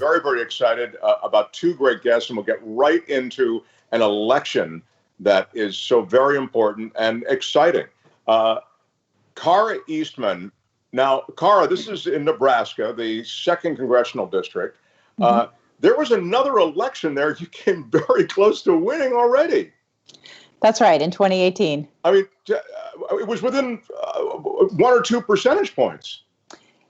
very, very excited about two great guests, and we'll get right into an election that is so very important and exciting. Cara Eastman. Now, Cara, this is in Nebraska, the 2nd Congressional District. There was another election there you came very close to winning already. That's right, in 2018. I mean, it was within 1 or 2 percentage points.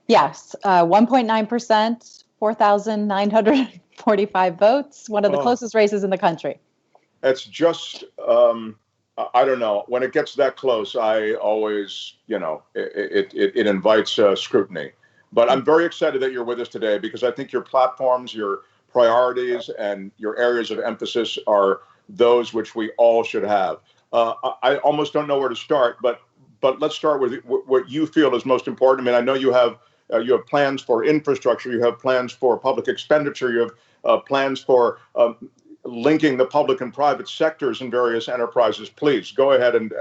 Yes, 1.9%, 4,945 votes, one of the closest races in the country. It's just, I don't know. When it gets that close, I always, it invites scrutiny. But I'm very excited that you're with us today because I think your platforms, your priorities, and your areas of emphasis are those which we all should have. I almost don't know where to start, but let's start with what you feel is most important. I mean, I know you have plans for infrastructure, you have plans for public expenditure, you have plans for linking the public and private sectors in various enterprises. Please go ahead and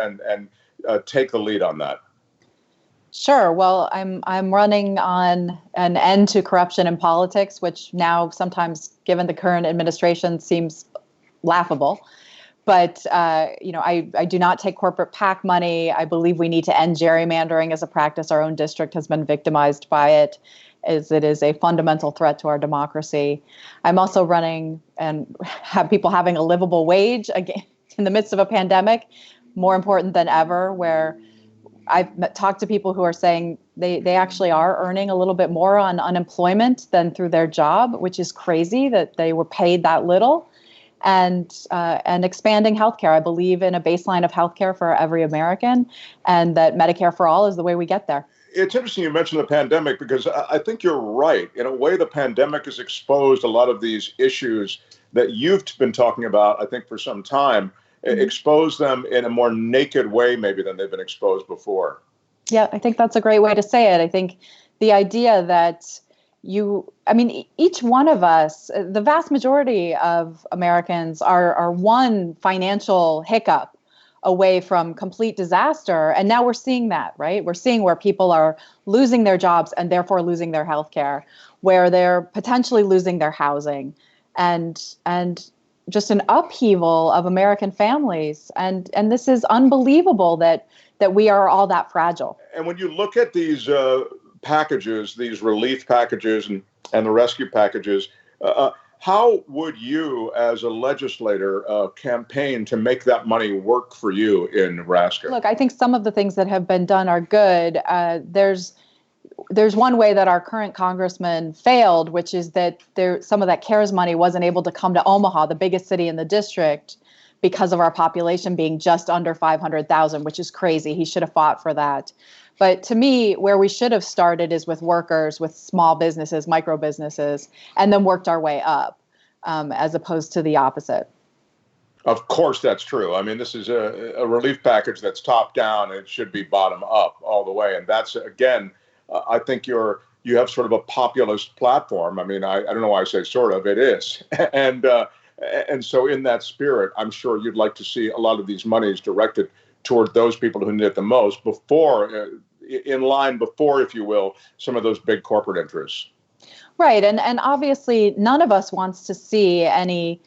take the lead on that. Sure. Well, I'm running on an end to corruption in politics, which now sometimes, given the current administration, seems laughable. But I do not take corporate PAC money. I believe we need to end gerrymandering as a practice. Our own district has been victimized by it, as it is a fundamental threat to our democracy. I'm also running and have people having a livable wage again in the midst of a pandemic, more important than ever, where I've talked to people who are saying they actually are earning a little bit more on unemployment than through their job, which is crazy that they were paid that little. And expanding healthcare. I believe in a baseline of healthcare for every American, and that Medicare for all is the way we get there. It's interesting you mentioned the pandemic because I think you're right. In a way, the pandemic has exposed a lot of these issues that you've been talking about, I think, for some time. Expose them in a more naked way, maybe, than they've been exposed before. Yeah, I think that's a great way to say it. I think the idea that each one of us, the vast majority of Americans are one financial hiccup away from complete disaster. And now we're seeing that, right? We're seeing where people are losing their jobs and therefore losing their health care, where they're potentially losing their housing, and just an upheaval of American families. And this is unbelievable that we are all that fragile. And when you look at these packages, these relief packages and the rescue packages, how would you as a legislator campaign to make that money work for you in Nebraska? Look, I think some of the things that have been done are good. There's one way that our current congressman failed, which is that some of that CARES money wasn't able to come to Omaha, the biggest city in the district, because of our population being just under 500,000, which is crazy. He should have fought for that. But to me, where we should have started is with workers, with small businesses, micro businesses, and then worked our way up, as opposed to the opposite. Of course, that's true. I mean, this is a relief package that's top down, and it should be bottom up all the way. And that's, again, I think you have sort of a populist platform. I mean, I don't know why I say sort of, it is. And so in that spirit, I'm sure you'd like to see a lot of these monies directed toward those people who need it the most before, if you will, some of those big corporate interests. Right. And obviously, none of us wants to see any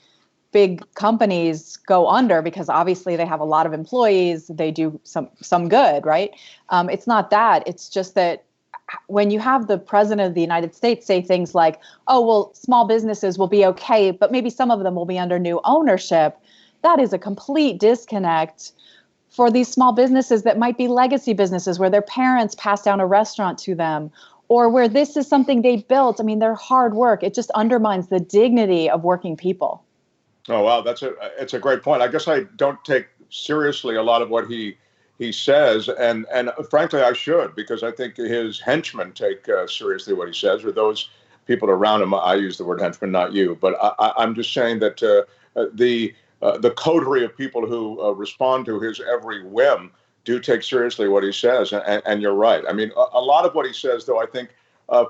big companies go under, because obviously they have a lot of employees. They do some good, right? It's not that. It's just that when you have the president of the United States say things like, oh, well, small businesses will be okay, but maybe some of them will be under new ownership, that is a complete disconnect for these small businesses that might be legacy businesses where their parents passed down a restaurant to them, or where this is something they built. I mean, their hard work, it just undermines the dignity of working people. Oh, wow. It's a great point. I guess I don't take seriously a lot of what he says. And frankly, I should, because I think his henchmen take seriously what he says, or those people around him. I use the word henchman, not you. But I'm just saying that the coterie of people who respond to his every whim do take seriously what he says. And you're right. I mean, a lot of what he says, though, I think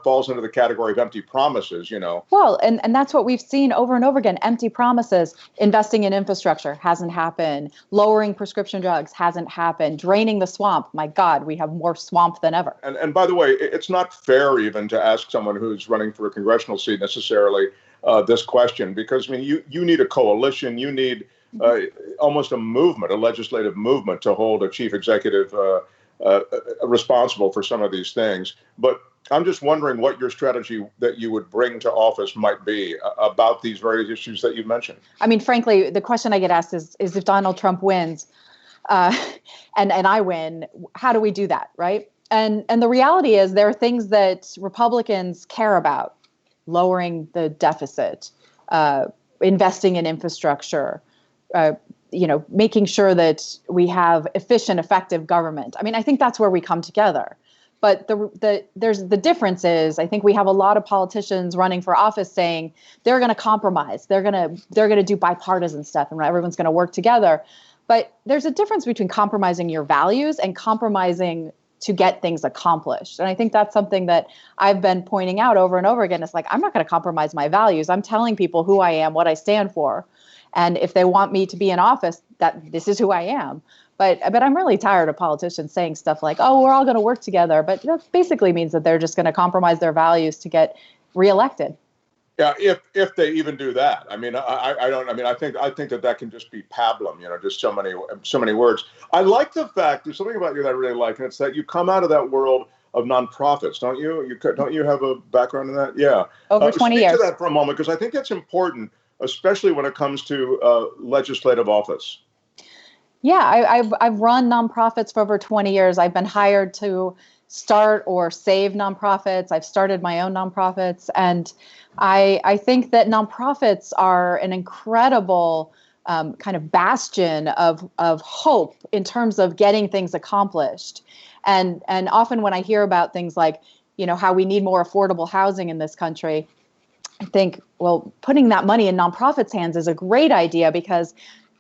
falls into the category of empty promises, Well, and that's what we've seen over and over again. Empty promises. Investing in infrastructure hasn't happened. Lowering prescription drugs hasn't happened. Draining the swamp. My God, we have more swamp than ever. And by the way, it's not fair even to ask someone who's running for a congressional seat necessarily this question, because I mean, you need a coalition. You need almost a movement, a legislative movement, to hold a chief executive responsible for some of these things. But I'm just wondering what your strategy that you would bring to office might be about these various issues that you mentioned. I mean, frankly, the question I get asked is if Donald Trump wins and I win, how do we do that, right? And the reality is there are things that Republicans care about: lowering the deficit, investing in infrastructure, making sure that we have efficient, effective government. I mean, I think that's where we come together. But the difference is, I think we have a lot of politicians running for office saying they're going to compromise, they're going to do bipartisan stuff, and everyone's going to work together. But there's a difference between compromising your values and compromising to get things accomplished. And I think that's something that I've been pointing out over and over again. It's like, I'm not going to compromise my values. I'm telling people who I am, what I stand for. And if they want me to be in office, that this is who I am. But I'm really tired of politicians saying stuff like, oh, we're all going to work together. But that basically means that they're just going to compromise their values to get reelected. Yeah, if they even do that. I mean, I don't. I mean, I think that can just be pablum. Just so many words. I like the fact there's something about you that I really like, and it's that you come out of that world of nonprofits, don't you? Don't you have a background in that? Yeah. Over 20 years. Speak to that for a moment, because I think it's important, especially when it comes to legislative office. Yeah, I've run nonprofits for over 20 years. I've been hired to start or save nonprofits. I've started my own nonprofits, and I think that nonprofits are an incredible kind of bastion of hope in terms of getting things accomplished. And often when I hear about things like, how we need more affordable housing in this country, I think, well, putting that money in nonprofits' hands is a great idea, because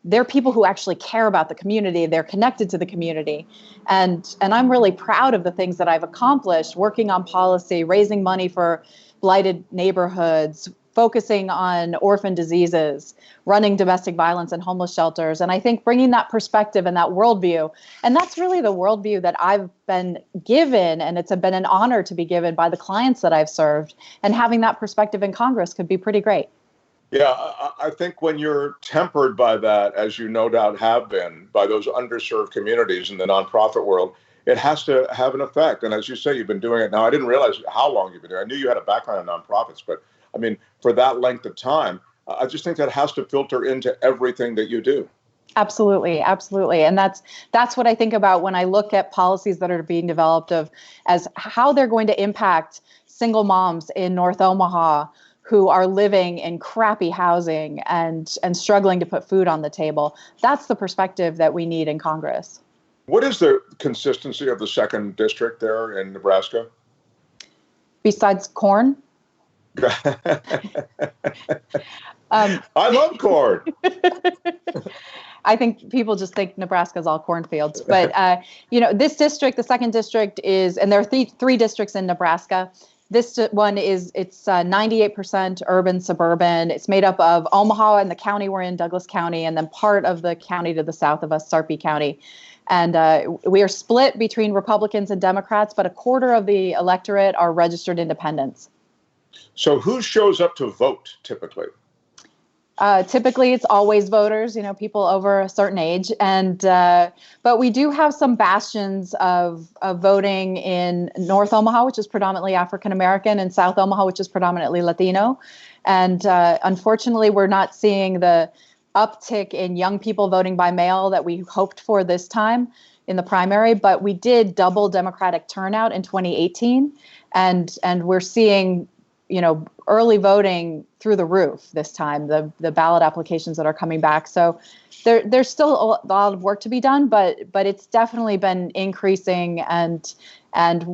they're people who actually care about the community. They're connected to the community. And I'm really proud of the things that I've accomplished, working on policy, raising money for blighted neighborhoods, focusing on orphan diseases, running domestic violence and homeless shelters. And I think bringing that perspective and that worldview, and that's really the worldview that I've been given, and it's been an honor to be given by the clients that I've served. And having that perspective in Congress could be pretty great. Yeah, I think when you're tempered by that, as you no doubt have been, by those underserved communities in the nonprofit world, it has to have an effect. And as you say, you've been doing it now. I didn't realize how long you've been doing it. I knew you had a background in nonprofits, but I mean, for that length of time, I just think that has to filter into everything that you do. Absolutely, absolutely. And that's what I think about when I look at policies that are being developed as how they're going to impact single moms in North Omaha who are living in crappy housing and struggling to put food on the table. That's the perspective that we need in Congress. What is the consistency of the 2nd district there in Nebraska? Besides corn? I love corn. I think people just think Nebraska is all cornfields. But, this district, the 2nd district and there are three districts in Nebraska. This one it's 98% urban, suburban. It's made up of Omaha and the county we're in, Douglas County, and then part of the county to the south of us, Sarpy County. And we are split between Republicans and Democrats, but a quarter of the electorate are registered independents. So who shows up to vote typically? Typically, it's always voters, people over a certain age. But we do have some bastions of voting in North Omaha, which is predominantly African-American, and South Omaha, which is predominantly Latino. And unfortunately, we're not seeing the uptick in young people voting by mail that we hoped for this time in the primary. But we did double Democratic turnout in 2018. And we're seeing early voting through the roof this time, the ballot applications that are coming back. So there's still a lot of work to be done, but it's definitely been increasing, and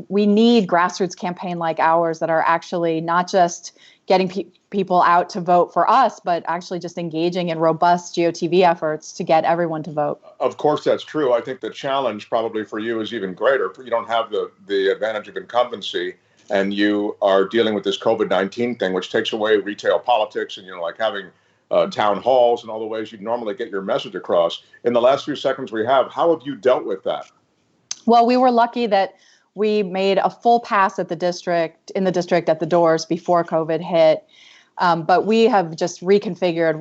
we need grassroots campaign like ours that are actually not just getting people out to vote for us, but actually just engaging in robust GOTV efforts to get everyone to vote. Of course, that's true. I think the challenge probably for you is even greater. You don't have the advantage of incumbency. and you are dealing with this COVID-19 thing, which takes away retail politics and, like having town halls and all the ways you'd normally get your message across. In the last few seconds we have, how have you dealt with that? Well, we were lucky that we made a full pass at the district at the doors before COVID hit. But we have just reconfigured.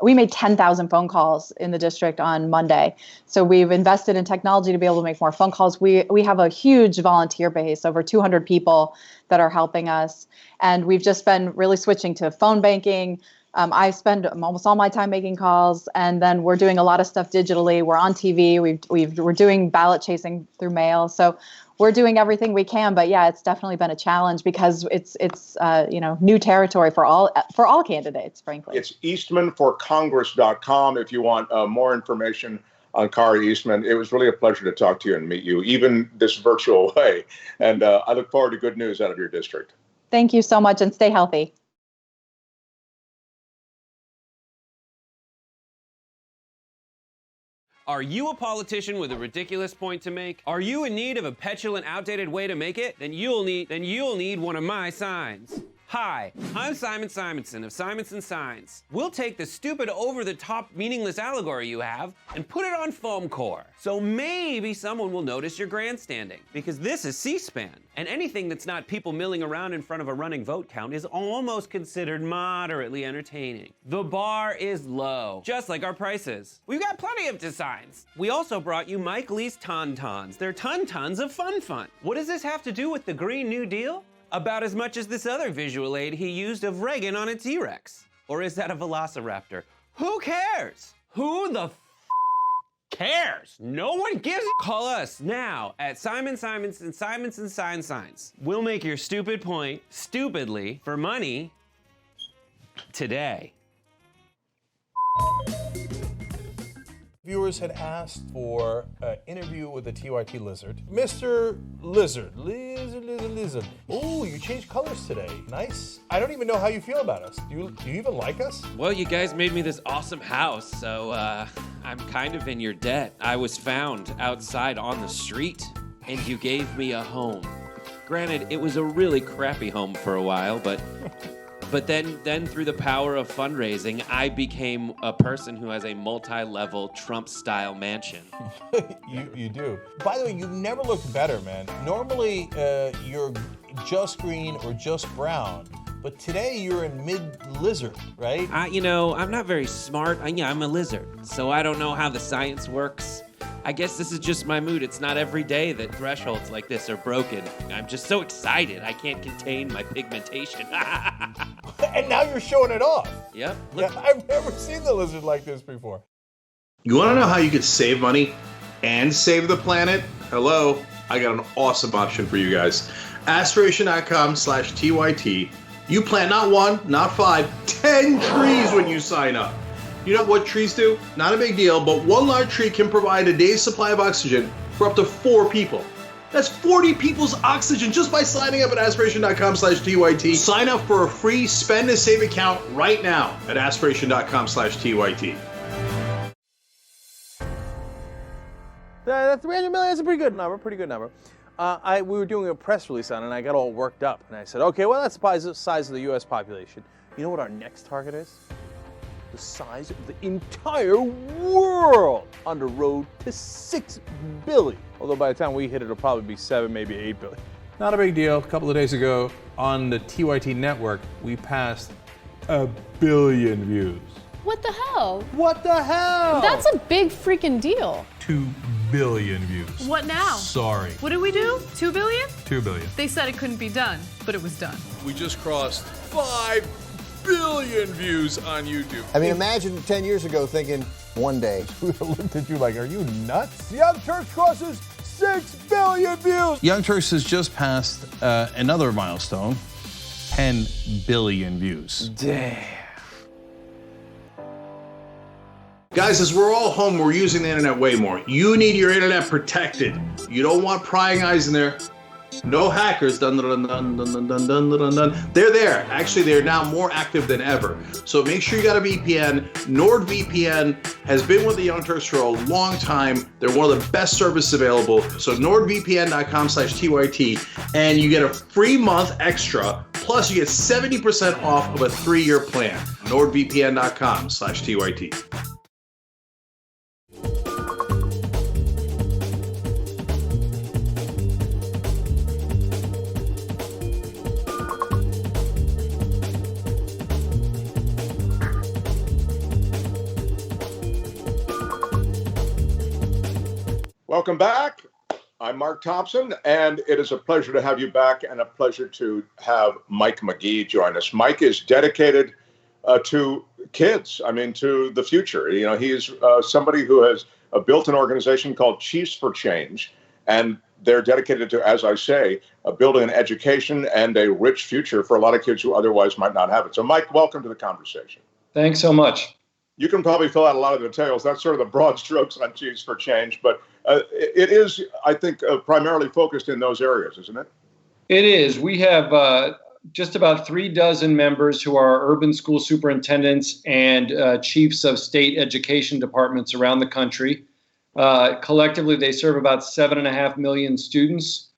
We made 10,000 phone calls in the district on Monday. So we've invested in technology to be able to make more phone calls. We have a huge volunteer base, over 200 people that are helping us. And we've just been really switching to phone banking. I spend almost all my time making calls, and then we're doing a lot of stuff digitally. We're on TV. We're doing ballot chasing through mail. So we're doing everything we can, but yeah, it's definitely been a challenge because it's new territory for all candidates, frankly. It's eastmanforcongress.com if you want more information on Kari Eastman. It was really a pleasure to talk to you and meet you, even this virtual way. And I look forward to good news out of your district. Thank you so much, and stay healthy. Are you a politician with a ridiculous point to make? Are you in need of a petulant, outdated way to make it? Then you'll need one of my signs. Hi, I'm Simon Simonson of Simonson Signs. We'll take the stupid, over-the-top, meaningless allegory you have and put it on foam core. So maybe someone will notice your grandstanding. Because this is C-SPAN, and anything that's not people milling around in front of a running vote count is almost considered moderately entertaining. The bar is low, just like our prices. We've got plenty of designs. We also brought you Mike Lee's Tauntauns. They're tons of fun. What does this have to do with the Green New Deal? About as much as this other visual aid he used of Reagan on a T-Rex. Or is that a velociraptor? Who cares? Who the cares? No one gives a. Call us now at Simon Simonson Signs. We'll make your stupid point stupidly for money today. Viewers had asked for an interview with the TYT lizard. Mr. Lizard. Oh, you changed colors today. Nice. I don't even know how you feel about us. Do you even like us? Well, you guys made me this awesome house, so I'm kind of in your debt. I was found outside on the street, and you gave me a home. Granted, it was a really crappy home for a while, but then through the power of fundraising, I became a person who has a multi-level Trump-style mansion. You do. By the way, you've never looked better, man. Normally, you're just green or just brown, but today you're in mid-lizard, right? I'm not very smart. I'm a lizard, so I don't know how the science works. I guess this is just my mood. It's not every day that thresholds like this are broken. I'm just so excited. I can't contain my pigmentation. And now you're showing it off. Yep. Yeah, I've never seen the lizard like this before. You want to know how you could save money and save the planet? Hello, I got an awesome option for you guys. Aspiration.com/TYT. You plant not 1, not 5, 10 trees when you sign up. You know what trees do? Not a big deal, but one large tree can provide a day's supply of oxygen for up to 4 people. That's 40 people's oxygen just by signing up at aspiration.com/TYT. Sign up for a free spend and save account right now at aspiration.com/TYT. That 300 million is a pretty good number, we were doing a press release on it, and I got all worked up. And I said, okay, well, that's the size of the U.S. population. You know what our next target is? The size of the entire world on the road to 6 billion. Although by the time we hit it, it'll probably be 7, maybe 8 billion. Not a big deal. A couple of days ago on the TYT network, we passed 1 billion views. What the hell? What the hell? That's a big freaking deal. 2 billion views. What now? Sorry. What did we do? 2 billion? 2 billion. They said it couldn't be done, but it was done. We just crossed 5 billion views on YouTube. I mean, imagine 10 years ago thinking, one day. We looked at you like, are you nuts? Young Turks crosses 6 billion views. Young Turks has just passed another milestone, 10 billion views. Damn. Guys, as we're all home, we're using the internet way more. You need your internet protected. You don't want prying eyes in there. No hackers, dun, dun, dun, dun, dun, dun, dun, dun, dun. They're there. Actually, they're now more active than ever. So make sure you got a VPN. NordVPN has been with the Young Turks for a long time. They're one of the best services available. So nordvpn.com/TYT, and you get a free month extra. Plus, you get 70% off of a 3-year plan. nordvpn.com/TYT. Welcome back. I'm Mark Thompson, and it is a pleasure to have you back and a pleasure to have Mike McGee join us. Mike is dedicated to kids, to the future. You know, he's somebody who has built an organization called Chiefs for Change, and they're dedicated to, as I say, building an education and a rich future for a lot of kids who otherwise might not have it. So, Mike, welcome to the conversation. Thanks so much. You can probably fill out a lot of the details. That's sort of the broad strokes on Chiefs for Change, but it is, I think, primarily focused in those areas, isn't it? It is. We have just about 36 members who are urban school superintendents and chiefs of state education departments around the country. Collectively, they serve about 7.5 million students.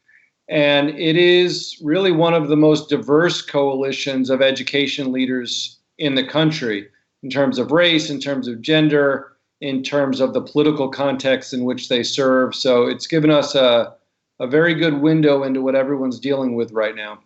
And it is really one of the most diverse coalitions of education leaders in the country, in terms of race, in terms of gender, in terms of the political context in which they serve. So it's given us a very good window into what everyone's dealing with right now.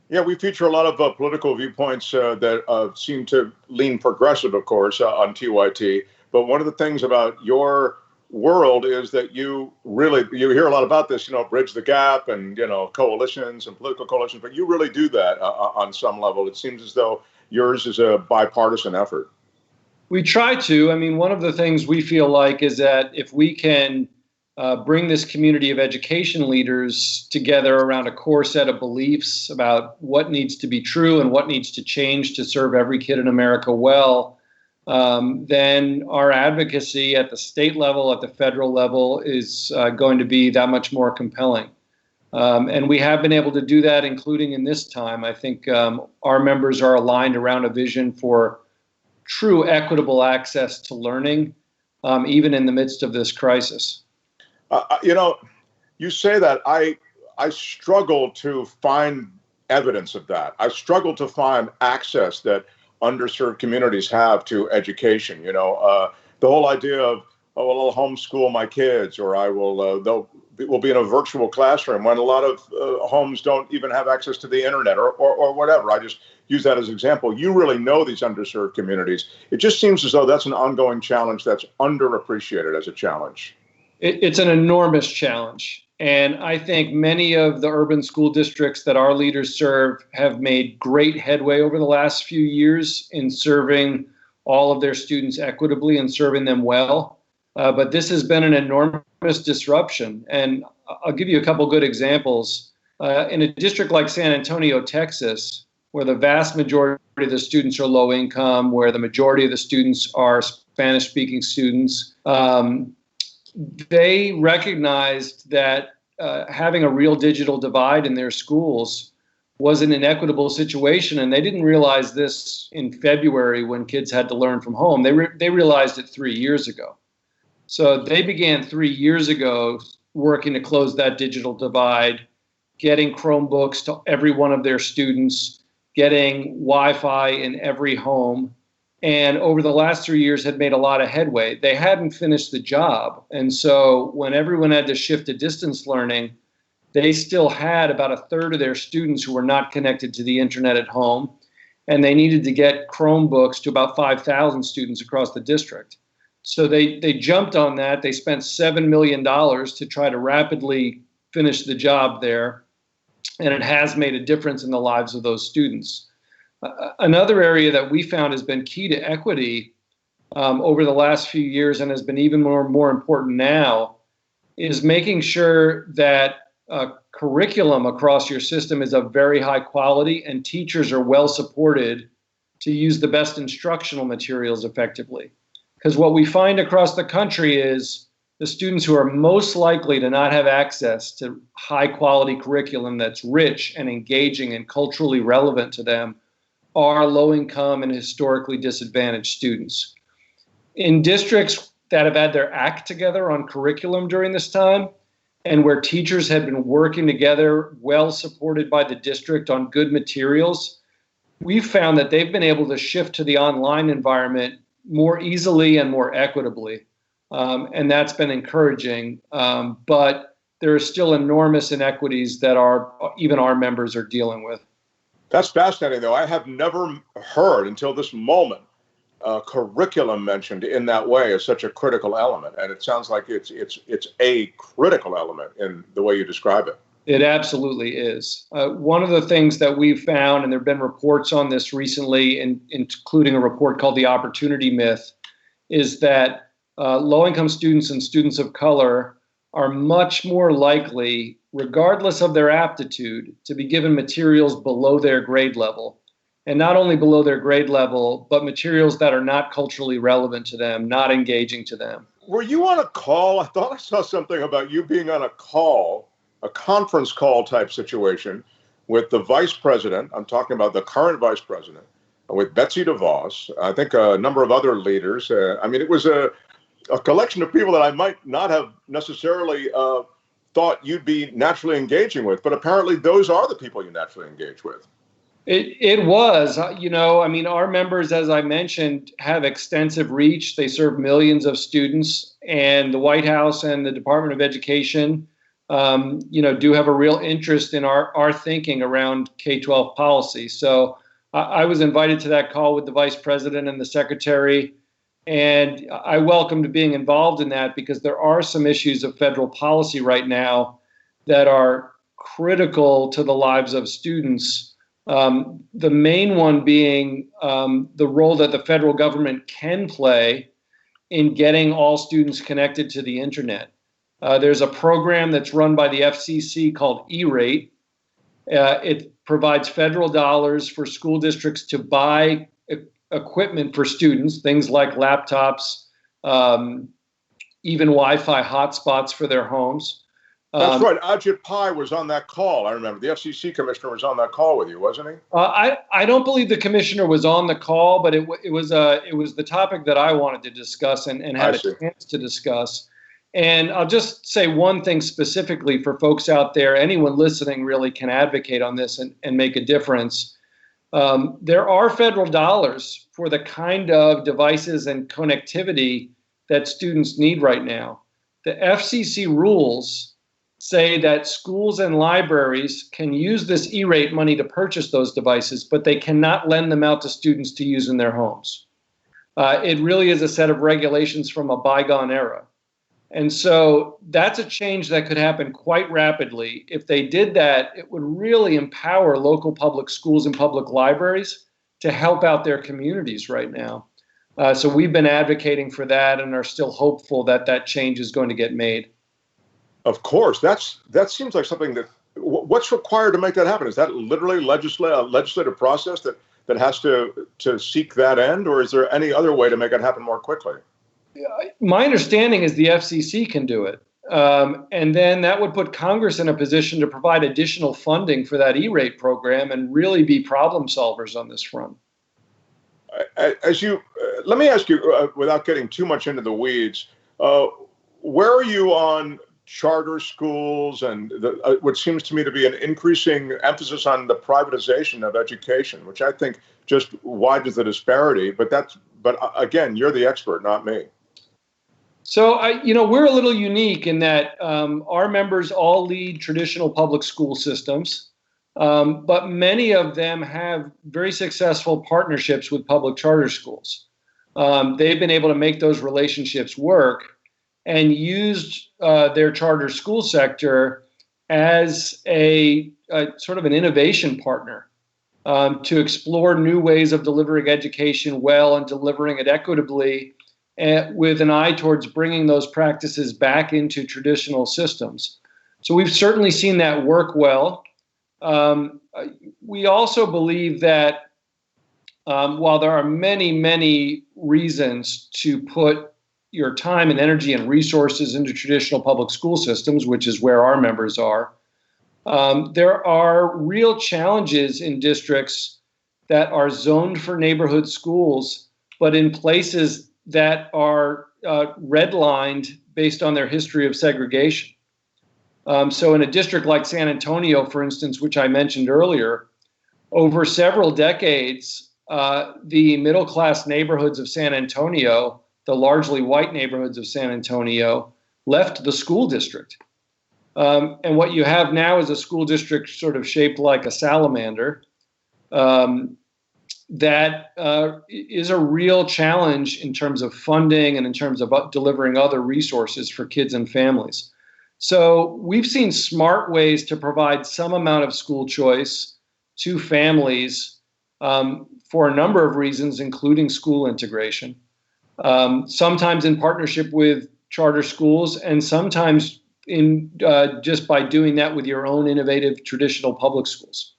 Yeah, we feature a lot of political viewpoints that seem to lean progressive, of course, on TYT. But one of the things about your world is that you hear a lot about this, bridge the gap and, coalitions and political coalitions, but you really do that on some level. It seems as though yours is a bipartisan effort. We try to. One of the things we feel like is that if we can bring this community of education leaders together around a core set of beliefs about what needs to be true and what needs to change to serve every kid in America well, then our advocacy at the state level, at the federal level, is going to be that much more compelling. And we have been able to do that, including in this time. I think our members are aligned around a vision for true equitable access to learning, even in the midst of this crisis. You say that. I struggle to find evidence of that. I struggle to find access that underserved communities have to education. The whole idea of, I'll homeschool my kids, or we'll be in a virtual classroom, when a lot of homes don't even have access to the internet or whatever. I just use that as an example. You really know these underserved communities. It just seems as though that's an ongoing challenge that's underappreciated as a challenge. It's an enormous challenge. And I think many of the urban school districts that our leaders serve have made great headway over the last few years in serving all of their students equitably and serving them well. But this has been an enormous disruption. And I'll give you a couple good examples. In a district like San Antonio, Texas, where the vast majority of the students are low income, where the majority of the students are Spanish-speaking students, they recognized that having a real digital divide in their schools was an inequitable situation. And they didn't realize this in February when kids had to learn from home. They realized it 3 years ago. So they began 3 years ago working to close that digital divide, getting Chromebooks to every one of their students, getting Wi-Fi in every home. And over the last 3 years had made a lot of headway. They hadn't finished the job. And so when everyone had to shift to distance learning, they still had about a third of their students who were not connected to the internet at home. And they needed to get Chromebooks to about 5,000 students across the district. So they jumped on that. They spent $7 million to try to rapidly finish the job there. And it has made a difference in the lives of those students. Another area that we found has been key to equity over the last few years and has been even more important now is making sure that curriculum across your system is of very high quality and teachers are well supported to use the best instructional materials effectively. Because what we find across the country is the students who are most likely to not have access to high quality curriculum that's rich and engaging and culturally relevant to them are low income and historically disadvantaged students. In districts that have had their act together on curriculum during this time, and where teachers have been working together, well supported by the district on good materials, we've found that they've been able to shift to the online environment more easily and more equitably. And that's been encouraging. But there are still enormous inequities that even our members are dealing with. That's fascinating, though. I have never heard until this moment curriculum mentioned in that way as such a critical element, and it sounds like it's a critical element in the way you describe it. It absolutely is. One of the things that we've found, and there have been reports on this recently, including a report called The Opportunity Myth, is that low-income students and students of color are much more likely, regardless of their aptitude, to be given materials below their grade level. And not only below their grade level, but materials that are not culturally relevant to them, not engaging to them. Were you on a call? I thought I saw something about you being on a call, a conference call type situation with the vice president. I'm talking about the current vice president, with Betsy DeVos, I think a number of other leaders. I mean, it was a collection of people that I might not have necessarily thought you'd be naturally engaging with, but apparently those are the people you naturally engage with. It was, I mean, our members, as I mentioned, have extensive reach. They serve millions of students, and the White House and the Department of Education, do have a real interest in our thinking around K-12 policy. So I was invited to that call with the vice president and the secretary, and I welcomed being involved in that because there are some issues of federal policy right now that are critical to the lives of students. The main one being the role that the federal government can play in getting all students connected to the internet. There's a program that's run by the FCC called E-Rate. It provides federal dollars for school districts to buy equipment for students, things like laptops, even Wi-Fi hotspots for their homes. That's right. Ajit Pai was on that call. I remember the FCC commissioner was on that call with you, wasn't he? I don't believe the commissioner was on the call, but it was the topic that I wanted to discuss and had a chance to discuss. And I'll just say one thing specifically for folks out there. Anyone listening really can advocate on this and make a difference. There are federal dollars for the kind of devices and connectivity that students need right now. The FCC rules say that schools and libraries can use this E-Rate money to purchase those devices, but they cannot lend them out to students to use in their homes. It really is a set of regulations from a bygone era. And so that's a change that could happen quite rapidly. If they did that, it would really empower local public schools and public libraries to help out their communities right now. So we've been advocating for that and are still hopeful that that change is going to get made. Of course, that seems like something that. What's required to make that happen? Is that literally a legislative process that has to seek that end, or is there any other way to make it happen more quickly? My understanding is the FCC can do it, and then that would put Congress in a position to provide additional funding for that E-Rate program and really be problem solvers on this front. Let me ask you, without getting too much into the weeds, where are you on charter schools and what seems to me to be an increasing emphasis on the privatization of education, which I think just widens the disparity. But again, you're the expert, not me. So we're a little unique in that our members all lead traditional public school systems, but many of them have very successful partnerships with public charter schools. They've been able to make those relationships work and used their charter school sector as a sort of an innovation partner to explore new ways of delivering education well and delivering it equitably, with an eye towards bringing those practices back into traditional systems. So we've certainly seen that work well. We also believe that while there are many, many reasons to put your time and energy and resources into traditional public school systems, which is where our members are, there are real challenges in districts that are zoned for neighborhood schools, but in places that are redlined based on their history of segregation. So in a district like San Antonio, for instance, which I mentioned earlier, over several decades, the middle-class neighborhoods of San Antonio, the largely white neighborhoods of San Antonio, left the school district. And what you have now is a school district sort of shaped like a salamander that is a real challenge in terms of funding and in terms of delivering other resources for kids and families. So we've seen smart ways to provide some amount of school choice to families for a number of reasons, including school integration, sometimes in partnership with charter schools, and sometimes in just by doing that with your own innovative traditional public schools.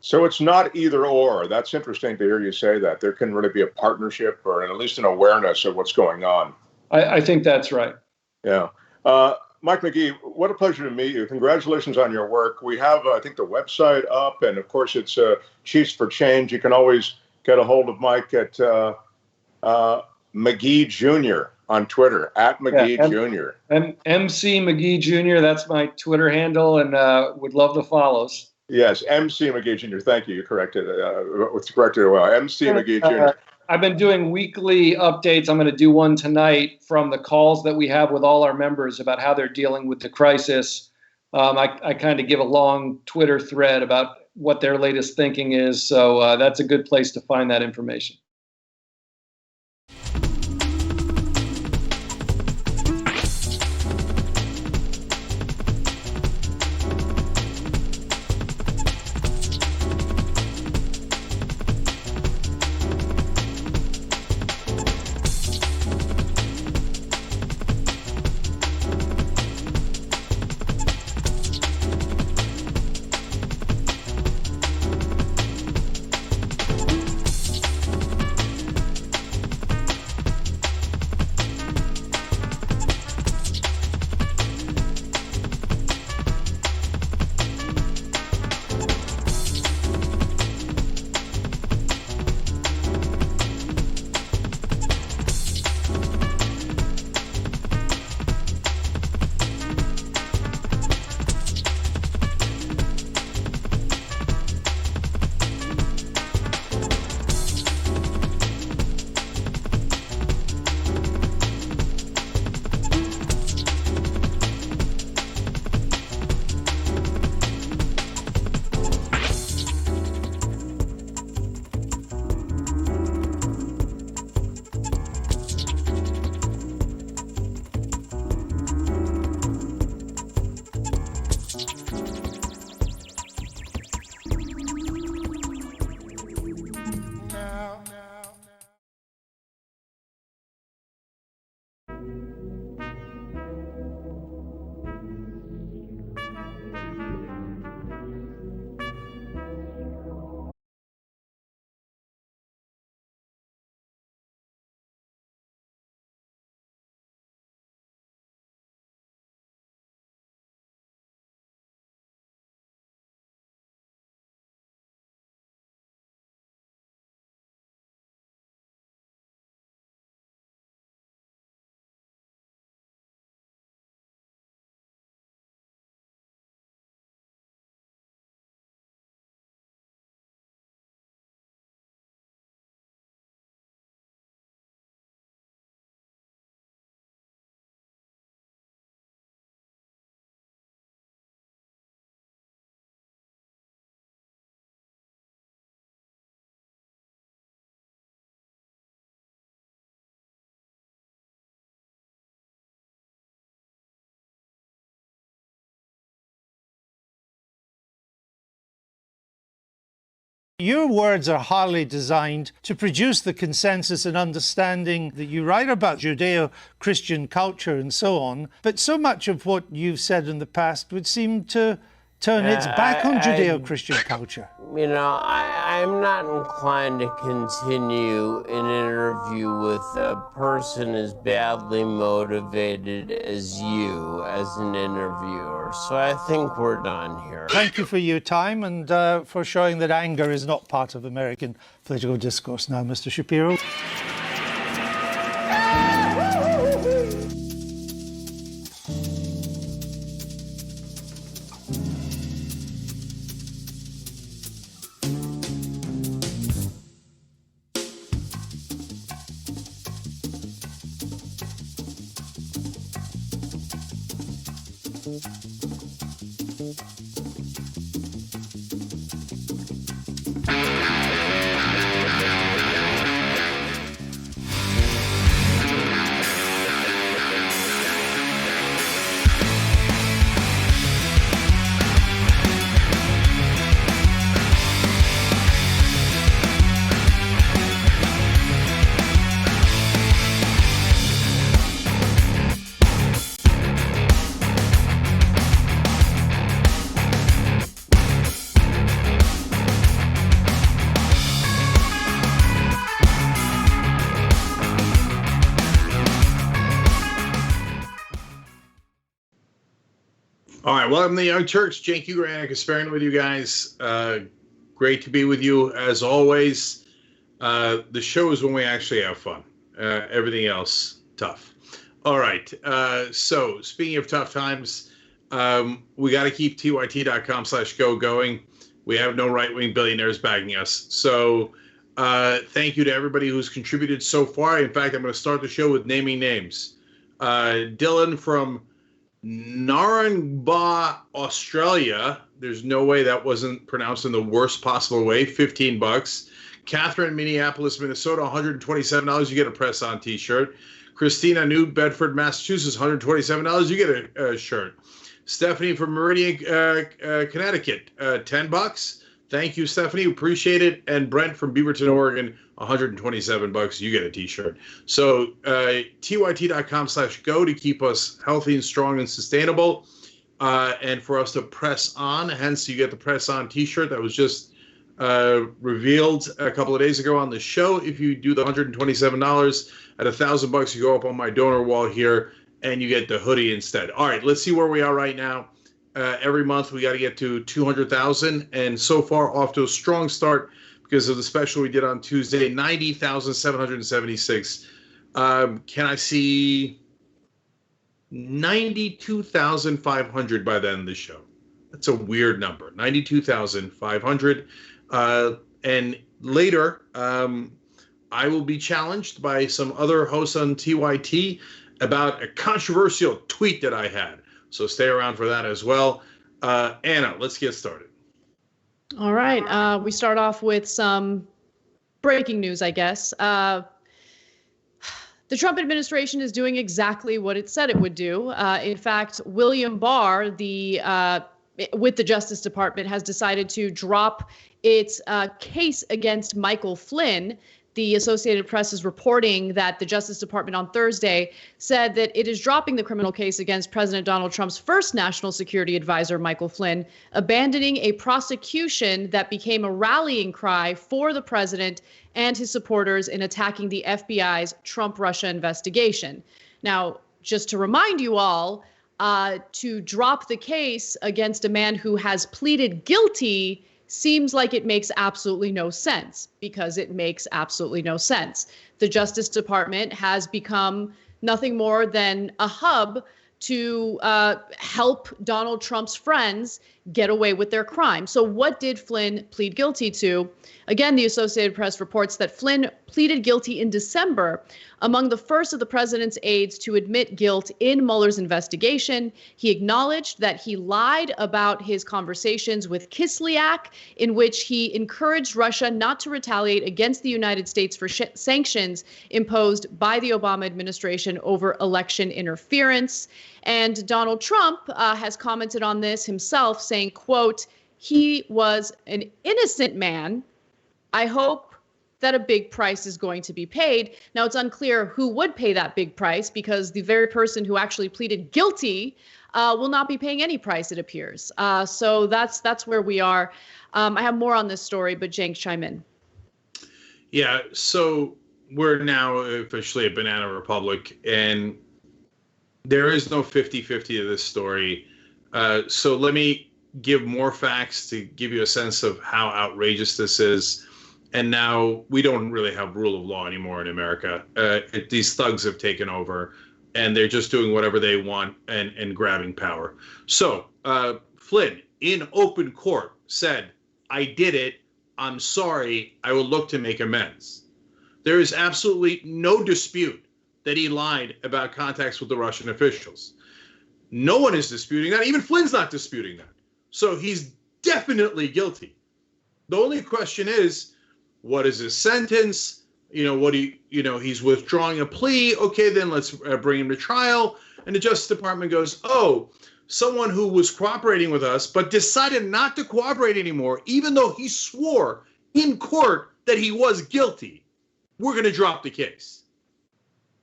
So it's not either or. That's interesting to hear you say that. There can really be a partnership or at least an awareness of what's going on. I think that's right. Yeah. Mike McGee, what a pleasure to meet you. Congratulations on your work. We have, I think, the website up, and of course, it's Chiefs for Change. You can always get a hold of Mike at McGee Jr. on Twitter, at McGee Jr. MC McGee Jr., that's my Twitter handle, and would love the follows. Yes, MC McGee Jr. Thank you. You corrected it. It's corrected well. MC McGee Jr. I've been doing weekly updates. I'm going to do one tonight from the calls that we have with all our members about how they're dealing with the crisis. I kind of give a long Twitter thread about what their latest thinking is. So that's a good place to find that information. Your words are hardly designed to produce the consensus and understanding that you write about Judeo-Christian culture and so on, but so much of what you've said in the past would seem to turn its back on Judeo-Christian culture. You know, I'm not inclined to continue an interview with a person as badly motivated as you as an interviewer. So I think we're done here. Thank you for your time and for showing that anger is not part of American political discourse now, Mr. Shapiro. All right, welcome to the Young Turks. Jake Huger and Kasparian with you guys. Great to be with you as always. The show is when we actually have fun. Everything else, tough. All right, so speaking of tough times, we got to keep tyt.com/go going. We have no right-wing billionaires backing us. So thank you to everybody who's contributed so far. In fact, I'm going to start the show with naming names. Dylan from Narangba, Australia. There's no way that wasn't pronounced in the worst possible way. $15. Catherine, Minneapolis, Minnesota, $127. You get a press-on T-shirt. Christina, New Bedford, Massachusetts, $127. You get a shirt. Stephanie from Meridian, Connecticut, $10. Thank you, Stephanie. Appreciate it. And Brent from Beaverton, Oregon, $127. You get a T-shirt. So tyt.com/go to keep us healthy and strong and sustainable, and for us to press on. Hence, you get the press on T-shirt that was just revealed a couple of days ago on the show. If you do the $127 at $1,000, you go up on my donor wall here, and you get the hoodie instead. All right, let's see where we are right now. Every month we got to get to 200,000, and so far off to a strong start because of the special we did on Tuesday, 90,776. Can I see 92,500 by the end of the show? That's a weird number, 92,500. And later, I will be challenged by some other hosts on TYT about a controversial tweet that I had. So stay around for that as well. Anna, let's get started. All right. We start off with some breaking news, I guess. The Trump administration is doing exactly what it said it would do. In fact, William Barr, with the Justice Department, has decided to drop its case against Michael Flynn. The Associated Press is reporting that the Justice Department on Thursday said that it is dropping the criminal case against President Donald Trump's first national security advisor, Michael Flynn, abandoning a prosecution that became a rallying cry for the president and his supporters in attacking the FBI's Trump-Russia investigation. Now, just to remind you all, to drop the case against a man who has pleaded guilty seems like it makes absolutely no sense, because it makes absolutely no sense. The Justice Department has become nothing more than a hub to help Donald Trump's friends get away with their crime. So what did Flynn plead guilty to? Again, the Associated Press reports that Flynn pleaded guilty in December, among the first of the president's aides to admit guilt in Mueller's investigation. He acknowledged that he lied about his conversations with Kislyak, in which he encouraged Russia not to retaliate against the United States for sanctions imposed by the Obama administration over election interference. And Donald Trump has commented on this himself, saying, quote, "He was an innocent man. I hope that a big price is going to be paid." Now, it's unclear who would pay that big price, because the very person who actually pleaded guilty will not be paying any price, it appears. So that's where we are. I have more on this story, but Jenks, chime in. Yeah, so we're now officially a banana republic, and there is no 50-50 to this story. So let me give more facts to give you a sense of how outrageous this is. And now we don't really have rule of law anymore in America. These thugs have taken over, and they're just doing whatever they want and grabbing power. So Flynn, in open court, said, "I did it. I'm sorry. I will look to make amends." There is absolutely no dispute that he lied about contacts with the Russian officials. No one is disputing that. Even Flynn's not disputing that. So he's definitely guilty. The only question is, what is his sentence? He's withdrawing a plea. Okay, then let's bring him to trial. And the Justice Department goes, oh, someone who was cooperating with us but decided not to cooperate anymore, even though he swore in court that he was guilty, we're going to drop the case.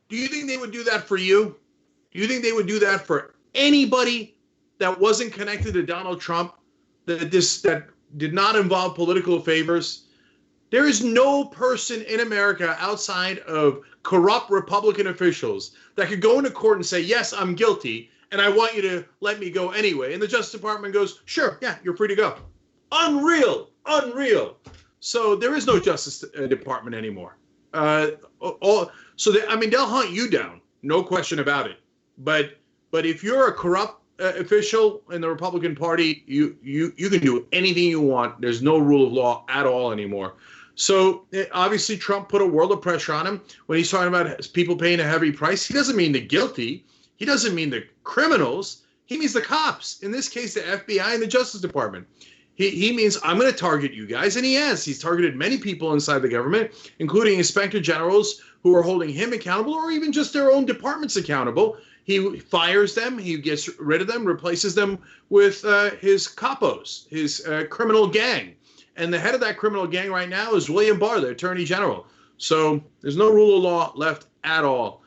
Do you think they would do that for you? Do you think they would do that for anybody that wasn't connected to Donald Trump, that did not involve political favors? There is no person in America outside of corrupt Republican officials that could go into court and say, yes, I'm guilty, and I want you to let me go anyway. And the Justice Department goes, sure, yeah, you're free to go. Unreal. So there is no Justice Department anymore. They'll hunt you down, no question about it. But if you're a corrupt official in the Republican Party, you can do anything you want. There's no rule of law at all anymore. So obviously Trump put a world of pressure on him when he's talking about people paying a heavy price. He doesn't mean the guilty. He doesn't mean the criminals. He means the cops. In this case, the FBI and the Justice Department. He means, I'm going to target you guys. And he has. He's targeted many people inside the government, including inspector generals who are holding him accountable or even just their own departments accountable. He fires them. He gets rid of them, replaces them with his capos, his criminal gang. And the head of that criminal gang right now is William Barr, the Attorney General. So there's no rule of law left at all.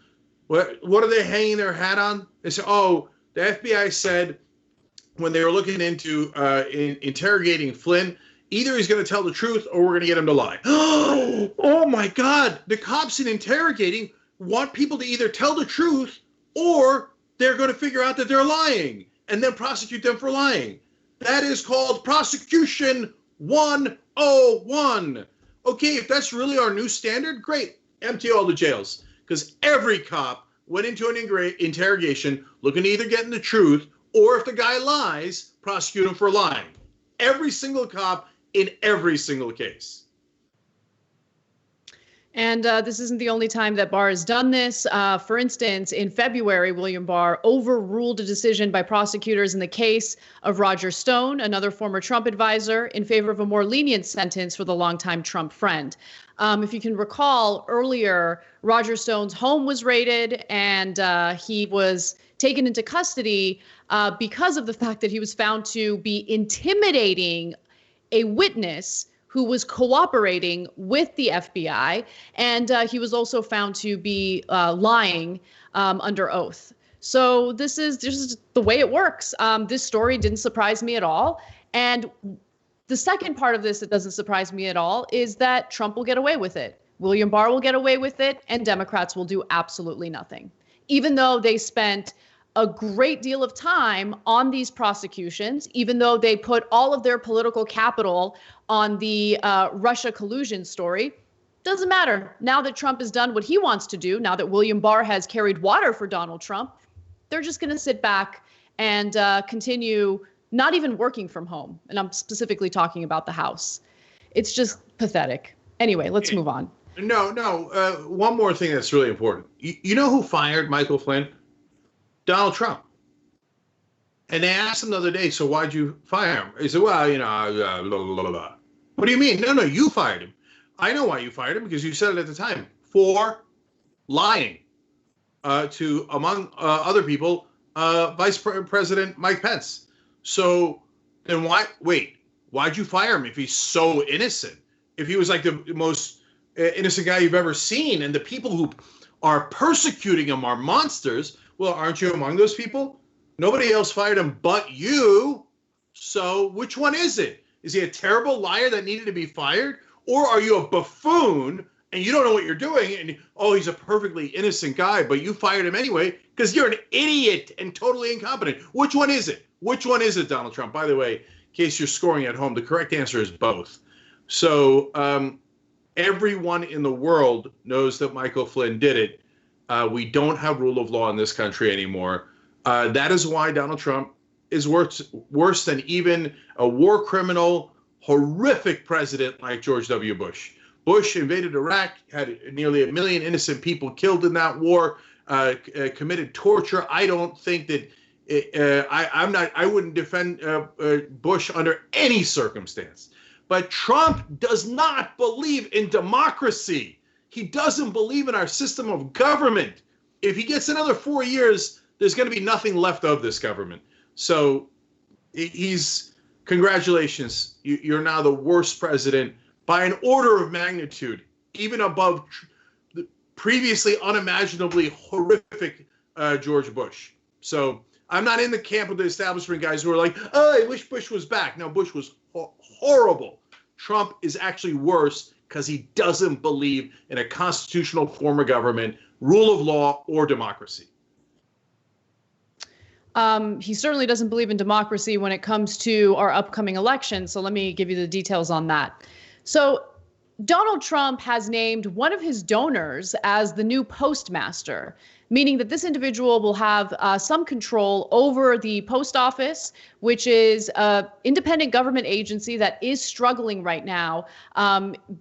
What are they hanging their hat on? They say, oh, the FBI said when they were looking into interrogating Flynn, either he's going to tell the truth or we're going to get him to lie. Oh, my God. The cops in interrogating want people to either tell the truth or they're going to figure out that they're lying and then prosecute them for lying. That is called prosecution 101. Okay, if that's really our new standard, great. Empty all the jails. Because every cop went into an interrogation looking to either get in the truth or if the guy lies, prosecute him for lying. Every single cop in every single case. And this isn't the only time that Barr has done this. For instance, in February, William Barr overruled a decision by prosecutors in the case of Roger Stone, another former Trump advisor, in favor of a more lenient sentence for the longtime Trump friend. If you can recall, earlier, Roger Stone's home was raided and he was taken into custody because of the fact that he was found to be intimidating a witness who was cooperating with the FBI, and he was also found to be lying under oath. So this is the way it works. This story didn't surprise me at all. And the second part of this that doesn't surprise me at all is that Trump will get away with it. William Barr will get away with it, and Democrats will do absolutely nothing. Even though they spent a great deal of time on these prosecutions, even though they put all of their political capital on the Russia collusion story, doesn't matter. Now that Trump has done what he wants to do, now that William Barr has carried water for Donald Trump, they're just going to sit back and continue not even working from home. And I'm specifically talking about the House. It's just pathetic. Anyway, let's move on. No. One more thing that's really important. You know who fired Michael Flynn? Donald Trump. And they asked him the other day, so why'd you fire him? He said, well, blah, blah, blah. What do you mean? No, you fired him. I know why you fired him, because you said it at the time. For lying to, among other people, Vice President Mike Pence. So then why'd you fire him if he's so innocent? If he was like the most innocent guy you've ever seen, and the people who are persecuting him are monsters, well, aren't you among those people? Nobody else fired him but you. So which one is it? Is he a terrible liar that needed to be fired? Or are you a buffoon and you don't know what you're doing? And, oh, he's a perfectly innocent guy, but you fired him anyway because you're an idiot and totally incompetent. Which one is it? Which one is it, Donald Trump? By the way, in case you're scoring at home, the correct answer is both. So everyone in the world knows that Michael Flynn did it. We don't have rule of law in this country anymore. That is why Donald Trump is worse than even a war criminal, horrific president like George W. Bush. Bush invaded Iraq, had nearly 1 million innocent people killed in that war, committed torture. I don't think that I wouldn't defend Bush under any circumstance. But Trump does not believe in democracy. He doesn't believe in our system of government. If he gets another 4 years, there's going to be nothing left of this government. So congratulations. You're now the worst president by an order of magnitude, even above the previously unimaginably horrific George Bush. So I'm not in the camp of the establishment guys who are like, oh, I wish Bush was back. No, Bush was horrible. Trump is actually worse because he doesn't believe in a constitutional form of government, rule of law, or democracy. He certainly doesn't believe in democracy when it comes to our upcoming election. So let me give you the details on that. So Donald Trump has named one of his donors as the new postmaster, meaning that this individual will have some control over the post office, which is an independent government agency that is struggling right now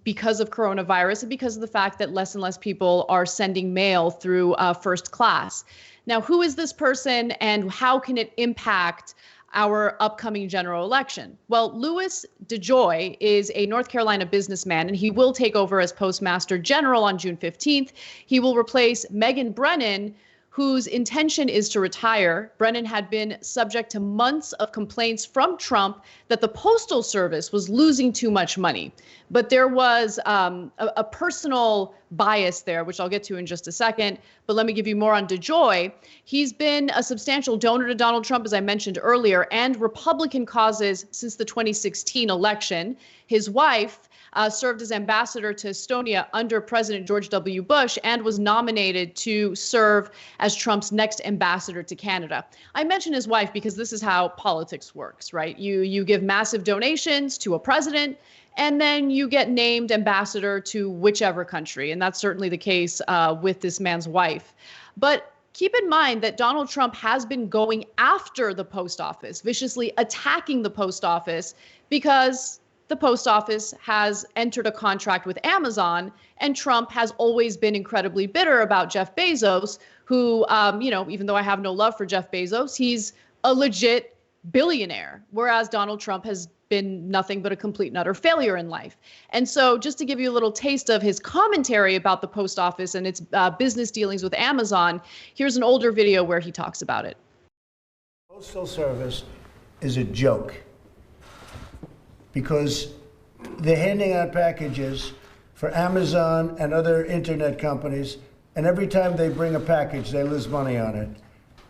because of coronavirus and because of the fact that less and less people are sending mail through first class. Now, who is this person and how can it impact our upcoming general election? Well, Louis DeJoy is a North Carolina businessman, and he will take over as Postmaster General on June 15th. He will replace Megan Brennan, whose intention is to retire. Brennan had been subject to months of complaints from Trump that the Postal Service was losing too much money. But there was a personal bias there, which I'll get to in just a second. But let me give you more on DeJoy. He's been a substantial donor to Donald Trump, as I mentioned earlier, and Republican causes since the 2016 election. His wife served as ambassador to Estonia under President George W. Bush and was nominated to serve as Trump's next ambassador to Canada. I mention his wife because this is how politics works, right? You give massive donations to a president, and then you get named ambassador to whichever country. And that's certainly the case with this man's wife. But keep in mind that Donald Trump has been going after the post office, viciously attacking the post office because the post office has entered a contract with Amazon, and Trump has always been incredibly bitter about Jeff Bezos, who, even though I have no love for Jeff Bezos, he's a legit billionaire, whereas Donald Trump has been nothing but a complete and utter failure in life. And so just to give you a little taste of his commentary about the post office and its business dealings with Amazon, here's an older video where he talks about it. Postal Service is a joke because they're handing out packages for Amazon and other internet companies, and every time they bring a package, they lose money on it.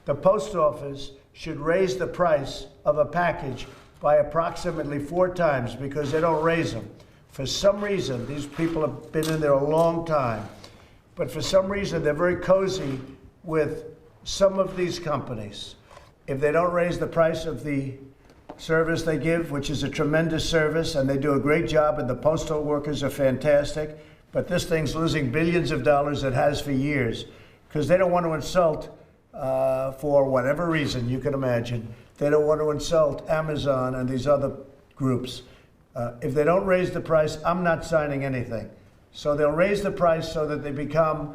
The post office should raise the price of a package by approximately 4 times because they don't raise them. For some reason, these people have been in there a long time, but for some reason, they're very cozy with some of these companies. If they don't raise the price of the service they give, which is a tremendous service, and they do a great job, and the postal workers are fantastic, but this thing's losing billions of dollars, it has for years, because they don't want to insult, for whatever reason you can imagine, they don't want to insult Amazon and these other groups. If they don't raise the price, I'm not signing anything. So they'll raise the price so that they become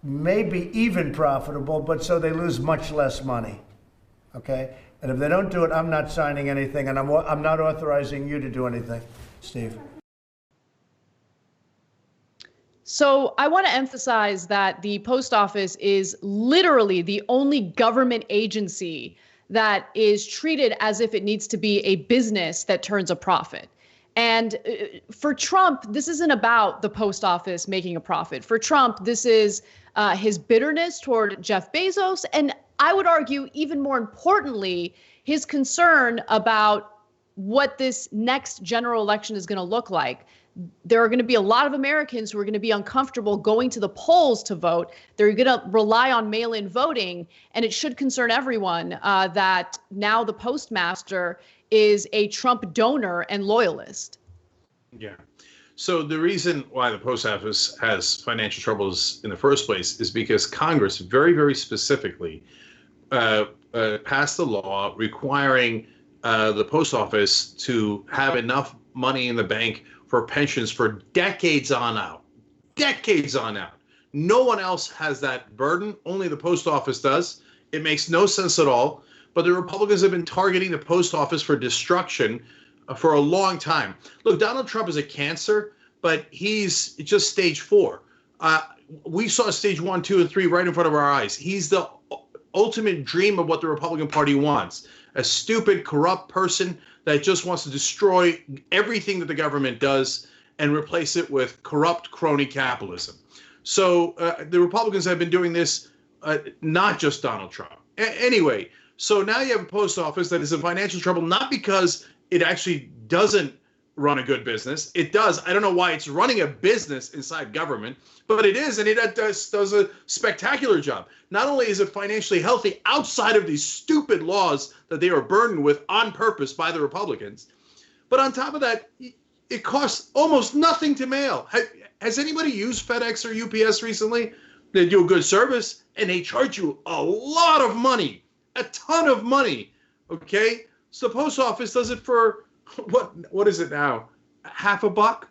maybe even profitable, but so they lose much less money, okay? And if they don't do it, I'm not signing anything, and I'm not authorizing you to do anything, Steve. So I want to emphasize that the post office is literally the only government agency that is treated as if it needs to be a business that turns a profit. And for Trump, this isn't about the post office making a profit. For Trump, this is his bitterness toward Jeff Bezos and I would argue, even more importantly, his concern about what this next general election is going to look like. There are going to be a lot of Americans who are going to be uncomfortable going to the polls to vote. They're going to rely on mail-in voting, and it should concern everyone that now the postmaster is a Trump donor and loyalist. Yeah. So the reason why the post office has financial troubles in the first place is because Congress very, very specifically passed a law requiring the post office to have enough money in the bank for pensions for decades on out. Decades on out. No one else has that burden. Only the post office does. It makes no sense at all. But the Republicans have been targeting the post office for destruction for a long time. Look, Donald Trump is a cancer, but he's just stage 4. We saw stage 1, 2, and 3 right in front of our eyes. He's the ultimate dream of what the Republican Party wants. A stupid, corrupt person that just wants to destroy everything that the government does and replace it with corrupt crony capitalism. So the Republicans have been doing this, not just Donald Trump. Anyway, so now you have a post office that is in financial trouble, not because it actually doesn't run a good business. It does. I don't know why it's running a business inside government, but it is, and it does a spectacular job. Not only is it financially healthy outside of these stupid laws that they are burdened with on purpose by the Republicans, but on top of that, it costs almost nothing to mail. Has anybody used FedEx or UPS recently? They do a good service, and they charge you a lot of money, a ton of money, okay? So the post office does it for, what is it now? $50?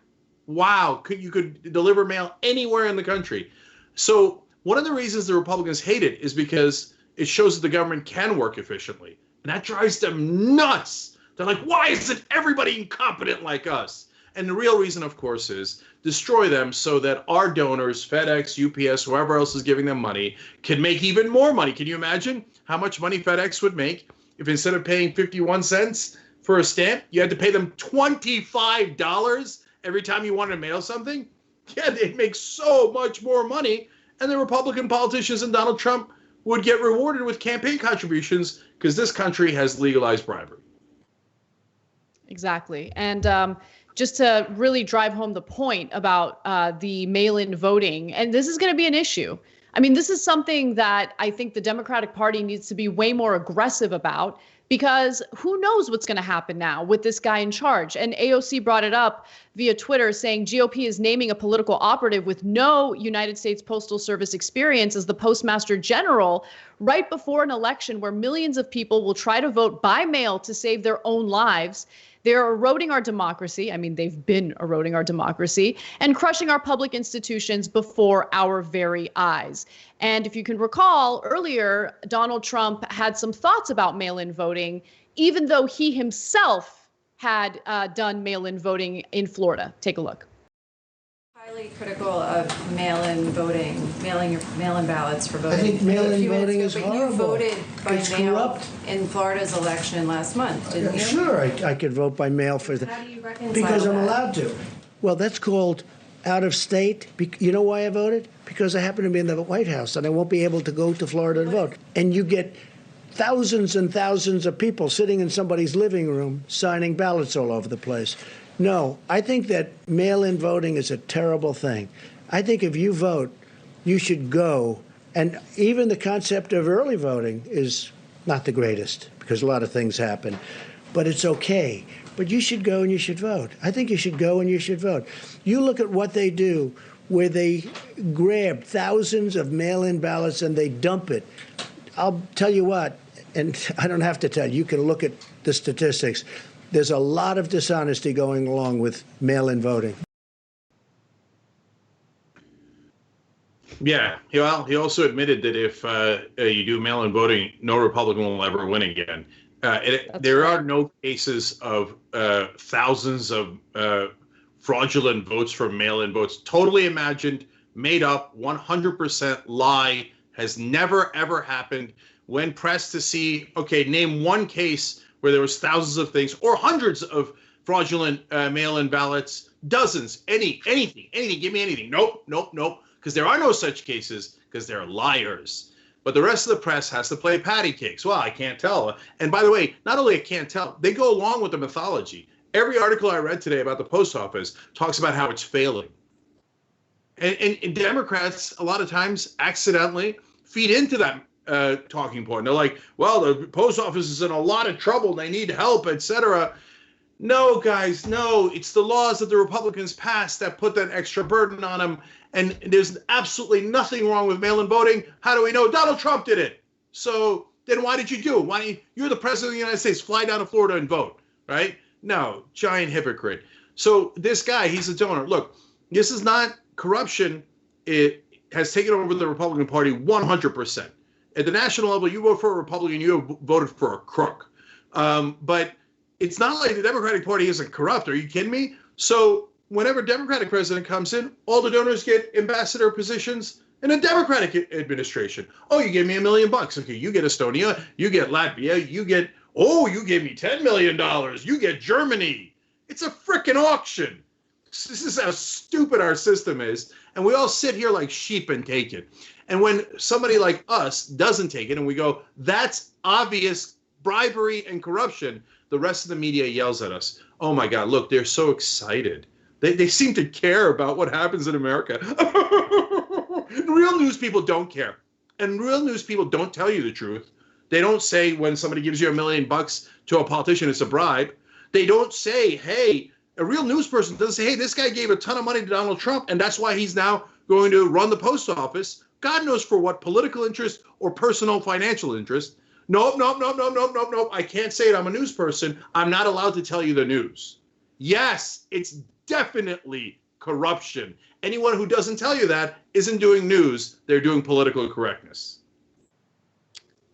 Wow, you could deliver mail anywhere in the country. So one of the reasons the Republicans hate it is because it shows that the government can work efficiently. And that drives them nuts. They're like, why isn't everybody incompetent like us? And the real reason, of course, is destroy them so that our donors, FedEx, UPS, whoever else is giving them money, can make even more money. Can you imagine how much money FedEx would make if instead of paying 51 cents for a stamp, you had to pay them $25 every time you wanted to mail something? Yeah, they'd make so much more money. And the Republican politicians and Donald Trump would get rewarded with campaign contributions because this country has legalized bribery. Exactly. And just to really drive home the point about the mail-in voting, and this is going to be an issue. I mean, this is something that I think the Democratic Party needs to be way more aggressive about, because who knows what's going to happen now with this guy in charge. And AOC brought it up via Twitter saying GOP is naming a political operative with no United States Postal Service experience as the Postmaster General right before an election where millions of people will try to vote by mail to save their own lives. They're eroding our democracy. I mean, they've been eroding our democracy and crushing our public institutions before our very eyes. And if you can recall earlier, Donald Trump had some thoughts about mail-in voting, even though he himself had done mail-in voting in Florida. Take a look. Highly critical of mail-in voting, mail-in ballots for voting. I think mail-in voting is horrible. You voted by It's mail corrupt. in Florida's election last month, didn't you? Sure, I could vote by mail for that. How do you reconcile Because I'm that? allowed to. Well, that's called out of state. You know why I voted? Because I happen to be in the White House and I won't be able to go to Florida and vote. And you get thousands and thousands of people sitting in somebody's living room signing ballots all over the place. No, I think that mail-in voting is a terrible thing. I think if you vote, you should go. And even the concept of early voting is not the greatest because a lot of things happen. But it's okay. But you should go and you should vote. I think you should go and you should vote. You look at what they do, where they grab thousands of mail-in ballots and they dump it. I'll tell you what, and I don't have to tell you, you can look at the statistics. There's a lot of dishonesty going along with mail-in voting. Yeah, well, he also admitted that if you do mail-in voting, no Republican will ever win again. There are no cases of thousands of fraudulent votes for mail-in votes. Totally imagined, made up, 100% lie, has never, ever happened. When pressed to see, okay, name one case where there was thousands of things or hundreds of fraudulent mail-in ballots, dozens, anything, give me anything. Nope, because there are no such cases because they're liars. but the rest of the press has to play patty cakes. Well, I can't tell. And by the way, not only I can't tell, they go along with the mythology. Every article I read today about the post office talks about how it's failing. And Democrats, a lot of times, accidentally feed into that talking point. They're like, well, the post office is in a lot of trouble. They need help, etc. No, guys, no. It's the laws that the Republicans passed that put that extra burden on them. And there's absolutely nothing wrong with mail-in voting. How do we know? Donald Trump did it. So then why did you do it? Why you're the president of the United States, fly down to Florida and vote, right? No, giant hypocrite. So this guy, he's a donor. Look, this is not corruption. It has taken over the Republican Party 100%. At the national level, you vote for a Republican, you have voted for a crook. But it's not like the Democratic Party isn't corrupt. Are you kidding me? So whenever a Democratic president comes in, all the donors get ambassador positions in a Democratic administration. Oh, you gave me $1 million. Okay, you get Estonia, you get Latvia, you gave me $10 million. You get Germany. It's a frickin' auction. This is how stupid our system is. And we all sit here like sheep and take it. And when somebody like us doesn't take it and we go, that's obvious bribery and corruption, the rest of the media yells at us. Oh my God, look, they're so excited. They seem to care about what happens in America. Real news people don't care. And real news people don't tell you the truth. They don't say when somebody gives you $1 million to a politician, it's a bribe. They don't say, hey, a real news person doesn't say, hey, this guy gave a ton of money to Donald Trump, and that's why he's now going to run the post office. God knows for what political interest or personal financial interest. Nope. I can't say it. I'm a news person. I'm not allowed to tell you the news. Yes, it's definitely corruption. Anyone who doesn't tell you that isn't doing news. They're doing political correctness.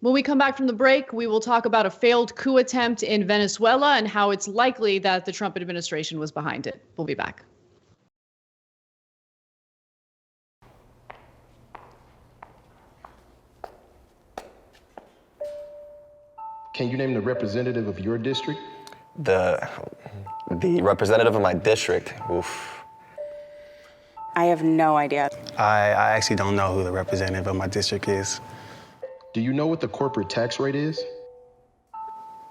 When we come back from the break, we will talk about a failed coup attempt in Venezuela and how it's likely that the Trump administration was behind it. We'll be back. Can you name the representative of your district? The representative of my district? Oof. I have no idea. I actually don't know who the representative of my district is. Do you know what the corporate tax rate is?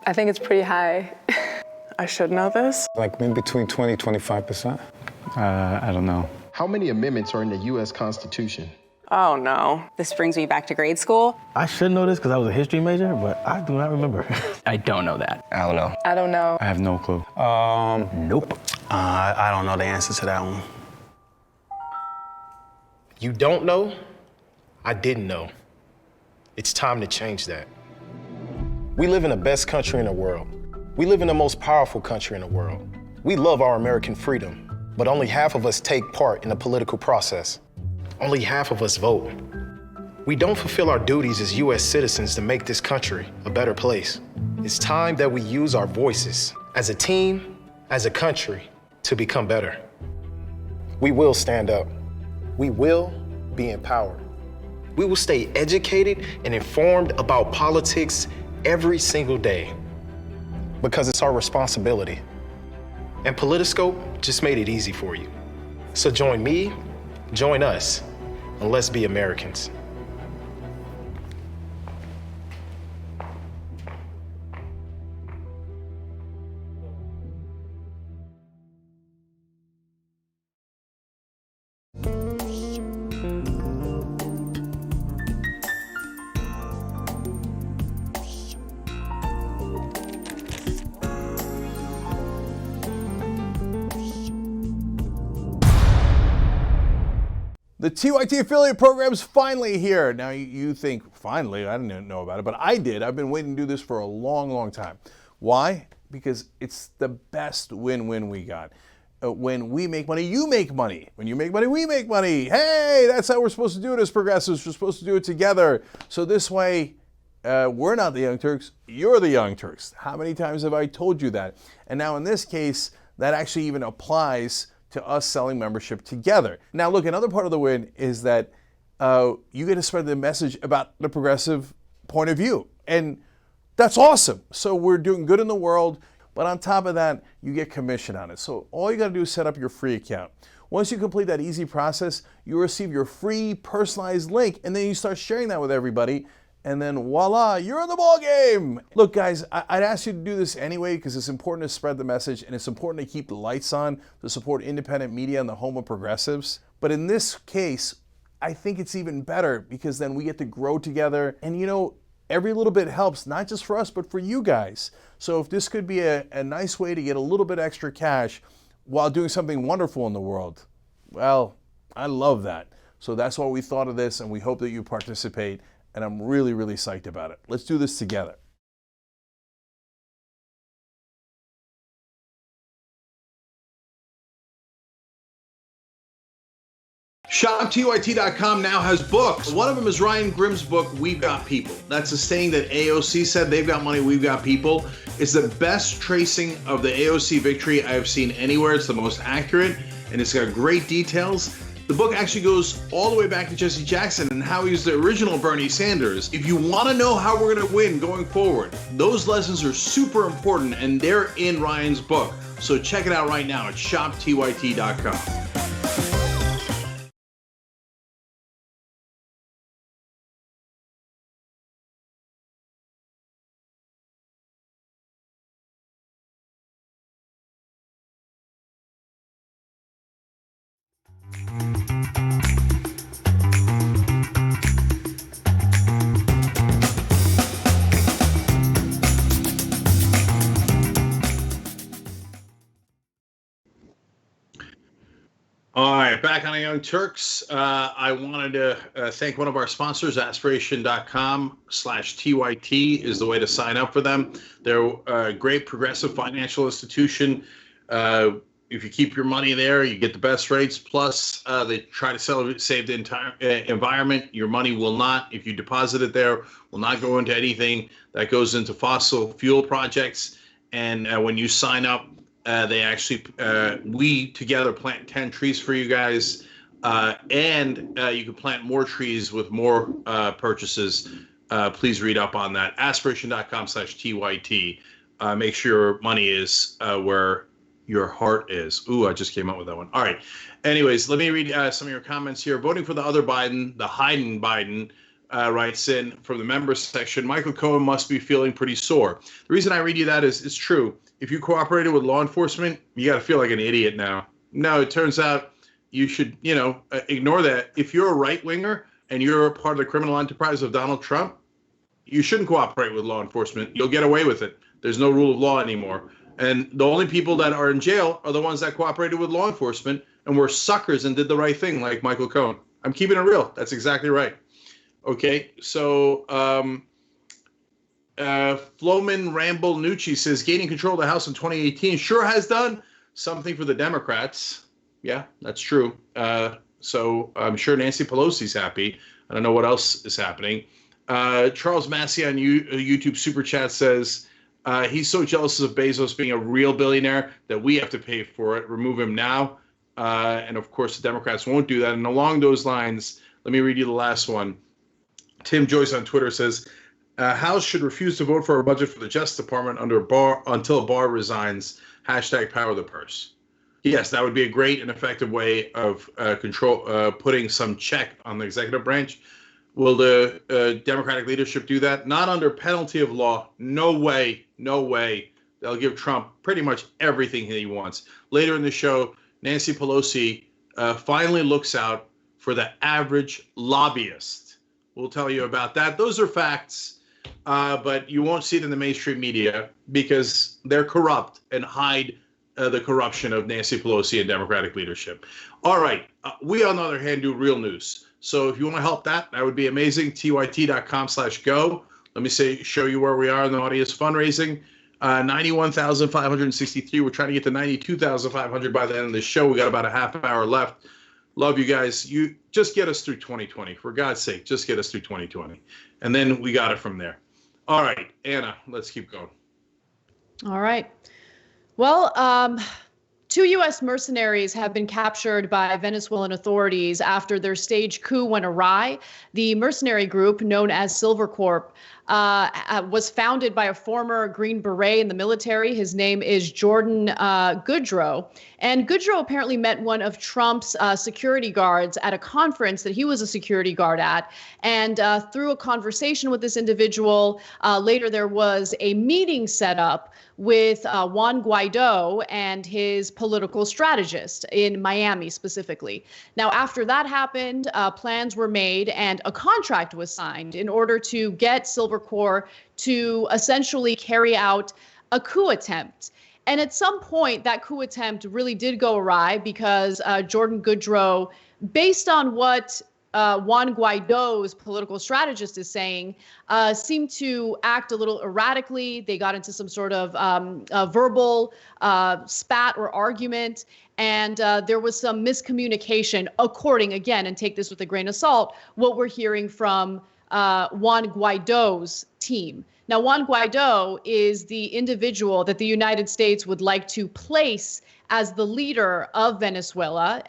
I think it's pretty high. I should know this. Like in between 20, 25%. I don't know. How many amendments are in the U.S. Constitution? Oh no. This brings me back to grade school. I should know this because I was a history major, but I do not remember. I don't know that. I don't know. I don't know. I have no clue. Nope. I don't know the answer to that one. You don't know? I didn't know. It's time to change that. We live in the best country in the world. We live in the most powerful country in the world. We love our American freedom, but only half of us take part in the political process. Only half of us vote. We don't fulfill our duties as U.S. citizens to make this country a better place. It's time that we use our voices as a team, as a country, to become better. We will stand up. We will be empowered. We will stay educated and informed about politics every single day because it's our responsibility. And Politiscope just made it easy for you. So join me, join us, and let's be Americans. The TYT affiliate program's finally here. Now you think, finally, I didn't know about it, but I did. I've been waiting to do this for a long, long time. Why? Because it's the best win-win we got. When we make money, you make money. When you make money, we make money. Hey, that's how we're supposed to do it as progressives. We're supposed to do it together. So this way, we're not the Young Turks, you're the Young Turks. How many times have I told you that? And now in this case, that actually even applies to us selling membership together. Now look, another part of the win is that you get to spread the message about the progressive point of view. And that's awesome. So we're doing good in the world, but on top of that, you get commission on it. So all you gotta do is set up your free account. Once you complete that easy process, you'll receive your free personalized link, and then you start sharing that with everybody, and then voila, you're in the ball game. Look, guys, I'd ask you to do this anyway because it's important to spread the message, and it's important to keep the lights on to support independent media and the home of progressives. But in this case, I think it's even better because then we get to grow together, and you know, every little bit helps, not just for us, but for you guys. So if this could be a nice way to get a little bit extra cash while doing something wonderful in the world, well, I love that. So that's why we thought of this, and we hope that you participate, and I'm really, really psyched about it. Let's do this together. ShopTYT.com now has books. One of them is Ryan Grimm's book, We've Got People. That's a saying that AOC said, they've got money, we've got people. It's the best tracing of the AOC victory I have seen anywhere. It's the most accurate, and it's got great details. The book actually goes all the way back to Jesse Jackson and how he was the original Bernie Sanders. If you want to know how we're going to win going forward, those lessons are super important, and they're in Ryan's book. So check it out right now at ShopTYT.com. All right, back on the Young Turks. I wanted to thank one of our sponsors, aspiration.com/TYT is the way to sign up for them. They're a great progressive financial institution. If you keep your money there, you get the best rates. Plus, they try to save the entire environment. Your money will not, if you deposit it there, will not go into anything that goes into fossil fuel projects. And when you sign up, they actually, we together plant 10 trees for you guys, and you can plant more trees with more purchases. Please read up on that. Aspiration.com/TYT. Make sure your money is where your heart is. Ooh, I just came up with that one. All right. Anyways, let me read some of your comments here. Voting for the other Biden, the Hayden Biden, writes in from the members section, Michael Cohen must be feeling pretty sore. The reason I read you that is it's true. If you cooperated with law enforcement, you got to feel like an idiot now. No, it turns out you should, ignore that. If you're a right-winger and you're a part of the criminal enterprise of Donald Trump, you shouldn't cooperate with law enforcement. You'll get away with it. There's no rule of law anymore. And the only people that are in jail are the ones that cooperated with law enforcement and were suckers and did the right thing, like Michael Cohen. I'm keeping it real. That's exactly right. Okay, so Floman Ramble Nucci says, gaining control of the House in 2018 sure has done something for the Democrats. Yeah, that's true. So I'm sure Nancy Pelosi's happy. I don't know what else is happening. Charles Massey on YouTube Super Chat says, he's so jealous of Bezos being a real billionaire that we have to pay for it. Remove him now. And of course, the Democrats won't do that. And along those lines, let me read you the last one. Tim Joyce on Twitter says, House should refuse to vote for a budget for the Justice Department until Barr resigns. # power the purse. Yes, that would be a great and effective way of putting some check on the executive branch. Will the Democratic leadership do that? Not under penalty of law. No way. No way. They'll give Trump pretty much everything he wants. Later in the show, Nancy Pelosi finally looks out for the average lobbyist. We'll tell you about that. Those are facts. But you won't see it in the mainstream media because they're corrupt and hide the corruption of Nancy Pelosi and Democratic leadership. All right. We, on the other hand, do real news. So if you want to help that would be amazing. TYT.com/go. Let me show you where we are in the audience fundraising. 91,563. We're trying to get to 92,500 by the end of the show. We got about a half hour left. Love you guys. You just get us through 2020. For God's sake, just get us through 2020. And then we got it from there. All right, Anna, let's keep going. All right. Well, 2 U.S. mercenaries have been captured by Venezuelan authorities after their staged coup went awry. The mercenary group, known as Silver Corp, was founded by a former Green Beret in the military. His name is Jordan Goodrow. And Goodrow apparently met one of Trump's security guards at a conference that he was a security guard at. And through a conversation with this individual, later there was a meeting set up with Juan Guaido and his political strategist in Miami specifically. Now, after that happened, plans were made and a contract was signed in order to get Silvercore to essentially carry out a coup attempt. And at some point, that coup attempt really did go awry because Jordan Goodrow, based on what Juan Guaido's political strategist is saying, seemed to act a little erratically. They got into some sort of verbal spat or argument, and there was some miscommunication, according, again, and take this with a grain of salt, what we're hearing from Juan Guaido's team. Now, Juan Guaido is the individual that the United States would like to place as the leader of Venezuela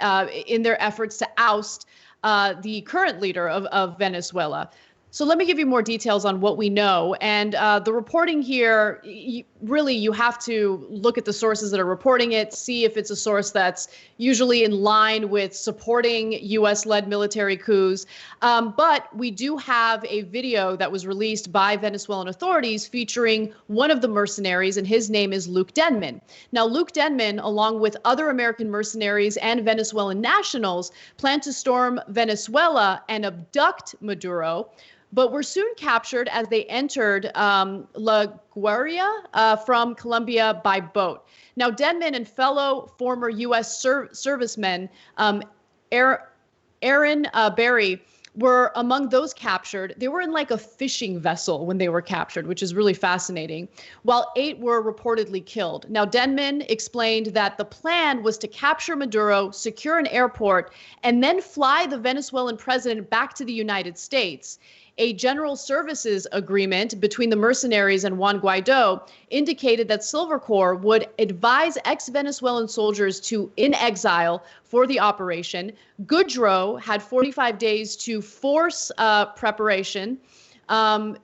in their efforts to oust the current leader of Venezuela. So let me give you more details on what we know. And the reporting here, you have to look at the sources that are reporting it, see if it's a source that's usually in line with supporting U.S.-led military coups. But we do have a video that was released by Venezuelan authorities featuring one of the mercenaries, and his name is Luke Denman. Now, Luke Denman, along with other American mercenaries and Venezuelan nationals, plan to storm Venezuela and abduct Maduro, but were soon captured as they entered La Guaira from Colombia by boat. Now, Denman and fellow former U.S. servicemen, Aaron Berry, were among those captured. They were in like a fishing vessel when they were captured, which is really fascinating, while 8 were reportedly killed. Now, Denman explained that the plan was to capture Maduro, secure an airport, and then fly the Venezuelan president back to the United States. A general services agreement between the mercenaries and Juan Guaido indicated that Silvercore would advise ex-Venezuelan soldiers in exile for the operation. Goodrow had 45 days to force preparation. For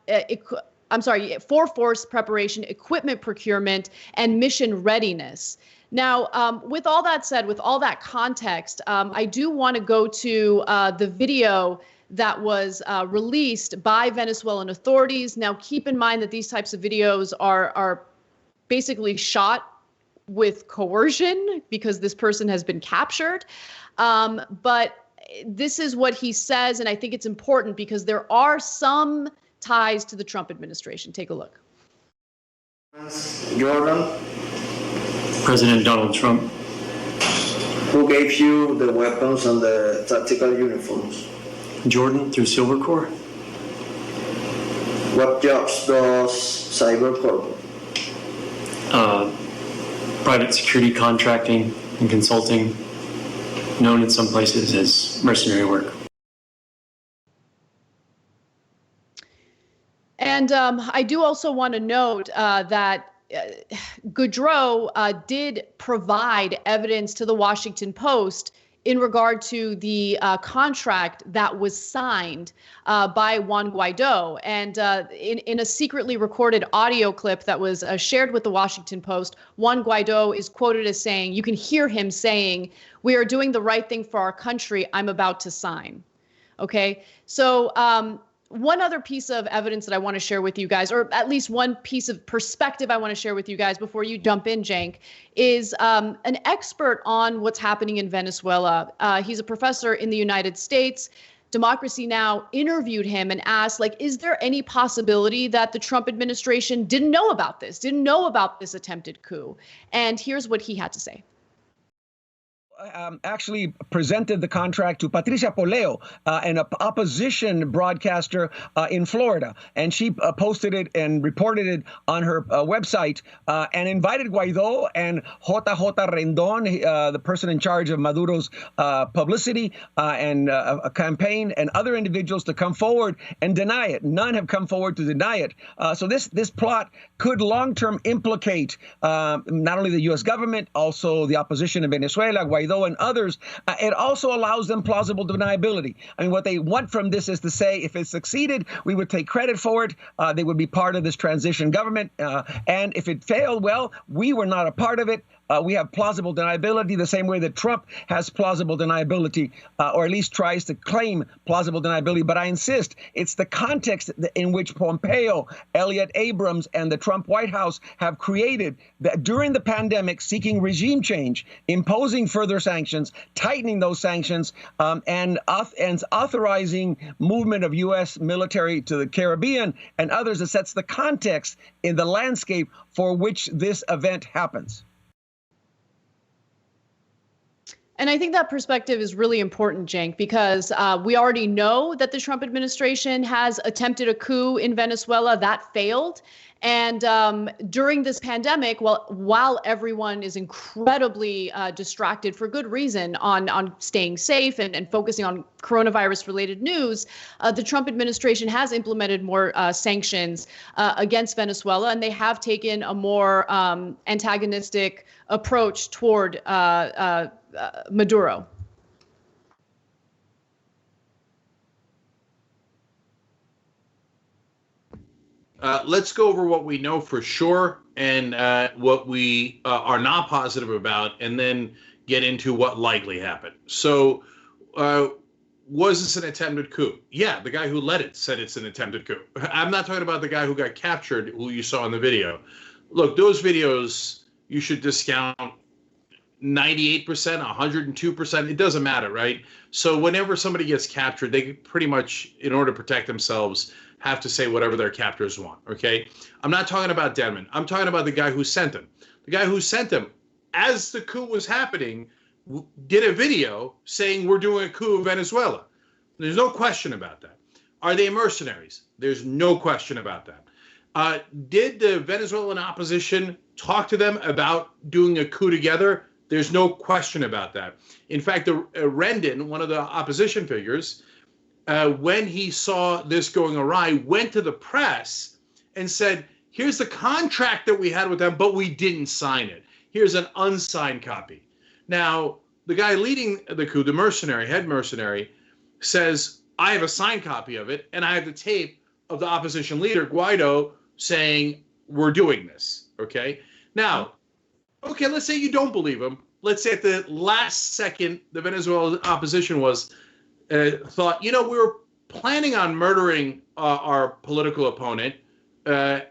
force preparation, equipment procurement, and mission readiness. Now, with all that said, with all that context, I do want to go to the video that was released by Venezuelan authorities. Now, keep in mind that these types of videos are basically shot with coercion because this person has been captured. But this is what he says, and I think it's important because there are some ties to the Trump administration. Take a look. Jordan. President Donald Trump. Who gave you the weapons and the tactical uniforms? Jordan through Silvercore. What jobs does Cybercorp? Private security contracting and consulting, known in some places as mercenary work. And I do also want to note that Goodrow did provide evidence to the Washington Post in regard to the contract that was signed by Juan Guaido. And in a secretly recorded audio clip that was shared with the Washington Post, Juan Guaido is quoted as saying, you can hear him saying, "We are doing the right thing for our country. I'm about to sign." Okay, so one other piece of evidence that I want to share with you guys, or at least one piece of perspective I want to share with you guys before you jump in, Cenk, is an expert on what's happening in Venezuela. He's a professor in the United States. Democracy Now! Interviewed him and asked, is there any possibility that the Trump administration didn't know about this attempted coup? And here's what he had to say. Actually presented the contract to Patricia Poleo, an opposition broadcaster in Florida. And she posted it and reported it on her website and invited Guaido and JJ Rendon, the person in charge of Maduro's publicity and a campaign, and other individuals to come forward and deny it. None have come forward to deny it. So this plot could long-term implicate not only the U.S. government, also the opposition in Venezuela, Guaido Guaido and others, it also allows them plausible deniability. I mean, what they want from this is to say, if it succeeded, we would take credit for it. They would be part of this transition government. And if it failed, well, we were not a part of it. We have plausible deniability the same way that Trump has plausible deniability, or at least tries to claim plausible deniability. But I insist, it's the context in which Pompeo, Elliott Abrams, and the Trump White House have created that during the pandemic, seeking regime change, imposing further sanctions, tightening those sanctions, and authorizing movement of U.S. military to the Caribbean and others, that sets the context in the landscape for which this event happens. And I think that perspective is really important, Cenk, because we already know that the Trump administration has attempted a coup in Venezuela that failed. And during this pandemic, while everyone is incredibly distracted for good reason on staying safe and focusing on coronavirus-related news, the Trump administration has implemented more sanctions against Venezuela, and they have taken a more antagonistic approach toward Maduro. Let's go over what we know for sure and what we are not positive about, and then get into what likely happened. So, was this an attempted coup? Yeah, the guy who led it said it's an attempted coup. I'm not talking about the guy who got captured, who you saw in the video. Look, those videos, you should discount 98%, 102%, it doesn't matter, right? So whenever somebody gets captured, they pretty much, in order to protect themselves, have to say whatever their captors want, okay? I'm not talking about Denman. I'm talking about the guy who sent him. The guy who sent him, as the coup was happening, did a video saying we're doing a coup in Venezuela. There's no question about that. Are they mercenaries? There's no question about that. Did the Venezuelan opposition talk to them about doing a coup together? There's no question about that. In fact, Rendon, one of the opposition figures, when he saw this going awry, went to the press and said, here's the contract that we had with them, but we didn't sign it. Here's an unsigned copy. Now, the guy leading the coup, the mercenary, head mercenary, says, I have a signed copy of it, and I have the tape of the opposition leader, Guaido, saying, we're doing this, okay? Now, okay, let's say you don't believe him. Let's say at the last second, the Venezuelan opposition was thought, we were planning on murdering our political opponent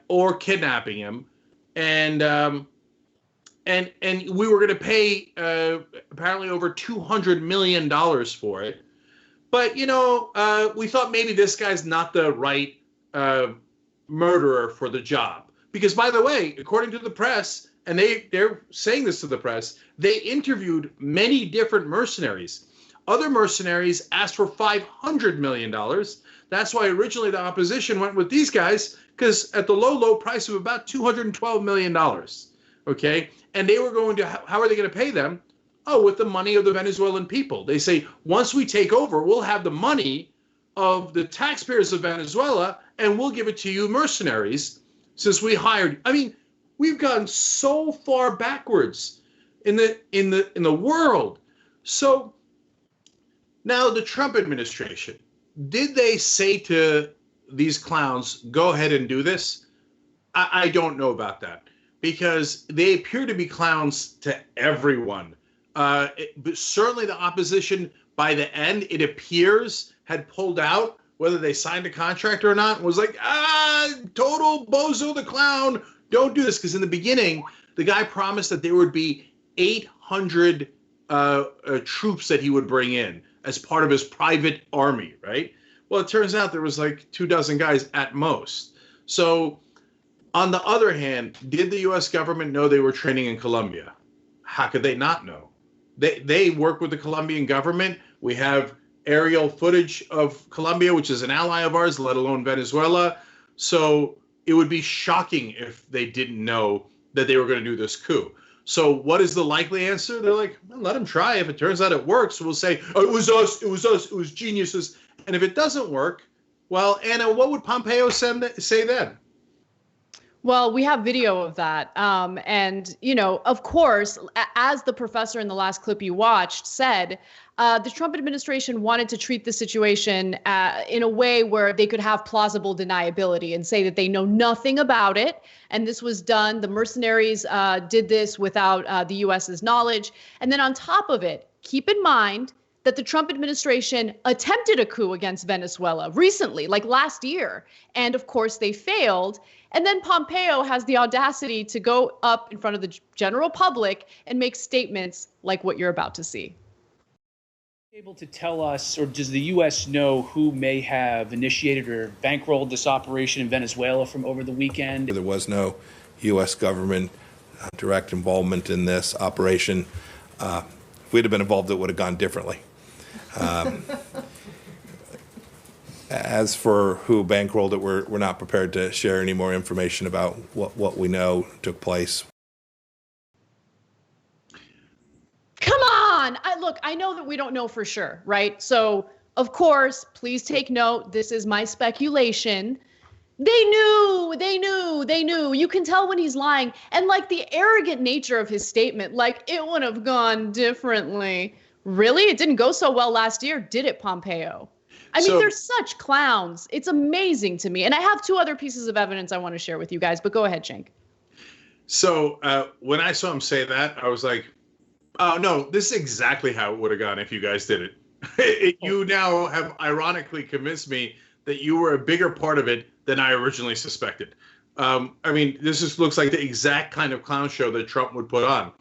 or kidnapping him, and we were going to pay apparently over $200 million for it. But we thought maybe this guy's not the right murderer for the job, because, by the way, according to the press, and they're saying this to the press, they interviewed many different mercenaries. Other mercenaries asked for $500 million. That's why originally the opposition went with these guys, because at the low price of about $212 million. Okay? And they were going to, how are they going to pay them? Oh, with the money of the Venezuelan people. They say, once we take over, we'll have the money of the taxpayers of Venezuela, and we'll give it to you mercenaries, since we hired. I mean, we've gone so far backwards in the world. So now the Trump administration, did they say to these clowns, go ahead and do this? I don't know about that, because they appear to be clowns to everyone. But certainly the opposition, by the end, it appears, had pulled out, whether they signed a contract or not, was like, total bozo the clown, don't do this. Because in the beginning, the guy promised that there would be 800 troops that he would bring in as part of his private army, right? Well, it turns out there was like 24 guys at most. So on the other hand, did the U.S. government know they were training in Colombia? How could they not know? They work with the Colombian government. We have aerial footage of Colombia, which is an ally of ours, let alone Venezuela. So it would be shocking if they didn't know that they were going to do this coup. So what is the likely answer? They're like, well, let them try. If it turns out it works, we'll say, oh, it was us, it was geniuses. And if it doesn't work, well, Anna, what would Pompeo say then? Well, we have video of that. And, you know, of course, as the professor in the last clip you watched said, the Trump administration wanted to treat the situation in a way where they could have plausible deniability and say that they know nothing about it. And this was done. The mercenaries did this without the U.S.'s knowledge. And then on top of it, keep in mind that the Trump administration attempted a coup against Venezuela recently, like last year. And of course, they failed. And then Pompeo has the audacity to go up in front of the general public and make statements like what you're about to see. Able to tell us, or does the U.S. know who may have initiated or bankrolled this operation in Venezuela from over the weekend? There was no U.S. government direct involvement in this operation. If we'd have been involved, it would have gone differently. As for who bankrolled it, we're not prepared to share any more information about what we know took place. Come on! Look, I know that we don't know for sure, right? So, of course, please take note. This is my speculation. They knew. You can tell when he's lying. And like the arrogant nature of his statement, like it would have gone differently. Really? It didn't go so well last year, did it, Pompeo? I mean, they're such clowns. It's amazing to me. And I have two other pieces of evidence I want to share with you guys, but go ahead, Cenk. So when I saw him say that, I was like, oh, no, this is exactly how it would have gone if you guys did it. You now have ironically convinced me that you were a bigger part of it than I originally suspected. I mean, this just looks like the exact kind of clown show that Trump would put on.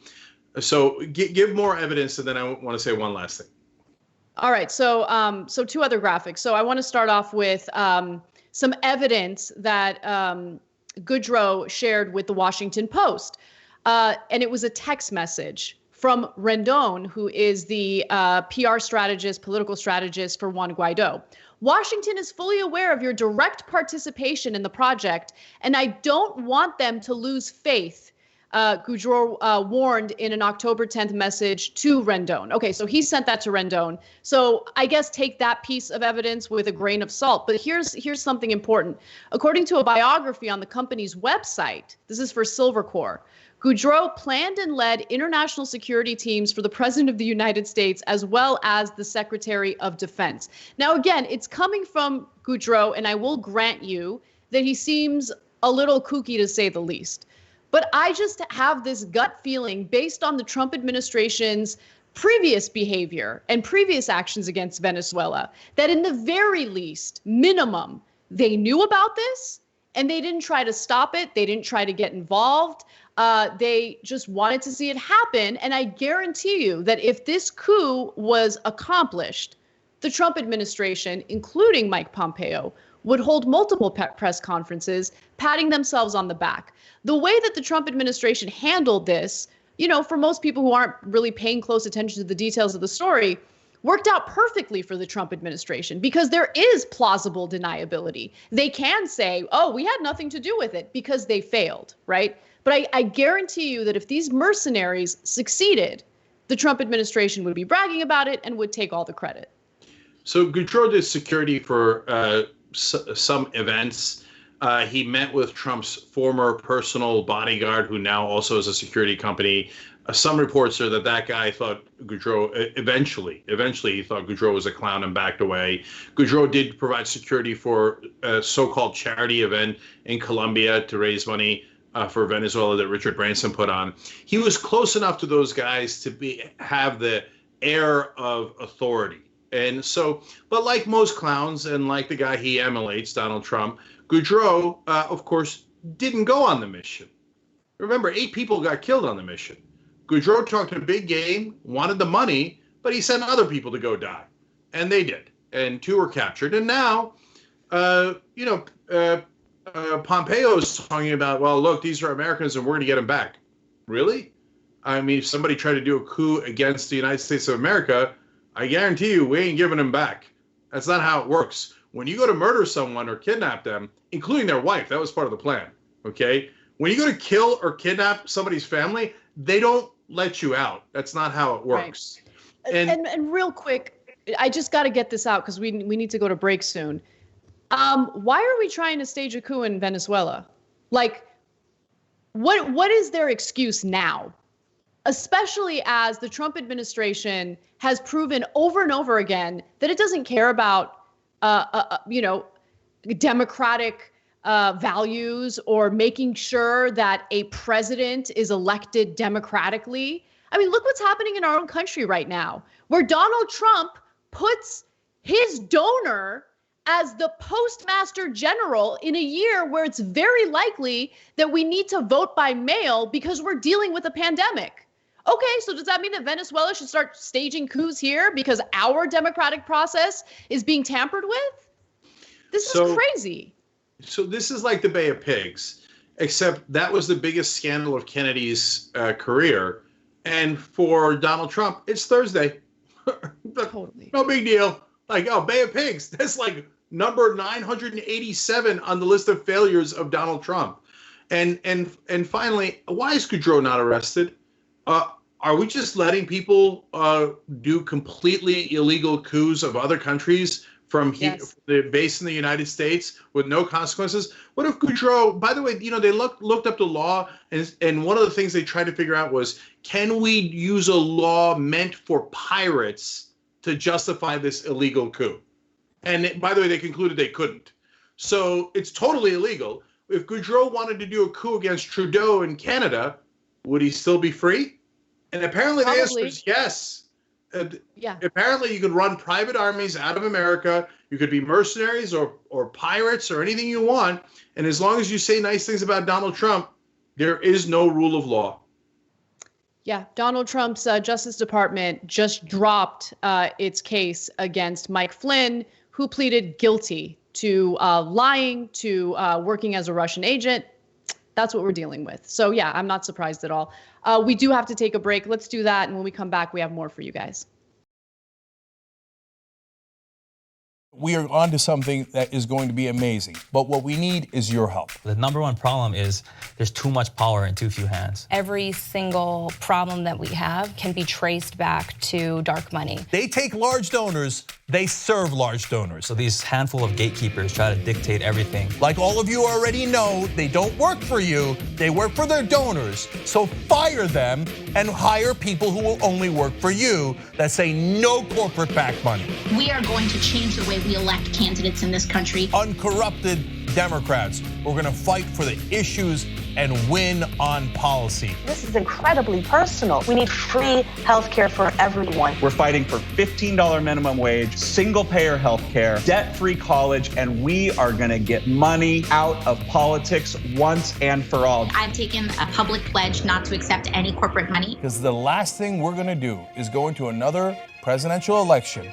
So give more evidence, and then I want to say one last thing. All right. So two other graphics. So I want to start off with some evidence that Goudreau shared with the Washington Post. And it was a text message from Rendon, who is the PR strategist, political strategist for Juan Guaido. Washington is fully aware of your direct participation in the project, and I don't want them to lose faith, Goudreau warned in an October 10th message to Rendon. Okay, so he sent that to Rendon. So I guess take that piece of evidence with a grain of salt. But here's something important. According to a biography on the company's website, this is for Silvercore, Goudreau planned and led international security teams for the President of the United States as well as the Secretary of Defense. Now, again, it's coming from Goudreau, and I will grant you that he seems a little kooky to say the least. But I just have this gut feeling based on the Trump administration's previous behavior and previous actions against Venezuela that in the very least, minimum, they knew about this and they didn't try to stop it. They didn't try to get involved. They just wanted to see it happen. And I guarantee you that if this coup was accomplished, the Trump administration, including Mike Pompeo, would hold multiple press conferences, patting themselves on the back. The way that the Trump administration handled this, you know, for most people who aren't really paying close attention to the details of the story, worked out perfectly for the Trump administration because there is plausible deniability. They can say, oh, we had nothing to do with it because they failed, right? But I guarantee you that if these mercenaries succeeded, the Trump administration would be bragging about it and would take all the credit. So Goudreau did security for some events. He met with Trump's former personal bodyguard, who now also has a security company. Some reports are that guy thought Goudreau, eventually he thought Goudreau was a clown and backed away. Goudreau did provide security for a so-called charity event in Colombia to raise money for Venezuela that Richard Branson put on. He was close enough to those guys to have the air of authority. And so, but like most clowns and like the guy he emulates, Donald Trump, Goudreau, of course, didn't go on the mission. Remember, 8 people got killed on the mission. Goudreau talked a big game, wanted the money, but he sent other people to go die. And they did. And 2 were captured. And now, Pompeo is talking about, well, look, these are Americans and we're going to get them back. Really? I mean, if somebody tried to do a coup against the United States of America, I guarantee you we ain't giving them back. That's not how it works. When you go to murder someone or kidnap them, including their wife, that was part of the plan, okay? When you go to kill or kidnap somebody's family, they don't let you out. That's not how it works. Right. And real quick, I just got to get this out because we need to go to break soon. Why are we trying to stage a coup in Venezuela? Like, what is their excuse now? Especially as the Trump administration has proven over and over again that it doesn't care about, democratic values or making sure that a president is elected democratically. I mean, look what's happening in our own country right now, where Donald Trump puts his donor as the postmaster general in a year where it's very likely that we need to vote by mail because we're dealing with a pandemic. Okay, so does that mean that Venezuela should start staging coups here because our democratic process is being tampered with? This is crazy. So this is like the Bay of Pigs, except that was the biggest scandal of Kennedy's career. And for Donald Trump, it's Thursday. Totally. No big deal. Like, oh, Bay of Pigs. That's like number 987 on the list of failures of Donald Trump. And finally, why is Goudreau not arrested? Are we just letting people do completely illegal coups of other countries from the base in the United States with no consequences? What if Goudreau, by the way, they looked up the law, and one of the things they tried to figure out was, can we use a law meant for pirates to justify this illegal coup? And by the way, they concluded they couldn't. So it's totally illegal. If Goudreau wanted to do a coup against Trudeau in Canada, would he still be free? And apparently the answer is yes. Apparently you could run private armies out of America. You could be mercenaries or pirates or anything you want. And as long as you say nice things about Donald Trump, there is no rule of law. Yeah, Donald Trump's Justice Department just dropped its case against Mike Flynn, who pleaded guilty to lying, to working as a Russian agent. That's what we're dealing with. So yeah, I'm not surprised at all. We do have to take a break. Let's do that. And when we come back, we have more for you guys. We are on to something that is going to be amazing, but what we need is your help. The number one problem is there's too much power in too few hands. Every single problem that we have can be traced back to dark money. They take large donors, they serve large donors. So these handful of gatekeepers try to dictate everything. Like all of you already know, they don't work for you, they work for their donors. So fire them and hire people who will only work for you, that say no corporate back money. We are going to change the way we elect candidates in this country. Uncorrupted Democrats. We're going to fight for the issues and win on policy. This is incredibly personal. We need free health care for everyone. We're fighting for $15 minimum wage, single-payer health care, debt-free college, and we are going to get money out of politics once and for all. I've taken a public pledge not to accept any corporate money. Because the last thing we're going to do is go into another presidential election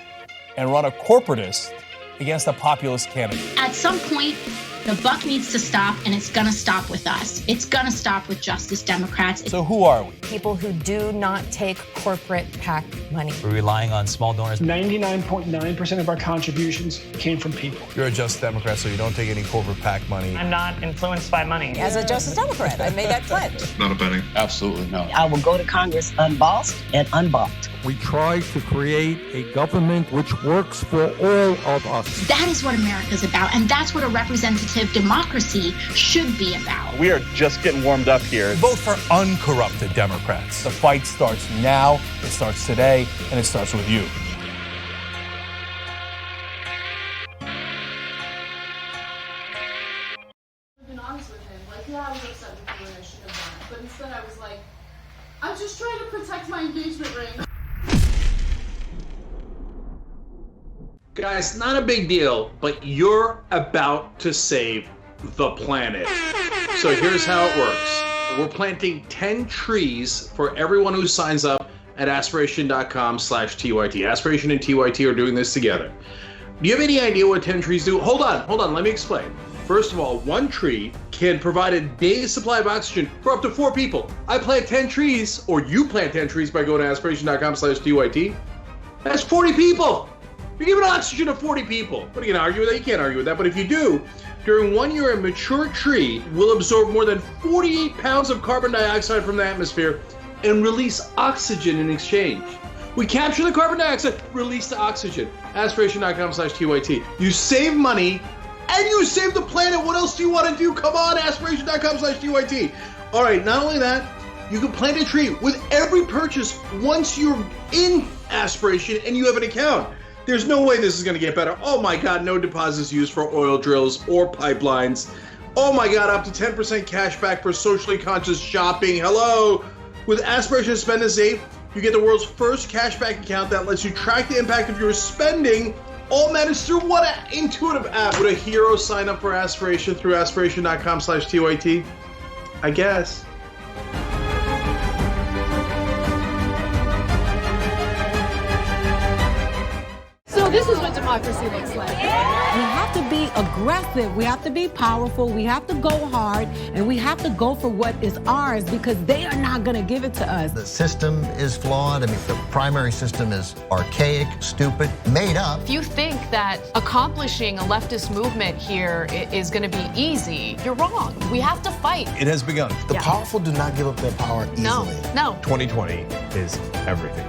and run a corporatist against a populist candidate. At some point, the buck needs to stop, and it's going to stop with us. It's going to stop with Justice Democrats. So who are we? People who do not take corporate PAC money. We're relying on small donors. 99.9% of our contributions came from people. You're a Justice Democrat, so you don't take any corporate PAC money. I'm not influenced by money. As a Justice Democrat, I made that pledge. Not a penny. Absolutely not. I will go to Congress unbossed and unbought. We try to create a government which works for all of us. That is what America's about, and that's what a representative democracy should be about. We are just getting warmed up here. Vote for uncorrupted Democrats. The fight starts now, it starts today, and it starts with you. I've been honest with him. Like, yeah, I was upset with you and I shouldn't have done it. But instead I was like, I'm just trying to protect my engagement ring. Guys, not a big deal, but you're about to save the planet. So here's how it works. We're planting 10 trees for everyone who signs up at aspiration.com/TYT. Aspiration and TYT are doing this together. Do you have any idea what 10 trees do? Hold on, let me explain. First of all, one tree can provide a day's supply of oxygen for up to 4 people. I plant 10 trees, or you plant 10 trees by going to aspiration.com/TYT. That's 40 people. You're giving oxygen to 40 people. What are you gonna argue with that? You can't argue with that. But if you do, during 1 year, a mature tree will absorb more than 48 pounds of carbon dioxide from the atmosphere and release oxygen in exchange. We capture the carbon dioxide, release the oxygen. Aspiration.com/TYT. You save money and you save the planet. What else do you want to do? Come on, aspiration.com/TYT. All right, not only that, you can plant a tree with every purchase once you're in Aspiration and you have an account. There's no way this is going to get better. Oh my God, no deposits used for oil drills or pipelines. Oh my God, up to 10% cash back for socially conscious shopping. Hello. With Aspiration Spend and Save, you get the world's first cashback account that lets you track the impact of your spending, all managed through what intuitive app. Would a hero sign up for Aspiration through aspiration.com/TYT? I guess. So this is what democracy looks like. We have to be aggressive, we have to be powerful, we have to go hard, and we have to go for what is ours because they are not going to give it to us. The system is flawed. I mean, the primary system is archaic, stupid, made up. If you think that accomplishing a leftist movement here is going to be easy, you're wrong. We have to fight. It has begun. The powerful do not give up their power easily. No. 2020 is everything.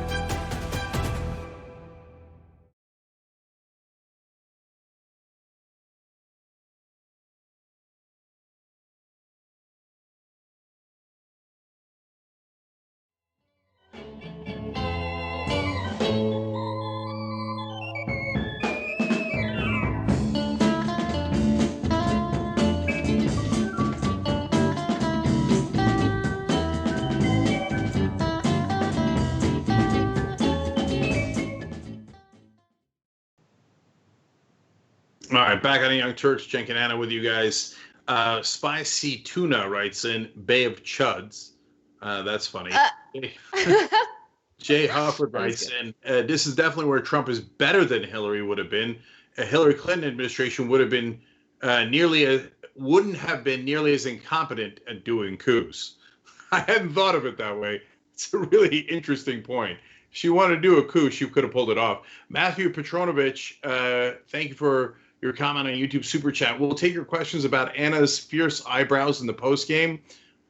All right, back on the Young Turks, Cenk and Anna with you guys. Spicy Tuna writes in, Bay of Chuds. That's funny. Jay Hufford writes in, this is definitely where Trump is better than Hillary would have been. A Hillary Clinton administration would have been wouldn't have been nearly as incompetent at doing coups. I hadn't thought of it that way. It's a really interesting point. If she wanted to do a coup, she could have pulled it off. Matthew Petronovich, thank you for your comment on YouTube Super Chat. We'll take your questions about Anna's fierce eyebrows in the post game.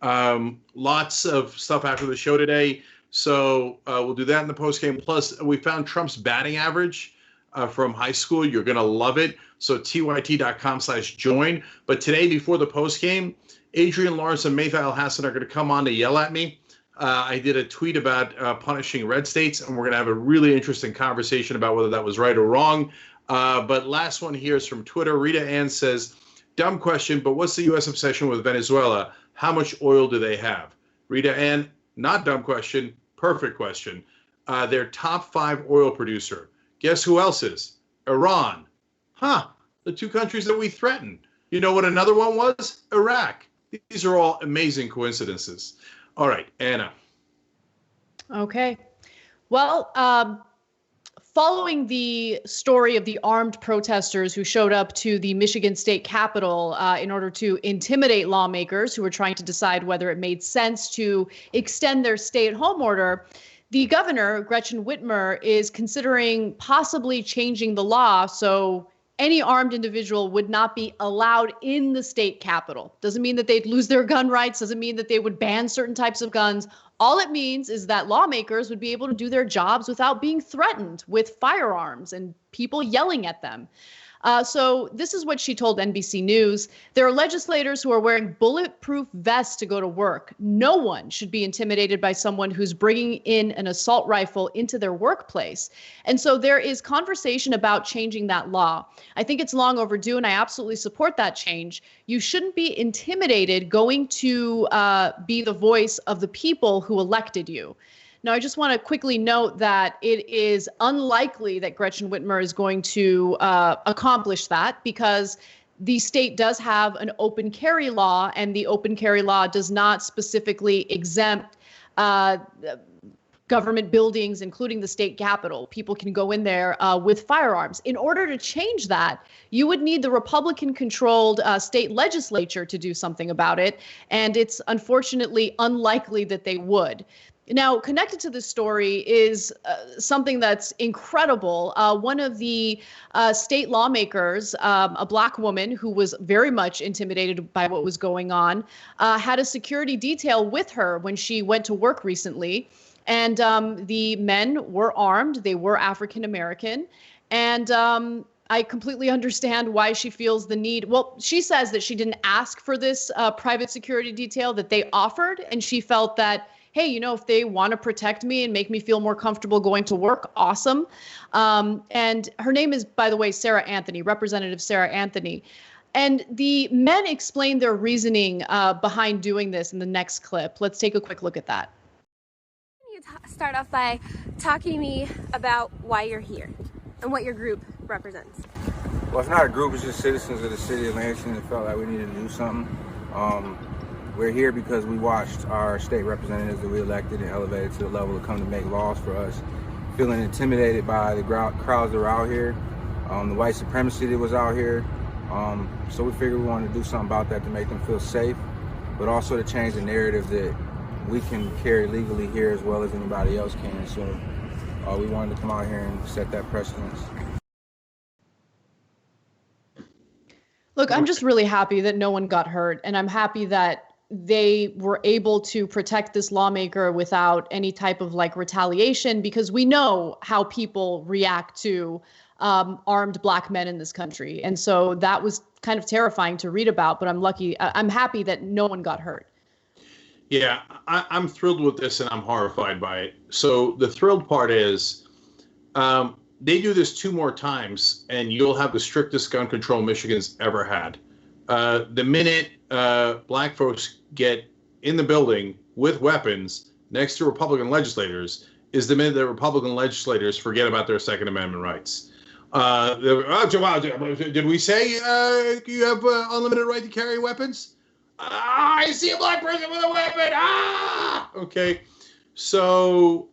Lots of stuff after the show today. So we'll do that in the post game. Plus, we found Trump's batting average from high school. You're going to love it. So tyt.com/join. But today, before the post game, Adrian Lawrence and Maythal Hassan are going to come on to yell at me. I did a tweet about punishing red states, and we're going to have a really interesting conversation about whether that was right or wrong. But last one here is from Twitter. Rita Ann says, dumb question, but what's the U.S. obsession with Venezuela? How much oil do they have? Rita Ann, not dumb question, perfect question. Their top 5 oil producer. Guess who else is? Iran. Huh, the 2 countries that we threatened. You know what another one was? Iraq. These are all amazing coincidences. All right, Anna. Okay. Well, following the story of the armed protesters who showed up to the Michigan State Capitol in order to intimidate lawmakers who were trying to decide whether it made sense to extend their stay-at-home order, the governor, Gretchen Whitmer, is considering possibly changing the law so any armed individual would not be allowed in the state capitol. Doesn't mean that they'd lose their gun rights, doesn't mean that they would ban certain types of guns. All it means is that lawmakers would be able to do their jobs without being threatened with firearms and people yelling at them. So this is what she told NBC News. There are legislators who are wearing bulletproof vests to go to work. No one should be intimidated by someone who's bringing in an assault rifle into their workplace. And so there is conversation about changing that law. I think it's long overdue, and I absolutely support that change. You shouldn't be intimidated going to be the voice of the people who elected you. Now, I just want to quickly note that it is unlikely that Gretchen Whitmer is going to accomplish that because the state does have an open carry law, and the open carry law does not specifically exempt government buildings, including the state capitol. People can go in there with firearms. In order to change that, you would need the Republican-controlled state legislature to do something about it, and it's unfortunately unlikely that they would. Now, connected to this story is something that's incredible. One of the state lawmakers, a Black woman who was very much intimidated by what was going on, had a security detail with her when she went to work recently. And the men were armed. They were African American. And I completely understand why she feels the need. Well, she says that she didn't ask for this private security detail, that they offered, and she felt that, hey, you know, if they want to protect me and make me feel more comfortable going to work, awesome. And her name is, by the way, Sarah Anthony, Representative Sarah Anthony. And the men explained their reasoning behind doing this in the next clip. Let's take a quick look at that. Start off by talking to me about why you're here and what your group represents. Well, it's not a group, it's just citizens of the city of Lansing that felt like we needed to do something. We're here because we watched our state representatives that we elected and elevated to the level to come to make laws for us, feeling intimidated by the crowds that were out here, the white supremacy that was out here. So we figured we wanted to do something about that to make them feel safe, but also to change the narrative that we can carry legally here as well as anybody else can. So we wanted to come out here and set that precedence. Look, I'm just really happy that no one got hurt, and I'm happy that they were able to protect this lawmaker without any type of like retaliation, because we know how people react to armed Black men in this country. And so that was kind of terrifying to read about, but I'm happy that no one got hurt. Yeah, I'm thrilled with this and I'm horrified by it. So the thrilled part is they do this 2 more times and you'll have the strictest gun control Michigan's ever had. The minute Black folks get in the building with weapons next to Republican legislators is the minute that Republican legislators forget about their Second Amendment rights. Did we say you have unlimited right to carry weapons? I see a Black person with a weapon. Okay. So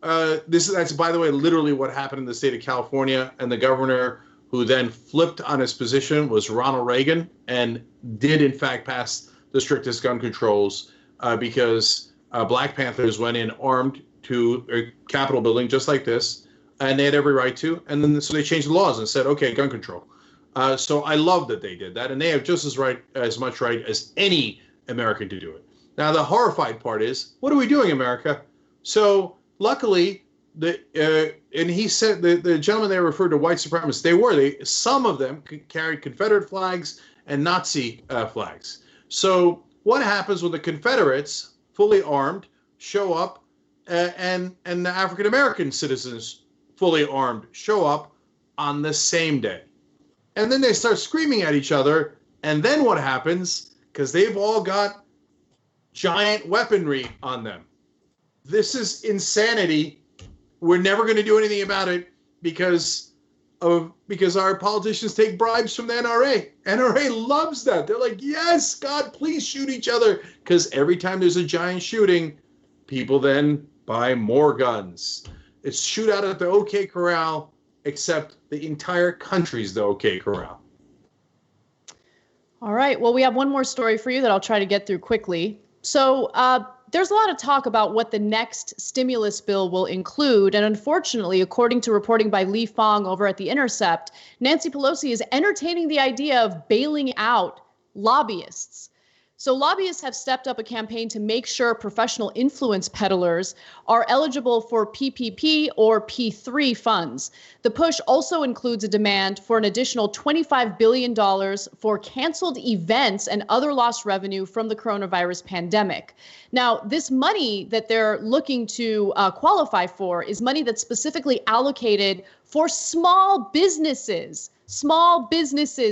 that's, by the way, literally what happened in the state of California, and the governor who then flipped on his position was Ronald Reagan, and did in fact pass the strictest gun controls because Black Panthers went in armed to a Capitol building just like this, and they had every right to. And then so they changed the laws and said, okay, gun control. So I love that they did that, and they have just as much right as any American to do it. Now the horrified part is, what are we doing, America? So luckily, and he said the gentleman they referred to white supremacists. Some of them carried Confederate flags and Nazi flags. So what happens when the Confederates, fully armed, show up, and the African American citizens, fully armed, show up on the same day? And then they start screaming at each other. And then what happens? Because they've all got giant weaponry on them. This is insanity. We're never going to do anything about it because our politicians take bribes from the NRA. NRA loves that. They're like, yes, God, please shoot each other. Because every time there's a giant shooting, people then buy more guns. It's shoot out at the OK Corral, except the entire country's the OK Corral. All right. Well, we have one more story for you that I'll try to get through quickly. So there's a lot of talk about what the next stimulus bill will include. And unfortunately, according to reporting by Lee Fong over at The Intercept, Nancy Pelosi is entertaining the idea of bailing out lobbyists. So lobbyists have stepped up a campaign to make sure professional influence peddlers are eligible for PPP or P3 funds. The push also includes a demand for an additional $25 billion for canceled events and other lost revenue from the coronavirus pandemic. Now, this money that they're looking to qualify for is money that's specifically allocated for small businesses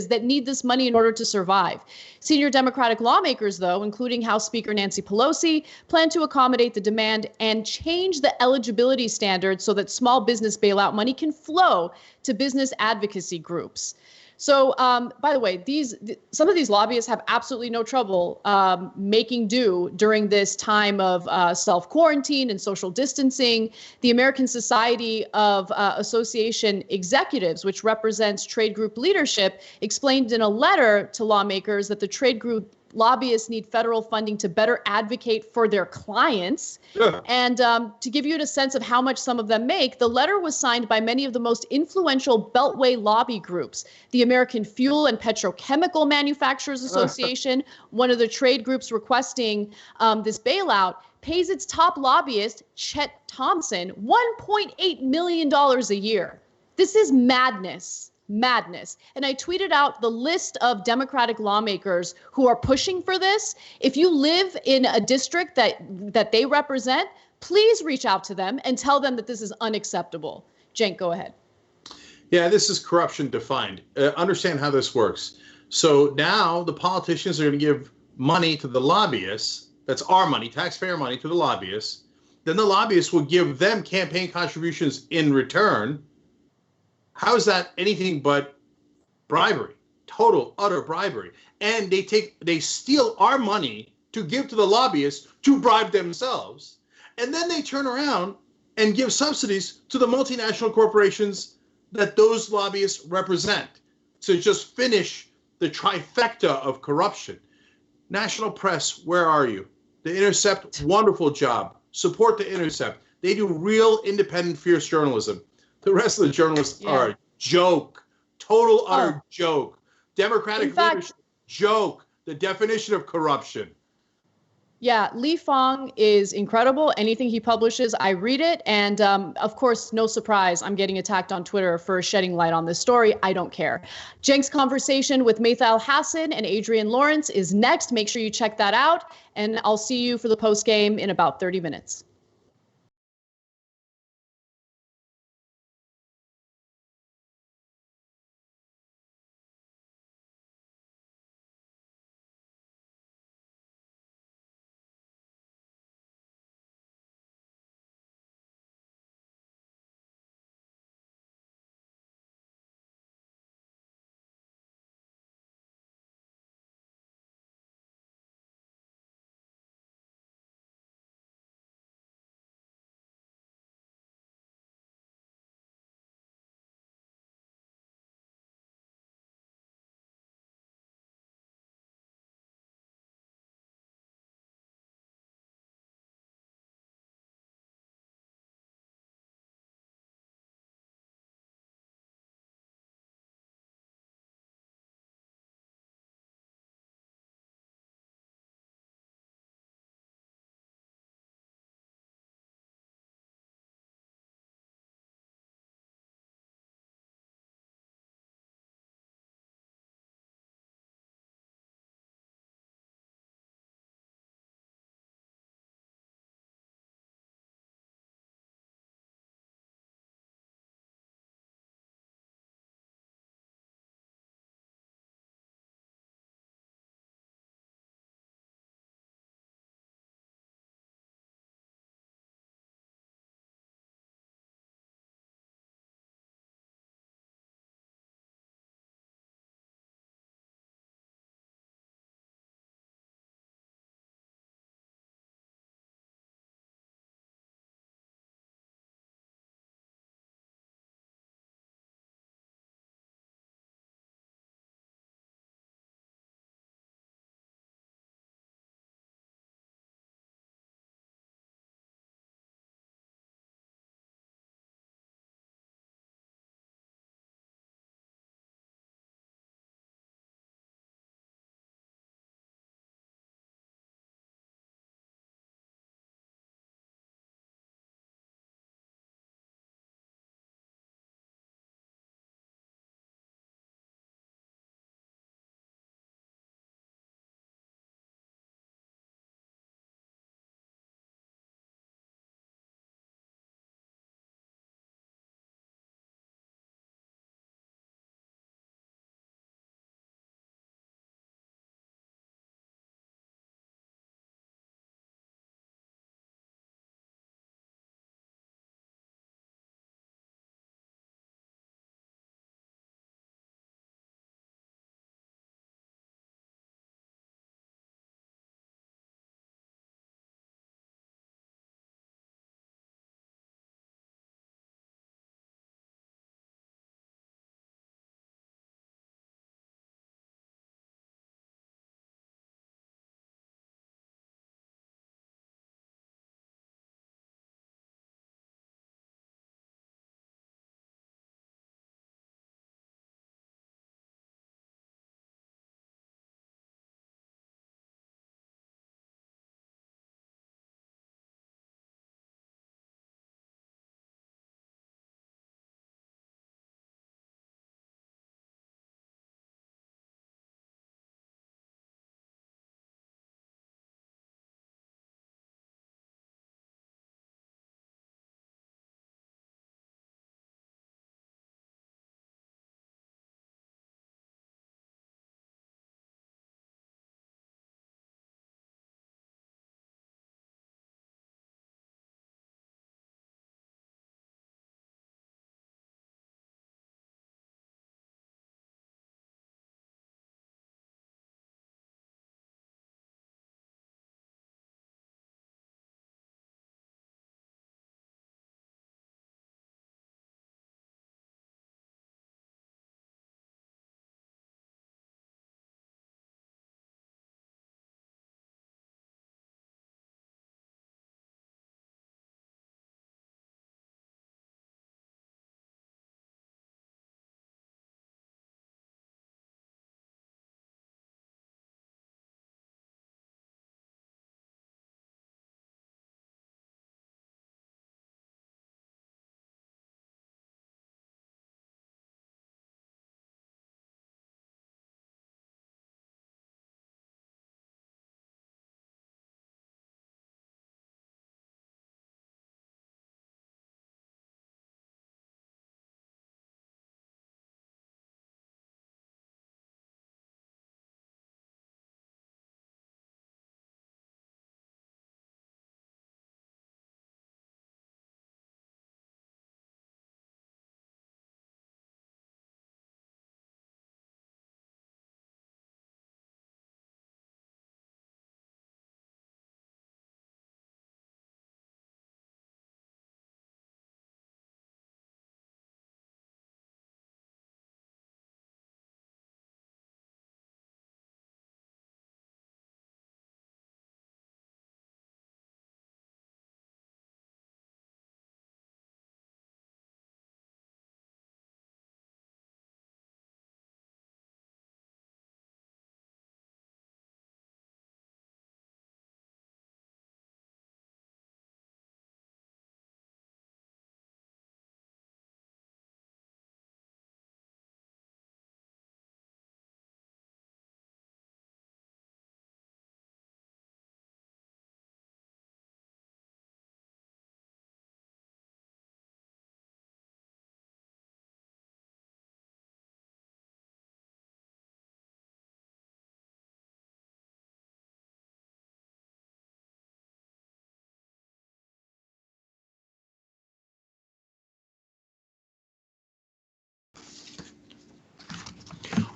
that need this money in order to survive. Senior Democratic lawmakers, though, including House Speaker Nancy Pelosi, plan to accommodate the demand and change the eligibility standards so that small business bailout money can flow to business advocacy groups. So, by the way, some of these lobbyists have absolutely no trouble making do during this time of self-quarantine and social distancing. The American Society of Association Executives, which represents trade group leadership, explained in a letter to lawmakers that the trade group lobbyists need federal funding to better advocate for their clients. Yeah. And to give you a sense of how much some of them make, the letter was signed by many of the most influential Beltway lobby groups. The American Fuel and Petrochemical Manufacturers Association, one of the trade groups requesting this bailout, pays its top lobbyist, Chet Thompson, $1.8 million a year. This is madness. madness. And I tweeted out the list of Democratic lawmakers who are pushing for this. If you live in a district that they represent, please reach out to them and tell them that this is unacceptable. Cenk, go ahead. Yeah, this is corruption defined. Understand how this works. So now the politicians are going to give money to the lobbyists. That's our money, taxpayer money, to the lobbyists. Then the lobbyists will give them campaign contributions in return. How is that anything but bribery? Total, utter bribery. And they steal our money to give to the lobbyists to bribe themselves. And then they turn around and give subsidies to the multinational corporations that those lobbyists represent. So just finish the trifecta of corruption. National press, where are you? The Intercept, wonderful job. Support the Intercept. They do real, independent, fierce journalism. The rest of the journalists are a joke. Total, utter joke. Democratic leadership, joke. The definition of corruption. Yeah, Li Fong is incredible. Anything he publishes, I read it. And of course, no surprise, I'm getting attacked on Twitter for shedding light on this story. I don't care. Cenk's conversation with Maythal Hassan and Adrian Lawrence is next. Make sure you check that out. And I'll see you for the post game in about 30 minutes.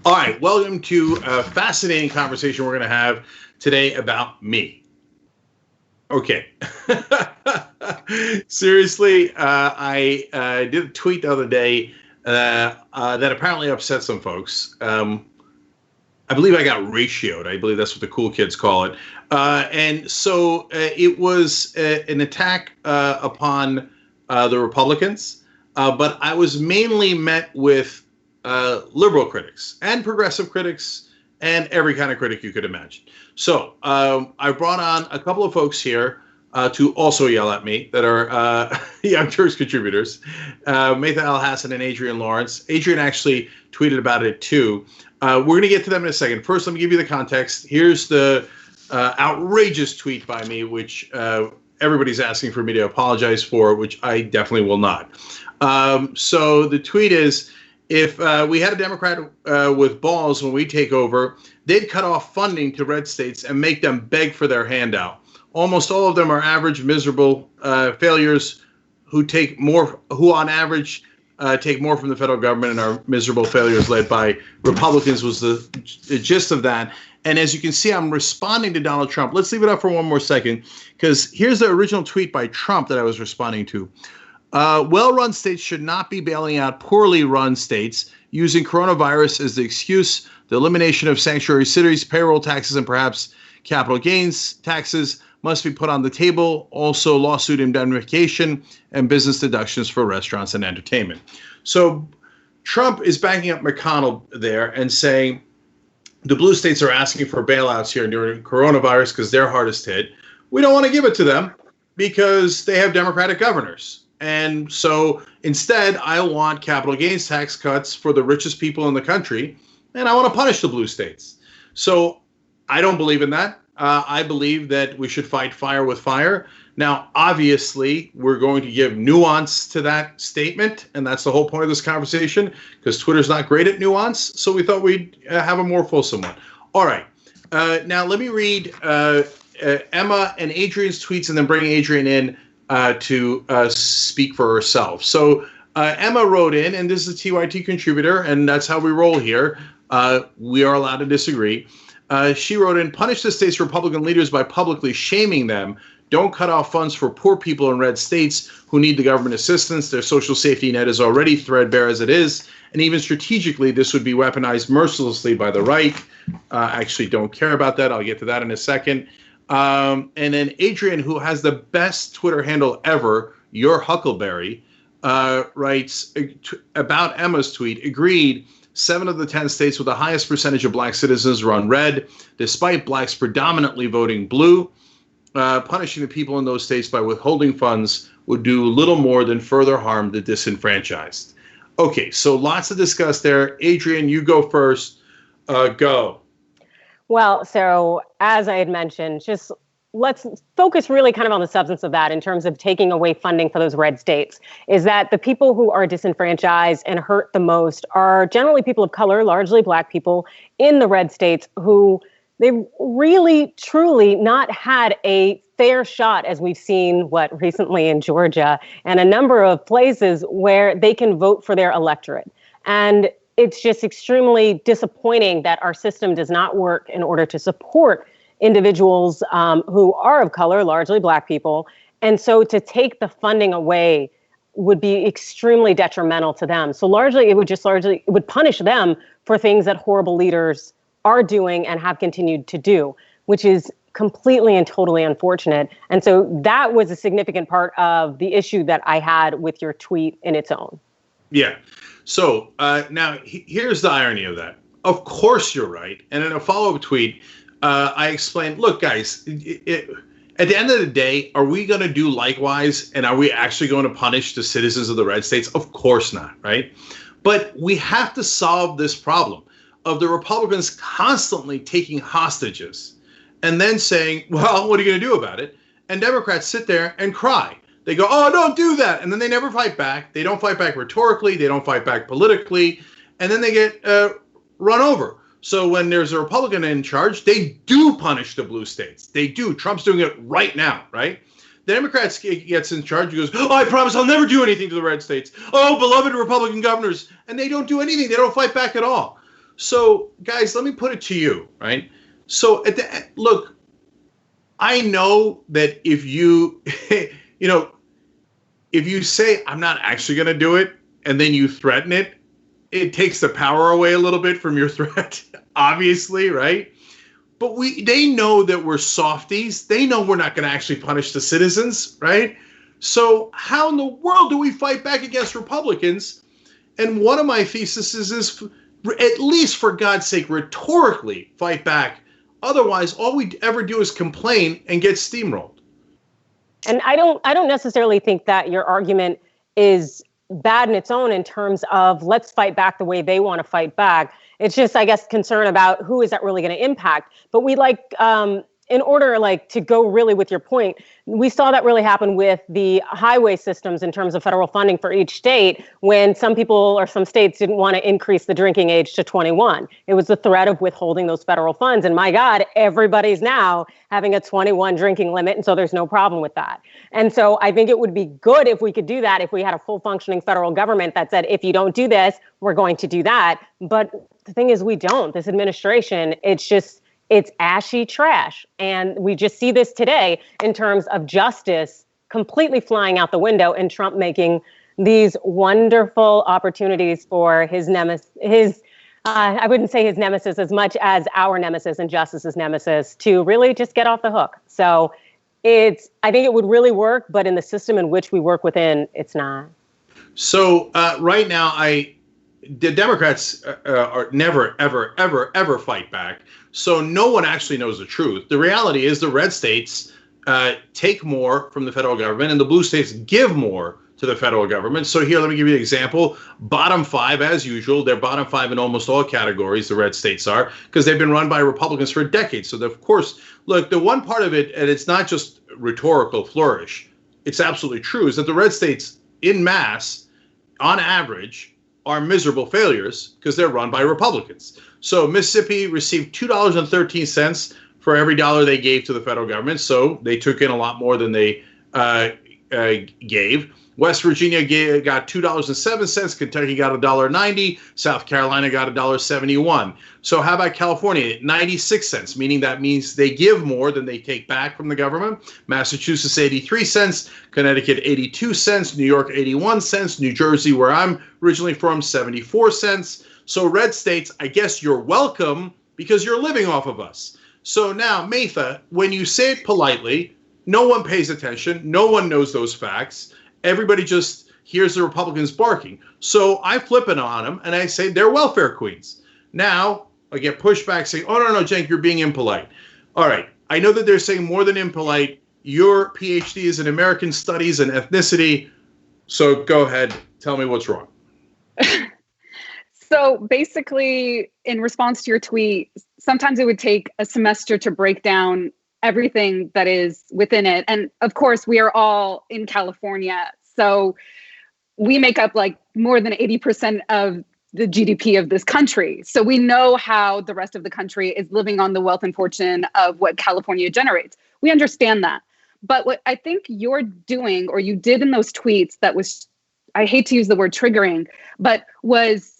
All right, welcome to a fascinating conversation we're going to have today about me. Okay. Seriously, I did a tweet the other day that apparently upset some folks. I believe I got ratioed. I believe that's what the cool kids call it. And so it was an attack upon the Republicans, but I was mainly met with liberal critics and progressive critics and every kind of critic you could imagine. So I brought on a couple of folks here to also yell at me that are Young Turks contributors, Maytha Al-Hassan and Adrian Lawrence. Adrian actually tweeted about it too. We're going to get to them in a second. First, let me give you the context. Here's the outrageous tweet by me, which everybody's asking for me to apologize for, which I definitely will not. So the tweet is, if we had a Democrat with balls when we take over, they'd cut off funding to red states and make them beg for their handout. Almost all of them are average, miserable failures who on average take more from the federal government and are miserable failures led by Republicans was the gist of that. And as you can see, I'm responding to Donald Trump. Let's leave it up for one more second, because here's the original tweet by Trump that I was responding to. Well-run states should not be bailing out poorly run states using coronavirus as the excuse. The elimination of sanctuary cities, payroll taxes, and perhaps capital gains taxes must be put on the table. Also, lawsuit indemnification and business deductions for restaurants and entertainment. So Trump is backing up McConnell there and saying the blue states are asking for bailouts here during coronavirus because they're hardest hit. We don't want to give it to them because they have Democratic governors. And so instead, I want capital gains tax cuts for the richest people in the country, and I want to punish the blue states. So I don't believe in that. I believe that we should fight fire with fire. Now, obviously, we're going to give nuance to that statement, and that's the whole point of this conversation, because Twitter's not great at nuance, so we thought we'd have a more fulsome one. All right. Now, let me read Emma and Adrian's tweets and then bring Adrian in to speak for herself. So Emma wrote in, and this is a TYT contributor, and that's how we roll here. We are allowed to disagree. She wrote in, punish the state's Republican leaders by publicly shaming them. Don't cut off funds for poor people in red states who need the government assistance. Their social safety net is already threadbare as it is. And even strategically, this would be weaponized mercilessly by the right. Actually don't care about that. I'll get to that in a second. And then Adrian, who has the best Twitter handle ever, your Huckleberry, writes about Emma's tweet, agreed. 7 of the 10 states with the highest percentage of black citizens run red, despite blacks predominantly voting blue. Punishing the people in those states by withholding funds would do little more than further harm the disenfranchised. Okay, so lots to discuss there. Adrian, you go first. Go. Well, so as I had mentioned, just let's focus really kind of on the substance of that in terms of taking away funding for those red states, is that the people who are disenfranchised and hurt the most are generally people of color, largely black people in the red states who they've really, truly not had a fair shot, as we've seen recently in Georgia and a number of places where they can vote for their electorate. And it's just extremely disappointing that our system does not work in order to support individuals who are of color, largely black people. And so to take the funding away would be extremely detrimental to them. So it would punish them for things that horrible leaders are doing and have continued to do, which is completely and totally unfortunate. And so that was a significant part of the issue that I had with your tweet in its own. Yeah. So now here's the irony of that. Of course you're right. And in a follow-up tweet, I explained, look, guys, at the end of the day, are we going to do likewise? And are we actually going to punish the citizens of the red states? Of course not, right? But we have to solve this problem of the Republicans constantly taking hostages and then saying, well, what are you going to do about it? And Democrats sit there and cry. They go, oh, don't do that. And then they never fight back. They don't fight back rhetorically. They don't fight back politically. And then they get run over. So when there's a Republican in charge, they do punish the blue states. They do. Trump's doing it right now, right? The Democrats gets in charge. He goes, oh, I promise I'll never do anything to the red states. Oh, beloved Republican governors. And they don't do anything. They don't fight back at all. So, guys, let me put it to you, right? So, look, I know that if you, if you say, I'm not actually going to do it, and then you threaten it, it takes the power away a little bit from your threat, obviously, right? But they know that we're softies. They know we're not going to actually punish the citizens, right? So how in the world do we fight back against Republicans? And one of my theses is at least, for God's sake, rhetorically fight back. Otherwise, all we ever do is complain and get steamrolled. And I don't necessarily think that your argument is bad in its own in terms of let's fight back the way they want to fight back. It's just, I guess, concern about who is that really going to impact. But we in order to go really with your point, we saw that really happen with the highway systems in terms of federal funding for each state when some people or some states didn't want to increase the drinking age to 21. It was the threat of withholding those federal funds. And my God, everybody's now having a 21 drinking limit. And so there's no problem with that. And so I think it would be good if we could do that, if we had a full functioning federal government that said, if you don't do this, we're going to do that. But the thing is, we don't. This administration, it's ashy trash. And we just see this today in terms of justice completely flying out the window and Trump making these wonderful opportunities for his nemesis, I wouldn't say his nemesis as much as our nemesis and justice's nemesis to really just get off the hook. So I think it would really work, but in the system in which we work within, it's not. So right now, the Democrats are never, ever, ever, ever fight back. So no one actually knows the truth. The reality is the red states take more from the federal government and the blue states give more to the federal government. So here, let me give you an example. Bottom five, as usual, they're bottom five in almost all categories, the red states are, because they've been run by Republicans for decades. So of course, look, the one part of it, and it's not just rhetorical flourish, it's absolutely true, is that the red states in mass, on average, are miserable failures because they're run by Republicans. So Mississippi received $2.13 for every dollar they gave to the federal government. So they took in a lot more than they gave. West Virginia got $2.07. Kentucky got $1.90. South Carolina got $1.71. So how about California? 96 cents, meaning that means they give more than they take back from the government. Massachusetts, 83 cents. Connecticut, 82 cents. New York, 81 cents. New Jersey, where I'm originally from, 74 cents. So red states, I guess you're welcome because you're living off of us. So now, Maytha, when you say it politely, no one pays attention. No one knows those facts. Everybody just hears the Republicans barking. So I flip it on them and I say they're welfare queens. Now I get pushback saying, oh, no, Cenk, you're being impolite. All right. I know that they're saying more than impolite. Your PhD is in American studies and ethnicity. So go ahead. Tell me what's wrong. So basically, in response to your tweet, sometimes it would take a semester to break down everything that is within it. And of course, we are all in California. So we make up more than 80% of the GDP of this country. So we know how the rest of the country is living on the wealth and fortune of what California generates. We understand that. But what I think you're doing, or you did in those tweets that was, I hate to use the word triggering, but was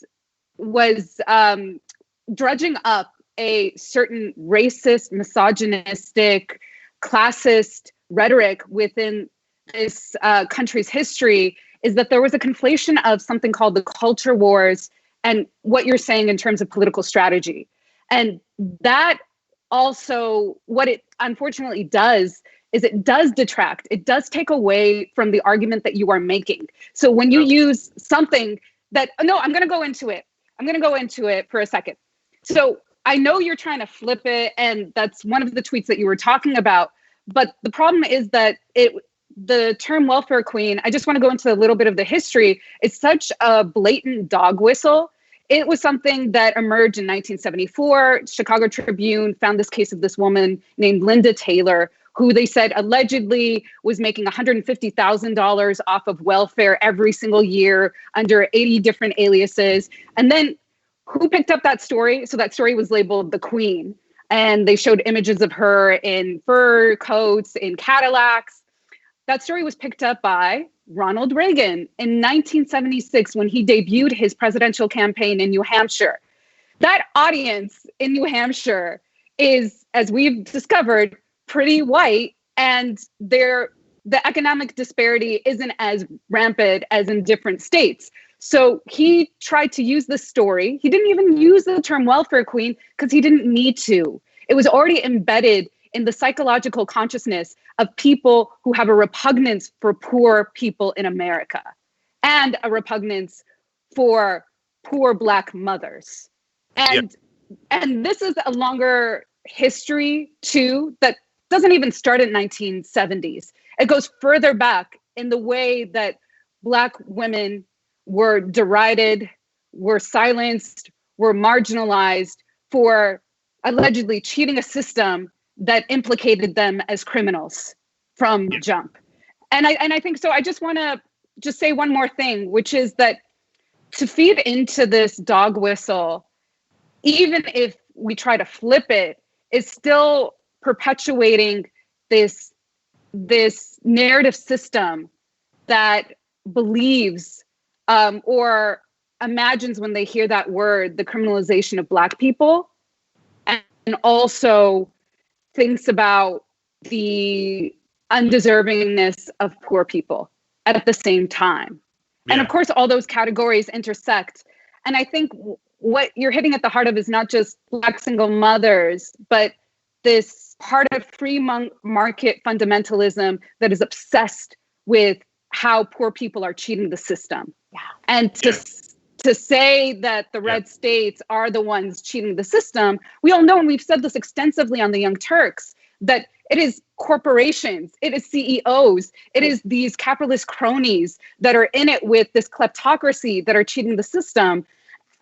dredging up a certain racist, misogynistic, classist rhetoric within this country's history, is that there was a conflation of something called the culture wars and what you're saying in terms of political strategy. And that also, what it unfortunately does is it does detract. It does take away from the argument that you are making. So when you use something that, no, I'm going to go into it. I'm going to go into it for a second. So I know you're trying to flip it, and that's one of the tweets that you were talking about. But the problem is that the term welfare queen, I just want to go into a little bit of the history. It's such a blatant dog whistle. It was something that emerged in 1974. Chicago Tribune found this case of this woman named Linda Taylor, who they said allegedly was making $150,000 off of welfare every single year under 80 different aliases. And then who picked up that story? So that story was labeled the Queen. And they showed images of her in fur coats, in Cadillacs. That story was picked up by Ronald Reagan in 1976 when he debuted his presidential campaign in New Hampshire. that audience in New Hampshire is, as we've discovered, pretty white, and the economic disparity isn't as rampant as in different states. So he tried to use this story. He didn't even use the term welfare queen because he didn't need to. It was already embedded in the psychological consciousness of people who have a repugnance for poor people in America and a repugnance for poor Black mothers. And this is a longer history too that doesn't even start in 1970s. It goes further back in the way that Black women were derided, were silenced, were marginalized for allegedly cheating a system that implicated them as criminals from jump. And I think so. I just want to just say one more thing, which is that to feed into this dog whistle, even if we try to flip it, is still perpetuating this narrative system that believes or imagines when they hear that word, the criminalization of Black people, and also thinks about the undeservingness of poor people at the same time. Yeah. And of course, all those categories intersect. And I think what you're hitting at the heart of is not just Black single mothers, but this part of free market fundamentalism that is obsessed with how poor people are cheating the system. Yeah. And to say that the red states are the ones cheating the system, we all know, and we've said this extensively on the Young Turks, that it is corporations, it is CEOs, it is these capitalist cronies that are in it with this kleptocracy that are cheating the system.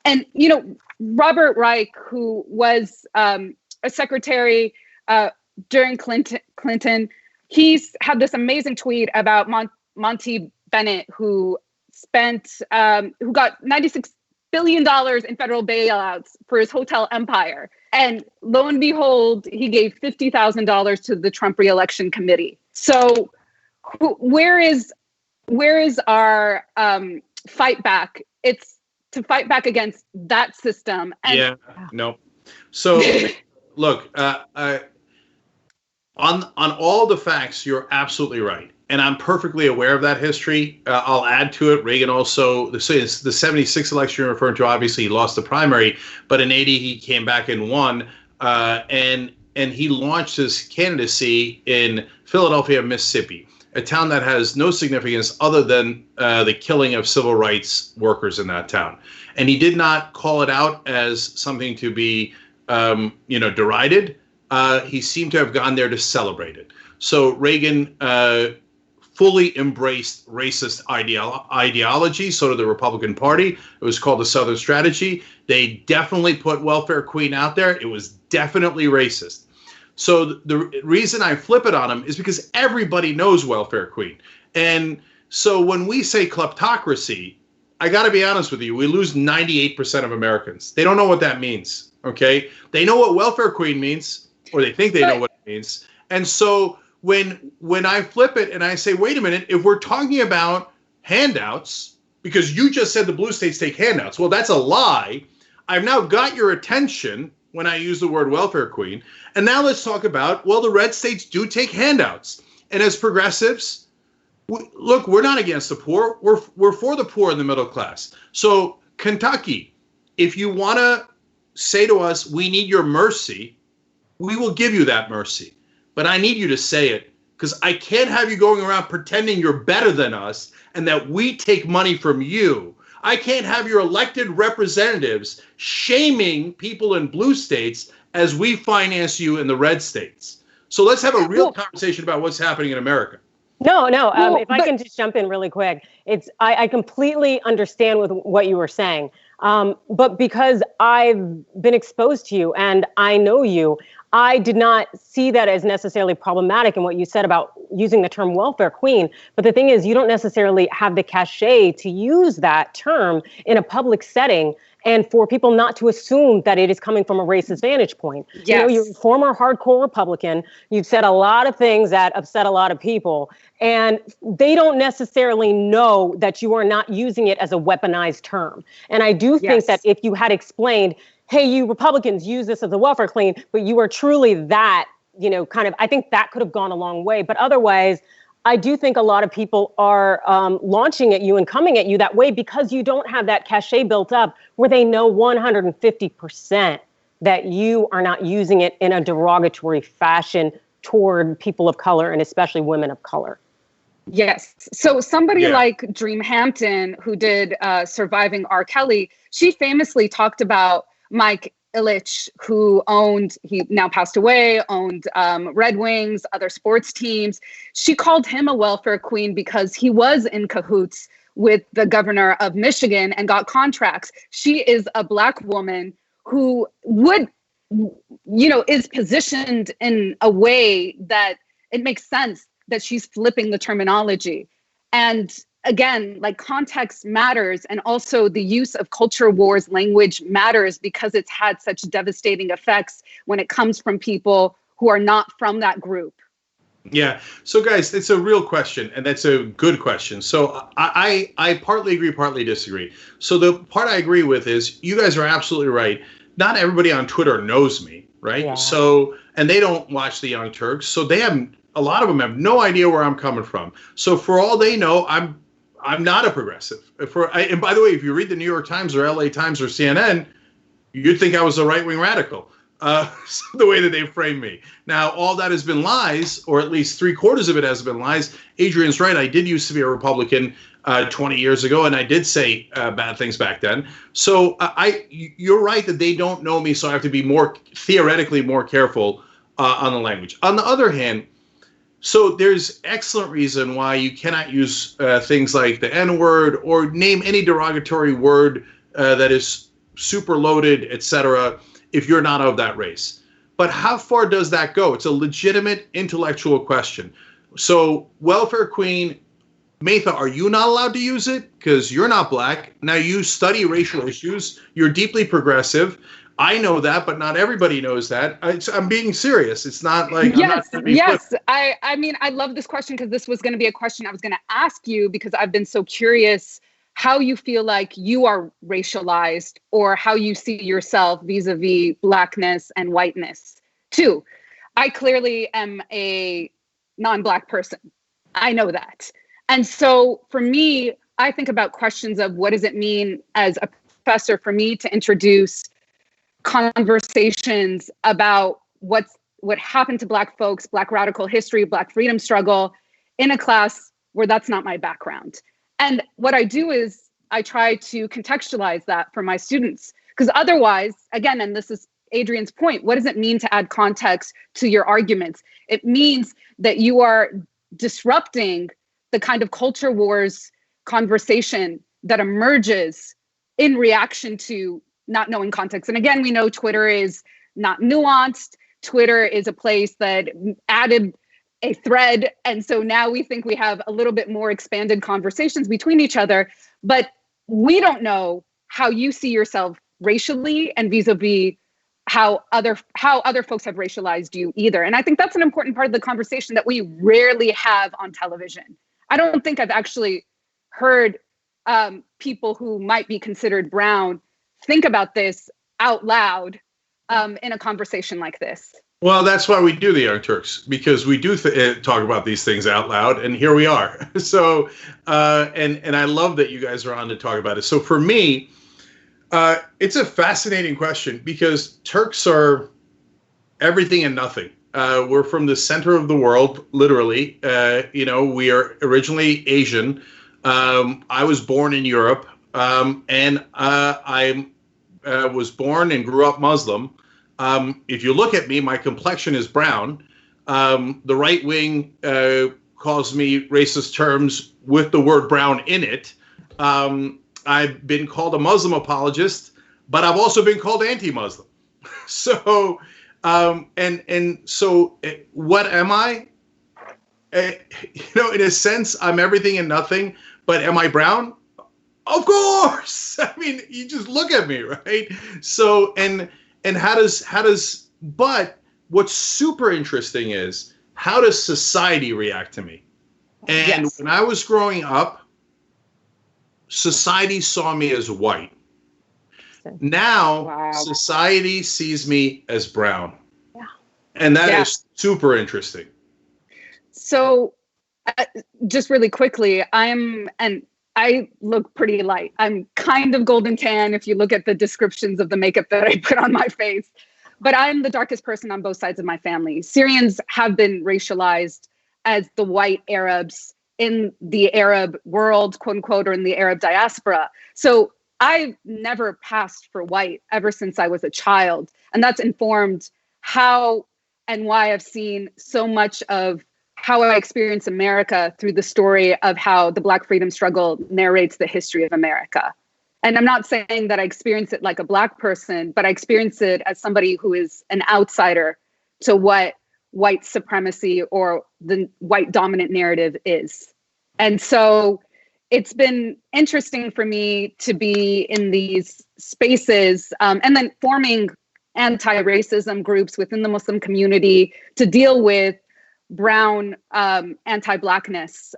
And, you know, Robert Reich, who was a secretary during Clinton, he's had this amazing tweet about Monty Bennett, who got $96 billion in federal bailouts for his hotel empire. And lo and behold, he gave $50,000 to the Trump reelection committee. So where is our fight back? It's to fight back against that system. And So look, on all the facts, you're absolutely right. And I'm perfectly aware of that history. I'll add to it. Reagan also, the 76 election you're referring to, obviously he lost the primary, but in 80 he came back and won. And he launched his candidacy in Philadelphia, Mississippi, a town that has no significance other than the killing of civil rights workers in that town. And he did not call it out as something to be, derided. He seemed to have gone there to celebrate it. So Reagan fully embraced racist ideology. So did the Republican Party. It was called the Southern Strategy. They definitely put welfare queen out there. It was definitely racist. So the reason I flip it on him is because everybody knows welfare queen. And so when we say kleptocracy, I got to be honest with you, we lose 98% of Americans. They don't know what that means, okay? They know what welfare queen means, or they think they know what it means. And so when I flip it and I say, wait a minute, if we're talking about handouts, because you just said the blue states take handouts, well, that's a lie. I've now got your attention when I use the word welfare queen. And now let's talk about, well, the red states do take handouts. And as progressives, look, we're not against the poor. We're for the poor and the middle class. So Kentucky, if you want to say to us, we need your mercy, we will give you that mercy. But I need you to say it, because I can't have you going around pretending you're better than us and that we take money from you. I can't have your elected representatives shaming people in blue states as we finance you in the red states. So let's have a real conversation about what's happening in America. No. If I can just jump in really quick, I completely understand with what you were saying. But because I've been exposed to you and I know you, I did not see that as necessarily problematic in what you said about using the term welfare queen. But the thing is, you don't necessarily have the cachet to use that term in a public setting and for people not to assume that it is coming from a racist vantage point. Yes. You know, you're a former hardcore Republican. You've said a lot of things that upset a lot of people, and they don't necessarily know that you are not using it as a weaponized term. And I do think that if you had explained, hey, you Republicans use this as a welfare clean, but you are truly that, kind of, I think that could have gone a long way. But otherwise, I do think a lot of people are launching at you and coming at you that way because you don't have that cachet built up where they know 150% that you are not using it in a derogatory fashion toward people of color and especially women of color. Yes. So somebody like Dream Hampton, who did Surviving R. Kelly, she famously talked about Mike Ilitch, who he now passed away, owned Red Wings, other sports teams. She called him a welfare queen because he was in cahoots with the governor of Michigan and got contracts. She is a Black woman who is positioned in a way that it makes sense that she's flipping the terminology. And again, like, context matters. And also the use of culture wars language matters because it's had such devastating effects when it comes from people who are not from that group. Yeah. So guys, it's a real question, and that's a good question. So I partly agree, partly disagree. So the part I agree with is you guys are absolutely right. Not everybody on Twitter knows me, right? Yeah. So, and they don't watch the Young Turks. So a lot of them have no idea where I'm coming from. So for all they know, I'm not a progressive. And by the way, if you read the New York Times or LA Times or CNN, you'd think I was a right-wing radical. The way that they frame me. Now, all that has been lies, or at least 3/4 of it has been lies. Adrian's right. I did used to be a Republican 20 years ago, and I did say bad things back then. So you're right that they don't know me, so I have to be theoretically more careful on the language. On the other hand, so there's excellent reason why you cannot use things like the N-word or name any derogatory word that is super loaded, etc., if you're not of that race. But how far does that go? It's a legitimate intellectual question. So, welfare queen, Maytha, are you not allowed to use it? Because you're not Black. Now, you study racial issues. You're deeply progressive. I know that, but not everybody knows that. I'm being serious. It's not like... Yes. I mean, I love this question because this was going to be a question I was going to ask you because I've been so curious how you feel like you are racialized or how you see yourself vis-a-vis Blackness and whiteness too. I clearly am a non-Black person. I know that. And so for me, I think about questions of what does it mean as a professor for me to introduce conversations about what happened to Black folks, Black radical history, Black freedom struggle in a class where that's not my background. And what I do is I try to contextualize that for my students, because otherwise, again, and this is Adrian's point, what does it mean to add context to your arguments? It means that you are disrupting the kind of culture wars conversation that emerges in reaction to not knowing context. And again, we know Twitter is not nuanced. Twitter is a place that added a thread. And so now we think we have a little bit more expanded conversations between each other, but we don't know how you see yourself racially and vis-a-vis how other folks have racialized you either. And I think that's an important part of the conversation that we rarely have on television. I don't think I've actually heard people who might be considered brown think about this out loud in a conversation like this. Well, that's why we do the Young Turks, because we do talk about these things out loud, and here we are. So, and I love that you guys are on to talk about it. So for me, it's a fascinating question because Turks are everything and nothing. We're from the center of the world, literally. We are originally Asian. I was born in Europe, and I was born and grew up Muslim. If you look at me, my complexion is brown. The right wing calls me racist terms with the word brown in it. I've been called a Muslim apologist, but I've also been called anti-Muslim. So, so what am I? In a sense, I'm everything and nothing, but am I brown? Of course. I mean, you just look at me, right? So, and but what's super interesting is how does society react to me? And when I was growing up, society saw me as white. Now society sees me as brown. Yeah. And that is super interesting. So just really quickly, I look pretty light. I'm kind of golden tan if you look at the descriptions of the makeup that I put on my face. But I'm the darkest person on both sides of my family. Syrians have been racialized as the white Arabs in the Arab world, quote unquote, or in the Arab diaspora. So I've never passed for white ever since I was a child. And that's informed how and why I've seen so much of how I experience America through the story of how the Black freedom struggle narrates the history of America. And I'm not saying that I experience it like a Black person, but I experience it as somebody who is an outsider to what white supremacy or the white dominant narrative is. And so it's been interesting for me to be in these spaces and then forming anti-racism groups within the Muslim community to deal with brown anti-Blackness,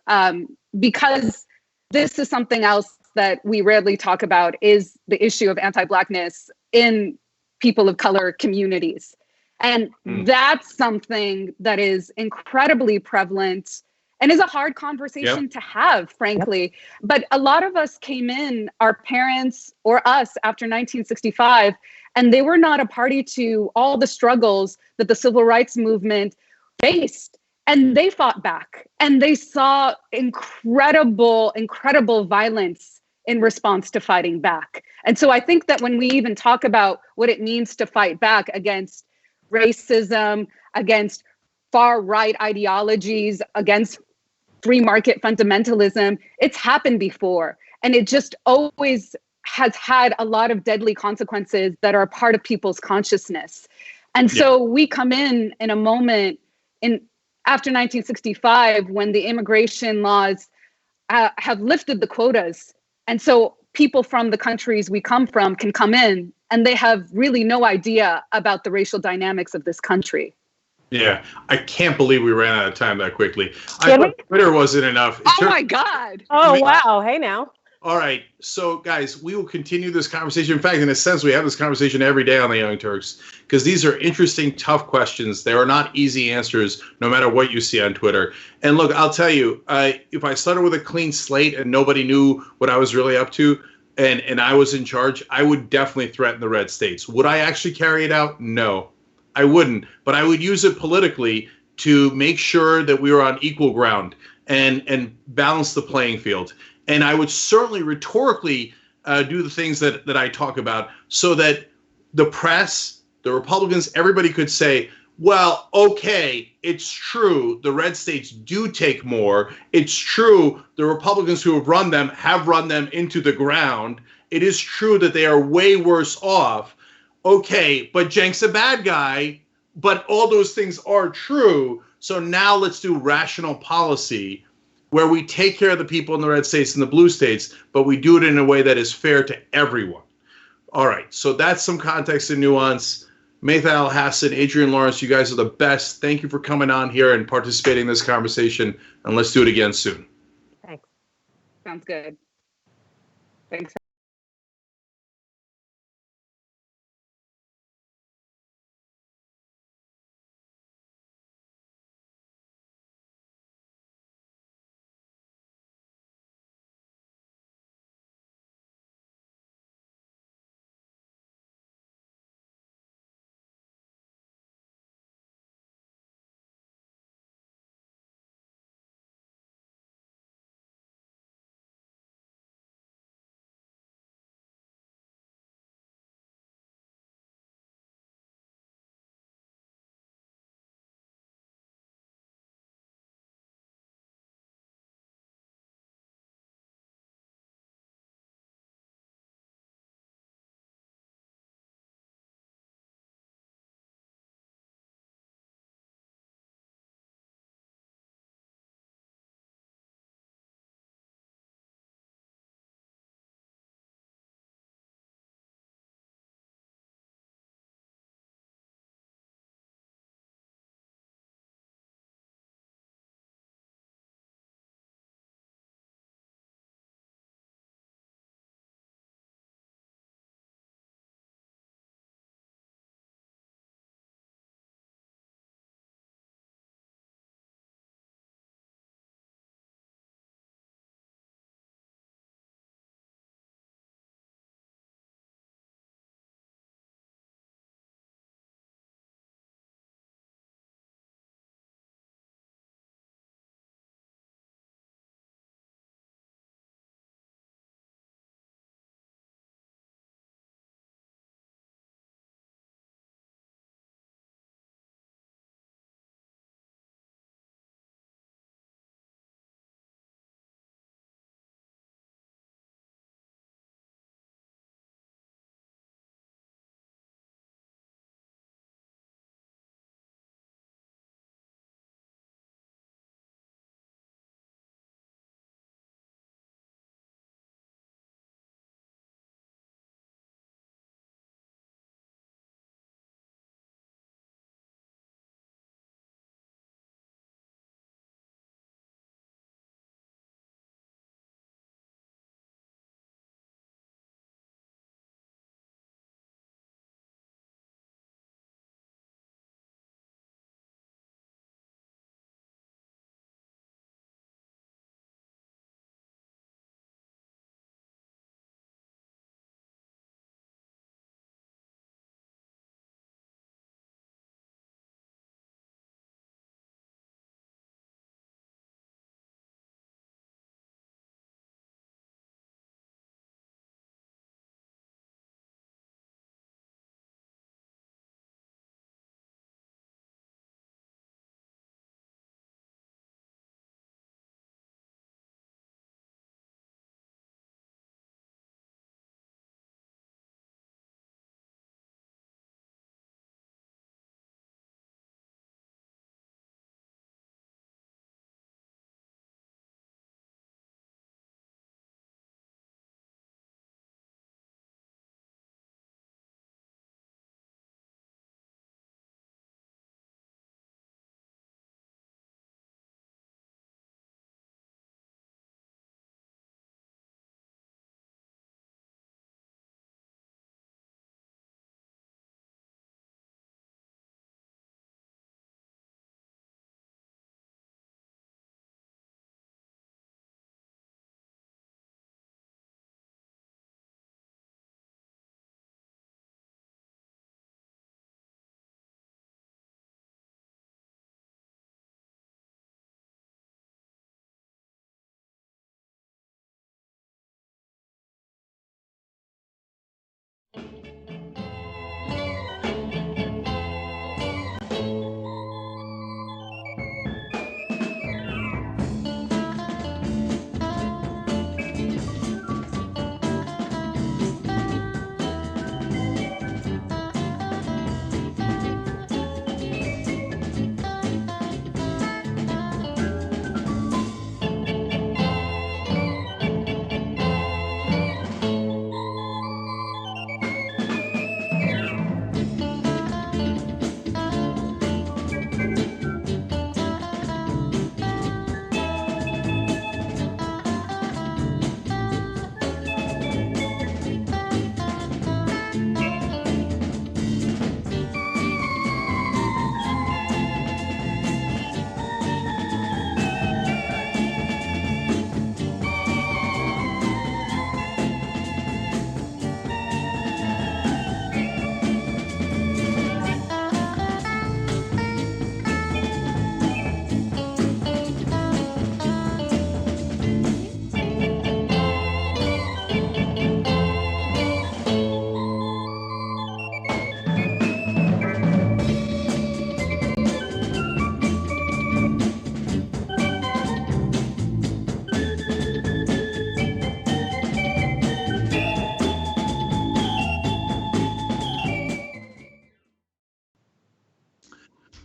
because this is something else that we rarely talk about, is the issue of anti-Blackness in people of color communities. And that's something that is incredibly prevalent and is a hard conversation to have, frankly. But a lot of us came in, our parents or us, after 1965, and they were not a party to all the struggles that the civil rights movement faced. And they fought back, and they saw incredible violence in response to fighting back. And so I think that when we even talk about what it means to fight back against racism, against far-right ideologies, against free market fundamentalism, it's happened before. And it just always has had a lot of deadly consequences that are part of people's consciousness. And so we come in a moment after 1965, when the immigration laws have lifted the quotas. And so people from the countries we come from can come in, and they have really no idea about the racial dynamics of this country. Yeah, I can't believe we ran out of time that quickly. I thought Twitter wasn't enough. My God. Oh, wow. Hey, now. All right. So, guys, we will continue this conversation. In fact, in a sense, we have this conversation every day on the Young Turks, because these are interesting, tough questions. There are not easy answers, no matter what you see on Twitter. And look, I'll tell you, if I started with a clean slate and nobody knew what I was really up to, and I was in charge, I would definitely threaten the red states. Would I actually carry it out? No, I wouldn't. But I would use it politically to make sure that we were on equal ground and balance the playing field. And I would certainly rhetorically do the things that I talk about, so that the press, the Republicans, everybody could say, well, okay, it's true, the red states do take more. It's true, the Republicans who have run them into the ground. It is true that they are way worse off. Okay, but Cenk's a bad guy, but all those things are true. So now let's do rational policy, where we take care of the people in the red states and the blue states, but we do it in a way that is fair to everyone. All right, so that's some context and nuance. Maytha Al-Hassan, Adrian Lawrence, you guys are the best. Thank you for coming on here and participating in this conversation, and let's do it again soon. Thanks. Sounds good. Thanks.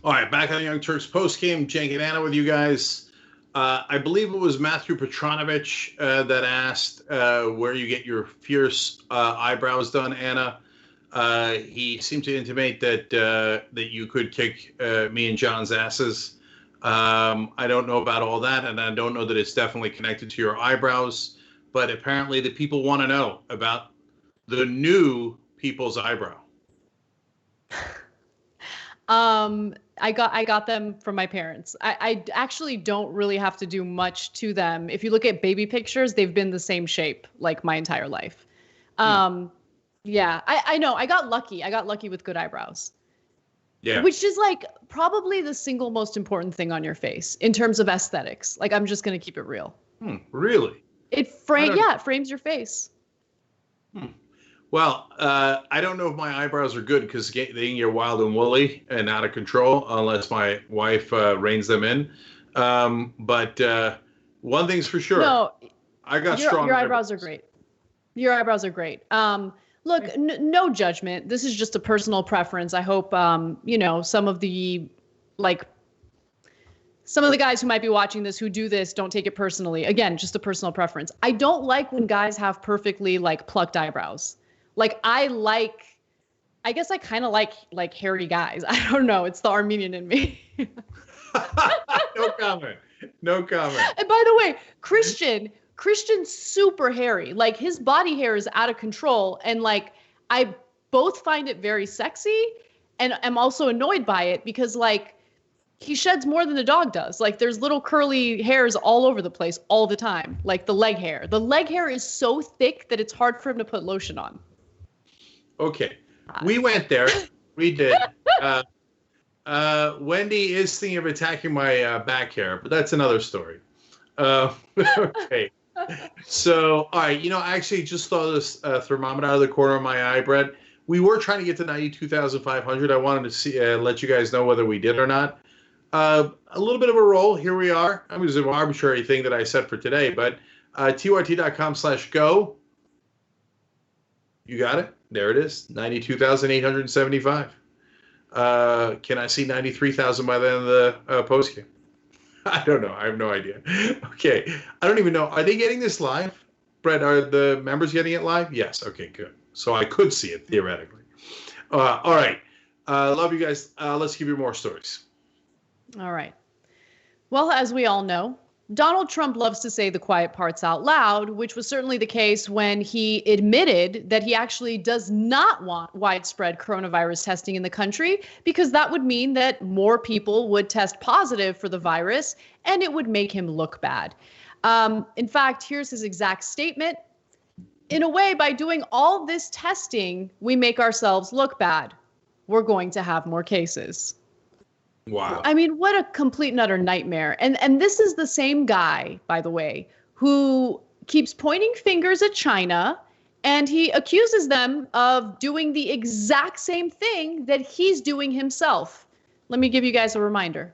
All right, back on the Young Turks postgame. Cenk and Anna with you guys. I believe it was Matthew Petronovich that asked where you get your fierce eyebrows done, Anna. He seemed to intimate that that you could kick me and John's asses. I don't know about all that, and I don't know that it's definitely connected to your eyebrows. But apparently, the people want to know about the new people's eyebrow. I got them from my parents. I actually don't really have to do much to them. If you look at baby pictures, they've been the same shape like my entire life. Yeah, I know. I got lucky. I got lucky with good eyebrows. Yeah. Which is like probably the single most important thing on your face in terms of aesthetics. Like, I'm just going to keep it real. Really? It frames your face. Well, I don't know if my eyebrows are good because they can get wild and woolly and out of control unless my wife reins them in. But one thing's for sure. No, I got your strong eyebrows are great. Your eyebrows are great. Look, no judgment. This is just a personal preference. I hope, some of the guys who might be watching this who do this don't take it personally. Again, just a personal preference. I don't like when guys have perfectly plucked eyebrows. I guess I kind of like hairy guys. I don't know. It's the Armenian in me. No comment. No comment. And by the way, Christian's super hairy. His body hair is out of control. And I both find it very sexy and am also annoyed by it because he sheds more than the dog does. There's little curly hairs all over the place all the time. The leg hair. The leg hair is so thick that it's hard for him to put lotion on. Okay. We went there. We did. Wendy is thinking of attacking my back hair, but that's another story. Okay. So, all right. I actually just saw this thermometer out of the corner of my eye, Brett. We were trying to get to 92,500. I wanted to see, let you guys know whether we did or not. A little bit of a roll. Here we are. I mean, it was an arbitrary thing that I set for today, but tyt.com/go. You got it? There it is. 92,875. Can I see 93,000 by the end of the post game? I don't know. I have no idea. Okay. I don't even know. Are they getting this live? Brett, are the members getting it live? Yes. Okay, good. So I could see it theoretically. All right. Love you guys. Let's give you more stories. All right. Well, as we all know, Donald Trump loves to say the quiet parts out loud, which was certainly the case when he admitted that he actually does not want widespread coronavirus testing in the country, because that would mean that more people would test positive for the virus and it would make him look bad. In fact, here's his exact statement. In a way, by doing all this testing, we make ourselves look bad. We're going to have more cases. Wow. I mean, what a complete and utter nightmare. And this is the same guy, by the way, who keeps pointing fingers at China, and he accuses them of doing the exact same thing that he's doing himself. Let me give you guys a reminder.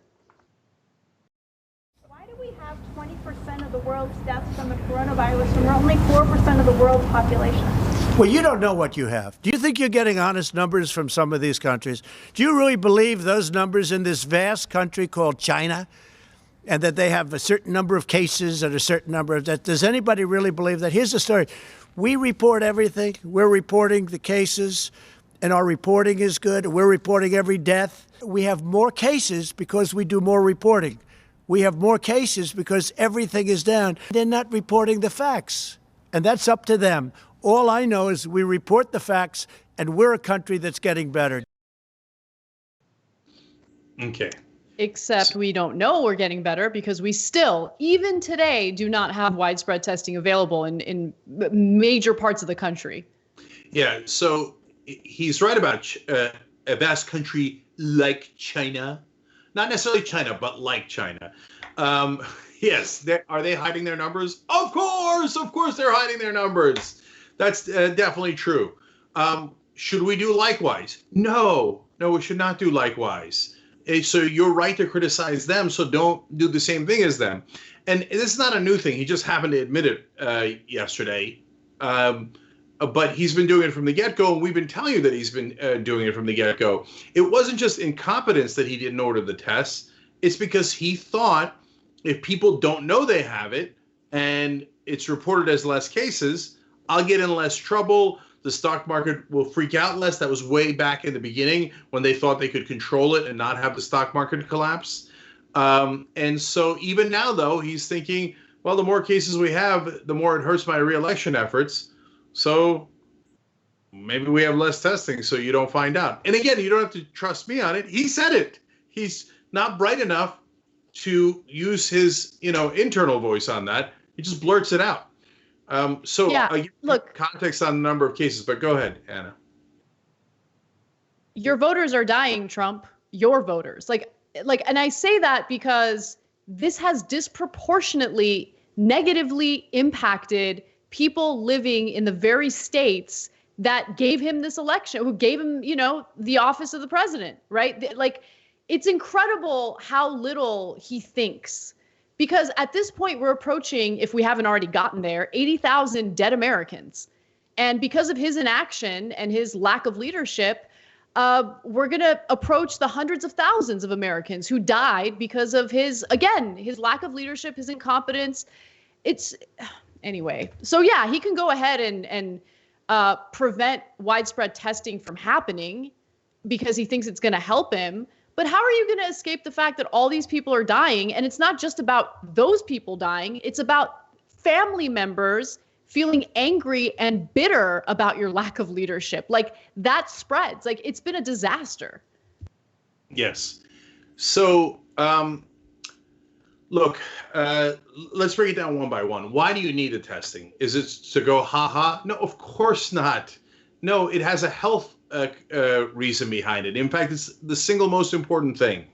Why do we have 20% of the world's deaths from the coronavirus when we're only 4% of the world's population? Well, you don't know what you have. Do you think you're getting honest numbers from some of these countries? Do you really believe those numbers in this vast country called China, and that they have a certain number of cases and a certain number of deaths? Does anybody really believe that? Here's the story. We report everything. We're reporting the cases, and our reporting is good. We're reporting every death. We have more cases because we do more reporting. We have more cases because everything is down. They're not reporting the facts, and that's up to them. All I know is we report the facts, and we're a country that's getting better. Okay. Except we don't know we're getting better because we still, even today, do not have widespread testing available in major parts of the country. Yeah, so he's right about a vast country like China. Not necessarily China, but like China. Yes, are they hiding their numbers? Of course they're hiding their numbers. That's definitely true. Should we do likewise? No, we should not do likewise. So you're right to criticize them, so don't do the same thing as them. And this is not a new thing. He just happened to admit it yesterday. but he's been doing it from the get-go, and we've been telling you that he's been doing it from the get-go. It wasn't just incompetence that he didn't order the tests. It's because he thought if people don't know they have it and it's reported as less cases, I'll get in less trouble. The stock market will freak out less. That was way back in the beginning when they thought they could control it and not have the stock market collapse. And so even now, though, he's thinking, well, the more cases we have, the more it hurts my re-election efforts. So maybe we have less testing so you don't find out. And again, you don't have to trust me on it. He said it. He's not bright enough to use his, internal voice on that. He just blurts it out. Look, context on the number of cases, but go ahead, Anna. Your voters are dying, Trump. Your voters. And I say that because this has disproportionately negatively impacted people living in the very states that gave him this election, who gave him, the office of the president, right? It's incredible how little he thinks, because at this point we're approaching, if we haven't already gotten there, 80,000 dead Americans. And because of his inaction and his lack of leadership, we're going to approach the hundreds of thousands of Americans who died because of his lack of leadership, his incompetence. Anyway. So yeah, he can go ahead and prevent widespread testing from happening because he thinks it's going to help him. But how are you going to escape the fact that all these people are dying? And it's not just about those people dying. It's about family members feeling angry and bitter about your lack of leadership. That spreads. It's been a disaster. Yes. So, look, let's break it down one by one. Why do you need the testing? Is it to go, ha? No, of course not. No, it has a health reason behind it. In fact, it's the single most important thing.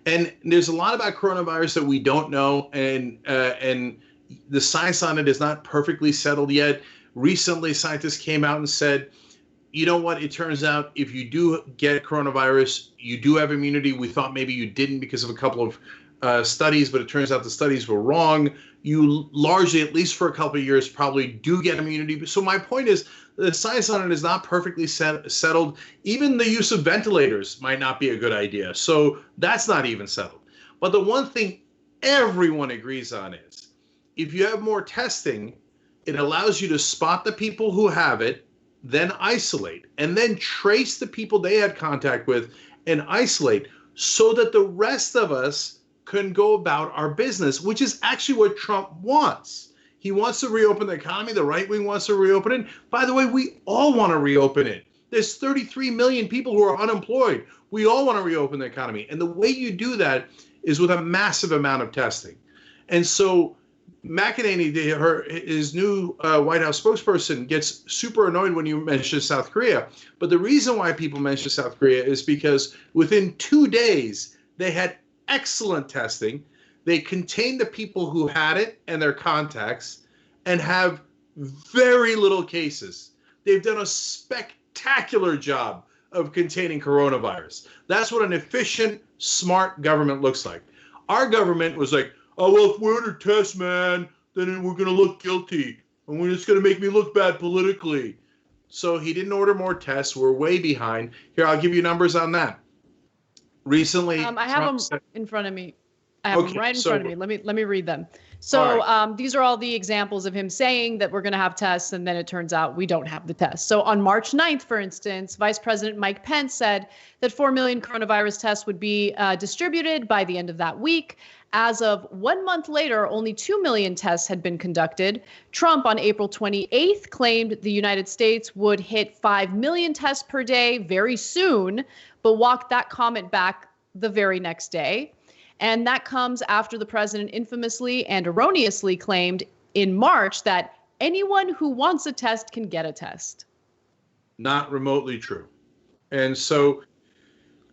And there's a lot about coronavirus that we don't know, and the science on it is not perfectly settled yet. Recently, scientists came out and said, you know what? It turns out if you do get coronavirus, you do have immunity. We thought maybe you didn't because of a couple of studies, but it turns out the studies were wrong. You largely, at least for a couple of years, probably do get immunity. So my point is, the science on it is not perfectly settled. Even the use of ventilators might not be a good idea. So that's not even settled. But the one thing everyone agrees on is, if you have more testing, it allows you to spot the people who have it, then isolate, and then trace the people they had contact with and isolate, so that the rest of us can go about our business, which is actually what Trump wants. He wants to reopen the economy. The right wing wants to reopen it. By the way, we all want to reopen it. There's 33 million people who are unemployed. We all want to reopen the economy. And the way you do that is with a massive amount of testing. And so McEnany, his new White House spokesperson, gets super annoyed when you mention South Korea. But the reason why people mention South Korea is because within 2 days, they had excellent testing. They contained the people who had it and their contacts and have very little cases. They've done a spectacular job of containing coronavirus. That's what an efficient, smart government looks like. Our government was like, oh, well, if we're under test, man, then we're going to look guilty. And it's going to make me look bad politically. So he didn't order more tests. We're way behind. Here, I'll give you numbers on that. Recently, I have them in front of me. I have them right in front of me. Let me read them. So these are all the examples of him saying that we're going to have tests, and then it turns out we don't have the tests. So on March 9th, for instance, Vice President Mike Pence said that 4 million coronavirus tests would be distributed by the end of that week. As of 1 month later, only 2 million tests had been conducted. Trump on April 28th claimed the United States would hit 5 million tests per day very soon, but walked that comment back the very next day. And that comes after the president infamously and erroneously claimed in March that anyone who wants a test can get a test. Not remotely true. And so,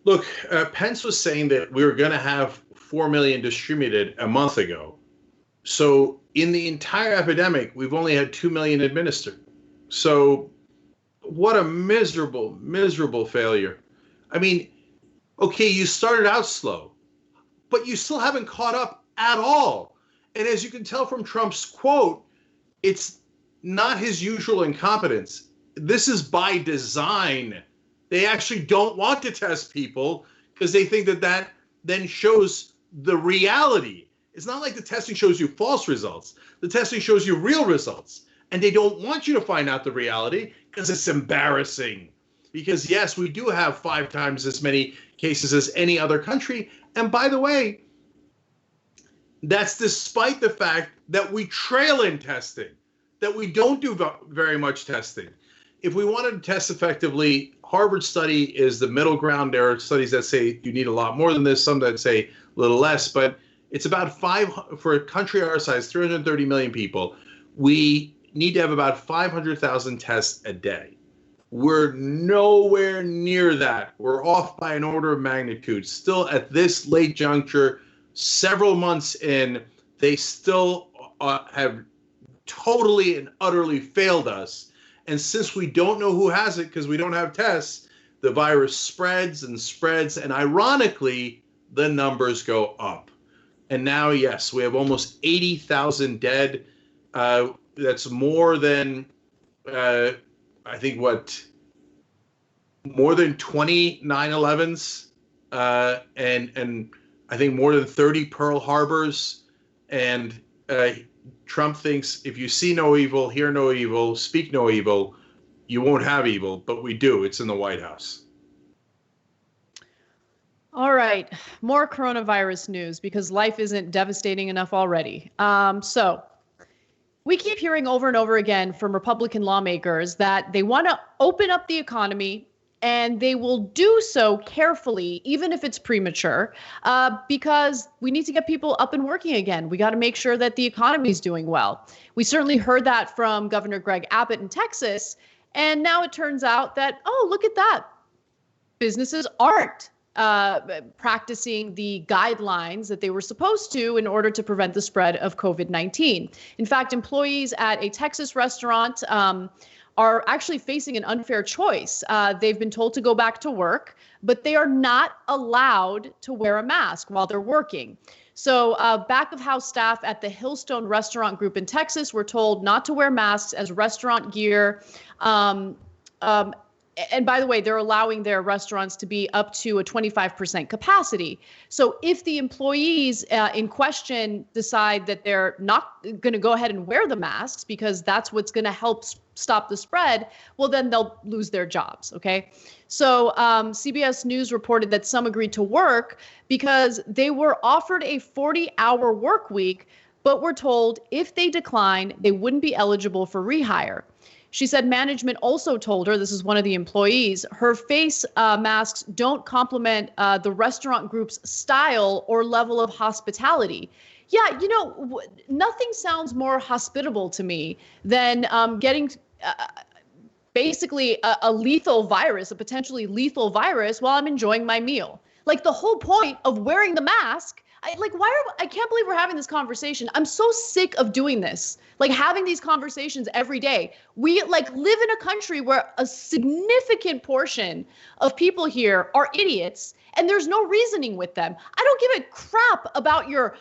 look, Pence was saying that we were going to have 4 million distributed a month ago. So in the entire epidemic, we've only had 2 million administered. So what a miserable, miserable failure. I mean, okay, you started out slow, but you still haven't caught up at all. And as you can tell from Trump's quote, it's not his usual incompetence. this is by design. They actually don't want to test people because they think that then shows the reality. It's not like the testing shows you false results. The testing shows you real results. And they don't want you to find out the reality because it's embarrassing. Because, yes, we do have 5 times as many cases as any other country. And by the way, that's despite the fact that we trail in testing, that we don't do very much testing. If we wanted to test effectively, Harvard study is the middle ground. There are studies that say you need a lot more than this, some that say a little less, but it's about for a country our size, 330 million people, we need to have about 500,000 tests a day. We're nowhere near that. We're off by an order of magnitude. Still at this late juncture, several months in, they still have totally and utterly failed us. And since we don't know who has it because we don't have tests, the virus spreads and spreads. And ironically, the numbers go up. And now, yes, we have almost 80,000 dead. That's more than, I think, more than 20 9/11s. And I think more than 30 Pearl Harbors. And Trump thinks if you see no evil, hear no evil, speak no evil, you won't have evil, but we do. It's in the White House. All right, more coronavirus news because life isn't devastating enough already. So we keep hearing over and over again from Republican lawmakers that they want to open up the economy, and they will do so carefully, even if it's premature, because we need to get people up and working again. We got to make sure that the economy is doing well. We certainly heard that from Governor Greg Abbott in Texas. And now it turns out that, oh, look at that. Businesses aren't practicing the guidelines that they were supposed to in order to prevent the spread of COVID-19. In fact, employees at a Texas restaurant are actually facing an unfair choice. They've been told to go back to work, but they are not allowed to wear a mask while they're working. So back of house staff at the Hillstone Restaurant Group in Texas were told not to wear masks as restaurant gear. And by the way, they're allowing their restaurants to be up to a 25% capacity. So if the employees in question decide that they're not going to go ahead and wear the masks because that's what's going to help stop the spread, well, then they'll lose their jobs. Okay. So CBS News reported that some agreed to work because they were offered a 40-hour work week, but were told if they decline, they wouldn't be eligible for rehire. She said management also told her, this is one of the employees, her face masks don't complement the restaurant group's style or level of hospitality. Yeah, you know, nothing sounds more hospitable to me than getting basically a lethal virus, a potentially lethal virus while I'm enjoying my meal. Like the whole point of wearing the mask, I can't believe we're having this conversation. I'm so sick of doing this, like having these conversations every day. We live in a country where a significant portion of people here are idiots and there's no reasoning with them. I don't give a crap about your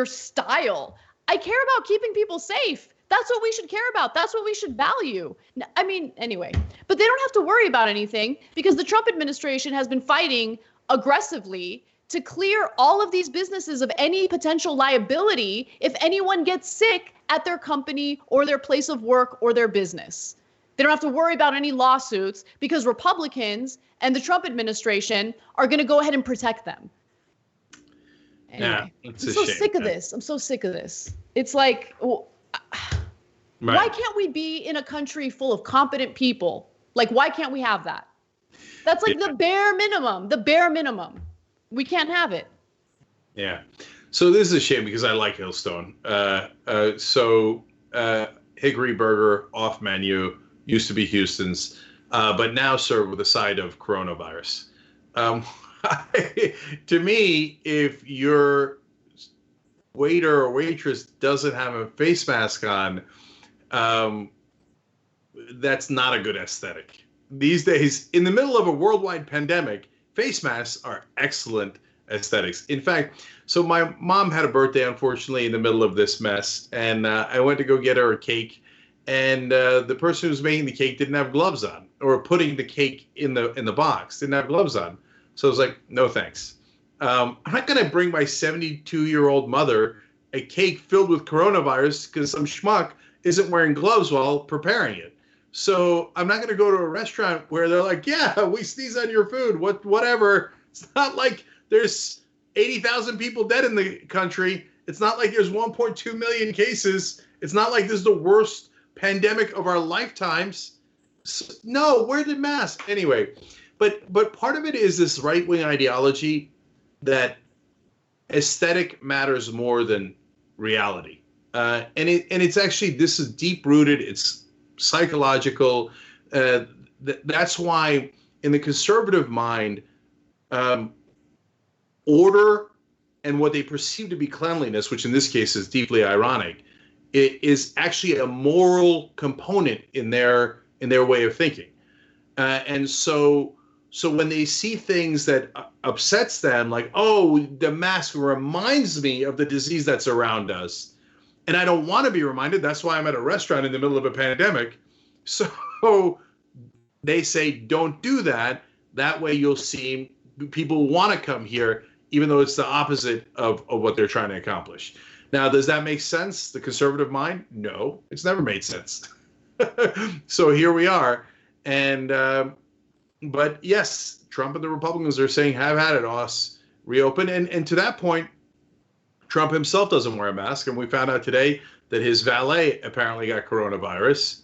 style. I care about keeping people safe. That's what we should care about. That's what we should value. I mean, anyway, but they don't have to worry about anything because the Trump administration has been fighting aggressively to clear all of these businesses of any potential liability if anyone gets sick at their company or their place of work or their business. They don't have to worry about any lawsuits because Republicans and the Trump administration are going to go ahead and protect them. Anyway, I'm so sick of this. I'm so sick of this. It's like, why can't we be in a country full of competent people? Like, why can't we have that? That's like the bare minimum, We can't have it. Yeah. So this is a shame because I like Hillstone. Hickory Burger off menu used to be Houston's, but now served with a side of coronavirus. To me, if your waiter or waitress doesn't have a face mask on, that's not a good aesthetic. These days, in the middle of a worldwide pandemic, face masks are excellent aesthetics. In fact, so my mom had a birthday, unfortunately, in the middle of this mess, and I went to go get her a cake, and the person who's making the cake didn't have gloves on, or putting the cake in the box didn't have gloves on. So I was like, no thanks. I'm not going to bring my 72-year-old mother a cake filled with coronavirus because some schmuck isn't wearing gloves while preparing it. So I'm not going to go to a restaurant where they're like, yeah, we sneeze on your food, whatever. It's not like there's 80,000 people dead in the country. It's not like there's 1.2 million cases. It's not like this is the worst pandemic of our lifetimes. No, wear the mask. Anyway, but part of it is this right-wing ideology that aesthetic matters more than reality. And it's actually, this is deep-rooted. It's psychological. That's why in the conservative mind, order and what they perceive to be cleanliness, which in this case is deeply ironic, it is actually a moral component in their way of thinking. And so when they see things that upsets them, like, oh, the mask reminds me of the disease that's around us, and I don't want to be reminded. That's why I'm at a restaurant in the middle of a pandemic. So they say, don't do that. That way you'll see people want to come here, even though it's the opposite of what they're trying to accomplish. Now, does that make sense? The conservative mind? No, it's never made sense. So here we are. And but yes, Trump and the Republicans are saying, have at it, Oz, reopen. And to that point, Trump himself doesn't wear a mask. And we found out today that his valet apparently got coronavirus.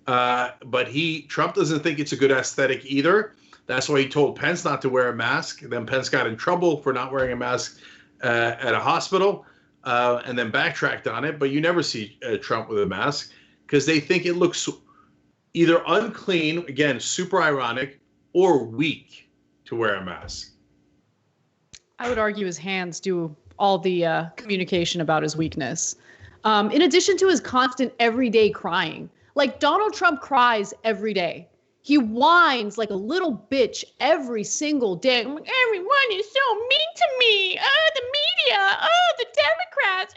But Trump doesn't think it's a good aesthetic either. That's why he told Pence not to wear a mask. Then Pence got in trouble for not wearing a mask at a hospital, and then backtracked on it. But you never see Trump with a mask because they think it looks either unclean, again, super ironic, or weak to wear a mask. I would argue his hands do all the communication about his weakness. In addition to his constant everyday crying, like Donald Trump cries every day. He whines like a little bitch every single day. Everyone is so mean to me. The media. The Democrats.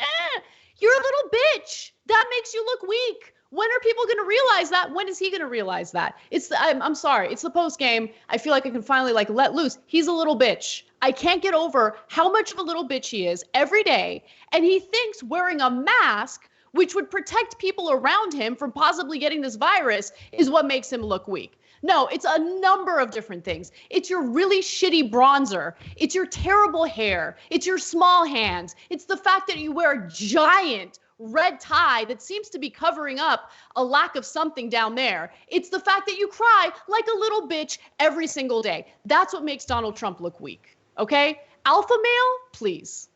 You're a little bitch. That makes you look weak. When are people going to realize that? When is he going to realize that? I'm sorry. It's the post game. I feel like I can finally let loose. He's a little bitch. I can't get over how much of a little bitch he is every day. And he thinks wearing a mask, which would protect people around him from possibly getting this virus, is what makes him look weak. No, it's a number of different things. It's your really shitty bronzer. It's your terrible hair. It's your small hands. It's the fact that you wear a giant red tie that seems to be covering up a lack of something down there. It's the fact that you cry like a little bitch every single day. That's what makes Donald Trump look weak. Okay? Alpha male, please.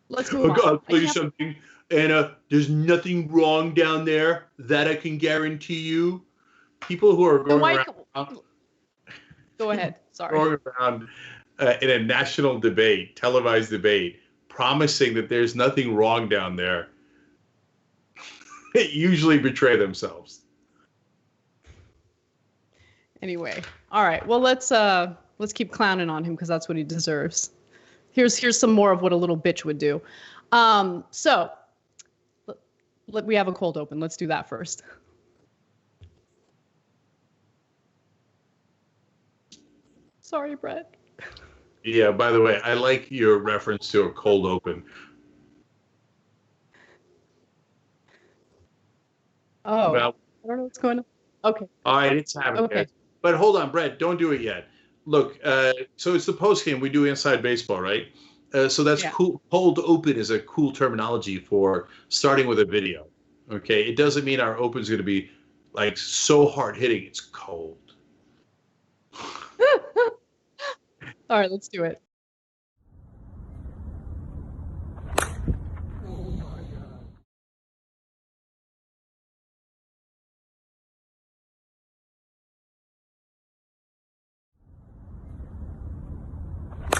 Let's move on. I'll tell you something, Anna. There's nothing wrong down there. That I can guarantee you. People who are going around. Go ahead. Sorry. Going around in a national debate, televised debate, promising that there's nothing wrong down there, they usually betray themselves. Anyway, all right. Well, let's keep clowning on him because that's what he deserves. Here's some more of what a little bitch would do. So we have a cold open. Let's do that first. Sorry, Brett. Yeah, by the way, I like your reference to a cold open. Oh, well, I don't know what's going on. Okay. All right, it's happening. Okay. But hold on, Brett, don't do it yet. Look, so it's the post game. We do Inside Baseball, right? So that's cool. Cold open is a cool terminology for starting with a video. Okay, it doesn't mean our open is going to be like so hard hitting. It's cold. All right, let's do it.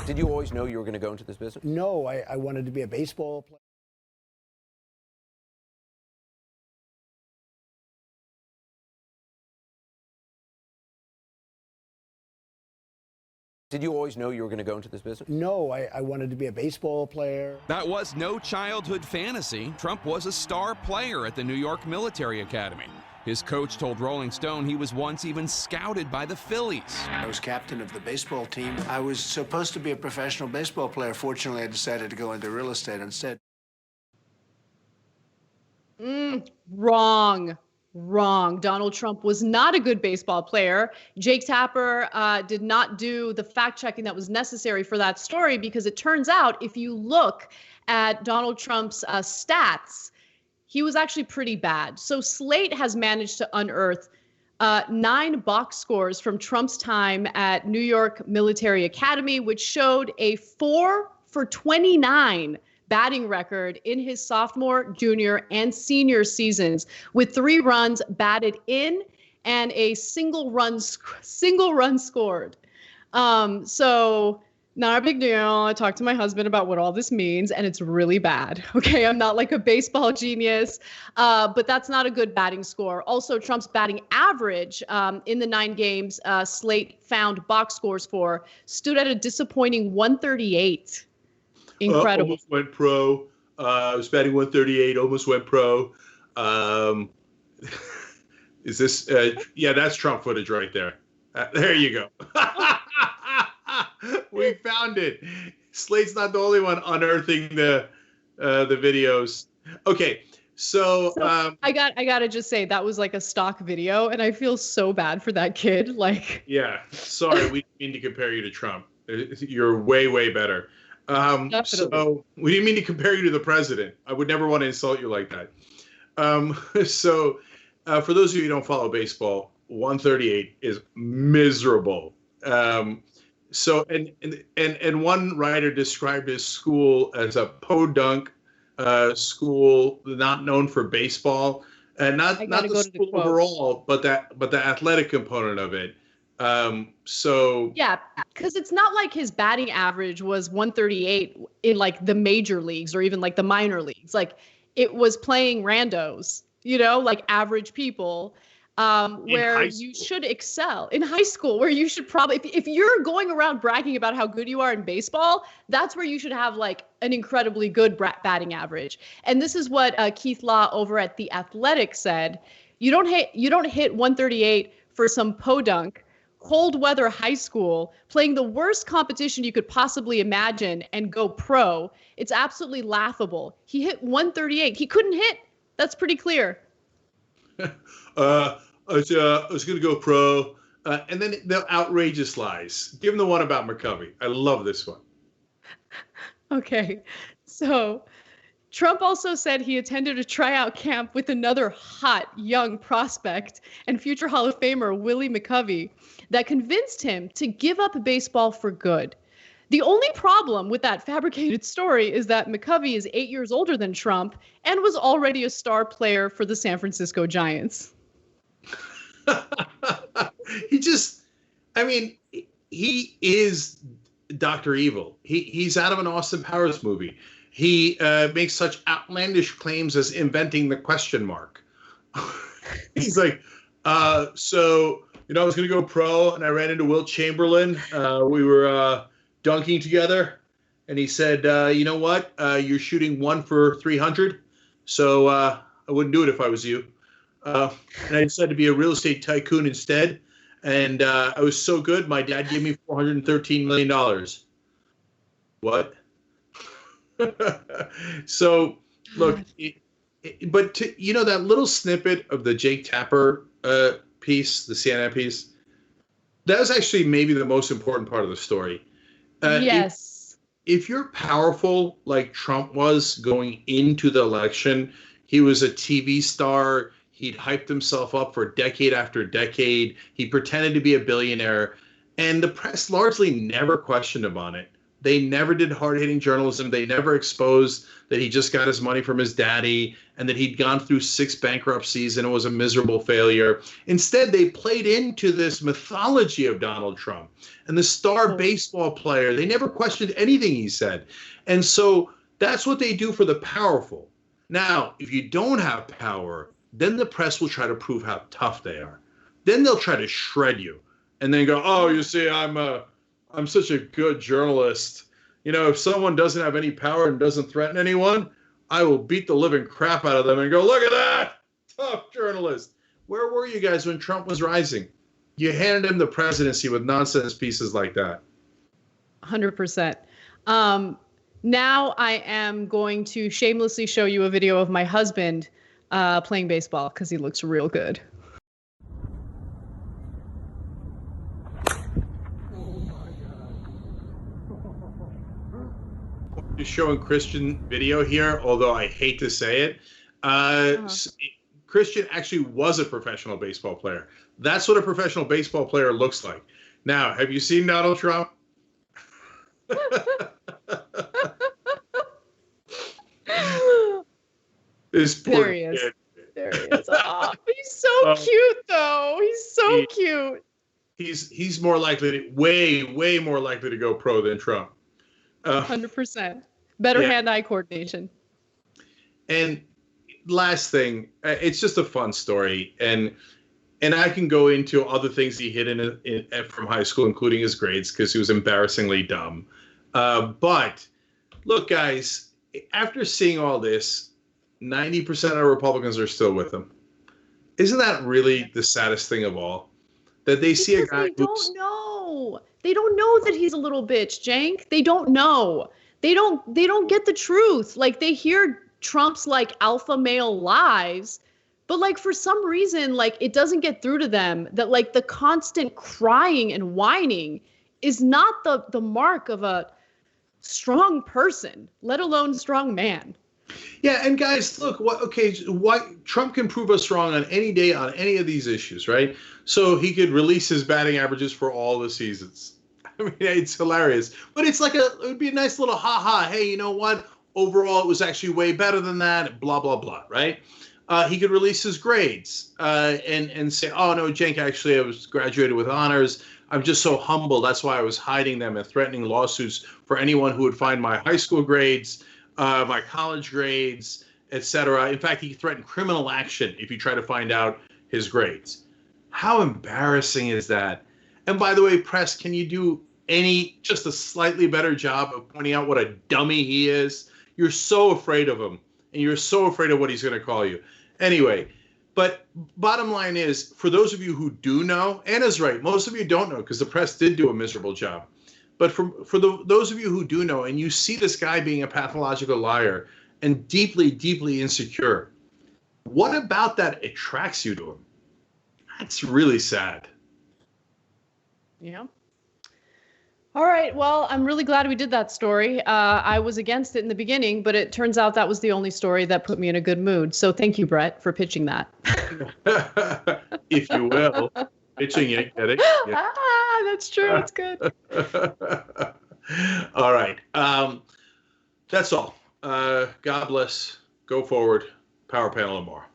Did you always know you were going to go into this business? No, I wanted to be a baseball player. Did you always know you were going to go into this business? No, I wanted to be a baseball player. That was no childhood fantasy. Trump was a star player at the New York Military Academy. His coach told Rolling Stone he was once even scouted by the Phillies. I was captain of the baseball team. I was supposed to be a professional baseball player. Fortunately, I decided to go into real estate instead. Wrong. Donald Trump was not a good baseball player. Jake Tapper did not do the fact checking that was necessary for that story, because it turns out if you look at Donald Trump's stats, he was actually pretty bad. So Slate has managed to unearth 9 box scores from Trump's time at New York Military Academy, which showed a 4 for 29 batting record in his sophomore, junior, and senior seasons, with 3 runs batted in and a single run scored. So not a big deal. I talked to my husband about what all this means, and it's really bad. Okay, I'm not like a baseball genius, but that's not a good batting score. Also, Trump's batting average in the 9 games Slate found box scores for stood at a disappointing 138. Incredible. Almost went pro. I was batting 138, almost went pro. Is this? Yeah, that's Trump footage right there. There you go. We found it. Slate's not the only one unearthing the videos. Okay, so I gotta just say that was like a stock video, and I feel so bad for that kid. Like, yeah, sorry, we didn't mean to compare you to Trump. You're way better. So we didn't mean to compare you to the president. I would never want to insult you like that. For those of you who don't follow baseball, 138 is miserable. So one writer described his school as a podunk school, not known for baseball, and not the school overall, but the athletic component of it. Yeah, because it's not like his batting average was 138 in like the major leagues or even like the minor leagues. Like, it was playing randos, like average people, where you should excel in high school, where you should probably, if you're going around bragging about how good you are in baseball, that's where you should have like an incredibly good batting average. And this is what Keith Law over at The Athletic said. You don't hit 138 for some podunk cold weather high school playing the worst competition you could possibly imagine and go pro. It's absolutely laughable. He hit 138. He couldn't hit. That's pretty clear. I was going to go pro. And then the outrageous lies. Give him the one about McCovey. I love this one. Okay. So Trump also said he attended a tryout camp with another hot young prospect and future Hall of Famer Willie McCovey that convinced him to give up baseball for good. The only problem with that fabricated story is that McCovey is 8 years older than Trump and was already a star player for the San Francisco Giants. He is Dr. Evil. He's out of an Austin Powers movie. He makes such outlandish claims as inventing the question mark. He's like, I was going to go pro, and I ran into Wilt Chamberlain. We were dunking together, and he said, you know what? You're shooting 1 for 300, so I wouldn't do it if I was you. And I decided to be a real estate tycoon instead, and I was so good, my dad gave me $413 million. What? So, look, that little snippet of the Jake Tapper piece, the CNN piece, that was actually maybe the most important part of the story. Yes. If you're powerful like Trump was going into the election, he was a TV star. He'd hyped himself up for decade after decade. He pretended to be a billionaire, and the press largely never questioned him on it. They never did hard-hitting journalism. They never exposed that he just got his money from his daddy and that he'd gone through 6 bankruptcies and it was a miserable failure. Instead, they played into this mythology of Donald Trump and the star baseball player. They never questioned anything he said. And so that's what they do for the powerful. Now, if you don't have power, then the press will try to prove how tough they are. Then they'll try to shred you and then go, oh, you see, I'm I'm such a good journalist. You know, if someone doesn't have any power and doesn't threaten anyone, I will beat the living crap out of them and go, look at that, tough journalist. Where were you guys when Trump was rising? You handed him the presidency with nonsense pieces like that. 100%. Now I am going to shamelessly show you a video of my husband playing baseball because he looks real good. Just showing Christian video here, although I hate to say it. Christian actually was a professional baseball player. That's what a professional baseball player looks like. Now, have you seen Donald Trump? This poor There he is. kid. There he is. Oh, he's so cute, though. He's so cute. He's more likely to, way more likely to go pro than Trump. 100%. Better hand-eye coordination. And last thing, it's just a fun story, and I can go into other things he hid in from high school, including his grades, because he was embarrassingly dumb. But look, guys, after seeing all this, 90% of Republicans are still with him. Isn't that really the saddest thing of all? That they see a guy They don't know. They don't know that he's a little bitch, Jank. They don't know. They don't get the truth. Like, they hear Trump's like alpha male lies, but like for some reason, like it doesn't get through to them that like the constant crying and whining is not the mark of a strong person, let alone strong man. Yeah, and guys, look, Trump can prove us wrong on any day on any of these issues, right? So he could release his batting averages for all the seasons. I mean, it's hilarious, but it's like it would be a nice little ha-ha. Hey, you know what? Overall, it was actually way better than that, blah, blah, blah, right? He could release his grades and say, oh, no, Cenk, actually, I was graduated with honors. I'm just so humble. That's why I was hiding them and threatening lawsuits for anyone who would find my high school grades, my college grades, etc. In fact, he threatened criminal action if you try to find out his grades. How embarrassing is that? And by the way, press, can you do just a slightly better job of pointing out what a dummy he is? You're so afraid of him, and you're so afraid of what he's going to call you. Anyway, but bottom line is, for those of you who do know, Anna's right, most of you don't know because the press did do a miserable job. But for those of you who do know, and you see this guy being a pathological liar and deeply, deeply insecure, what about that attracts you to him? That's really sad. Yeah. All right. Well, I'm really glad we did that story. I was against it in the beginning, but it turns out that was the only story that put me in a good mood. So thank you, Brett, for pitching that. If you will. Pitching it, get it? Yeah. That's true. It's good. All right. That's all. God bless. Go forward. Power panel and more.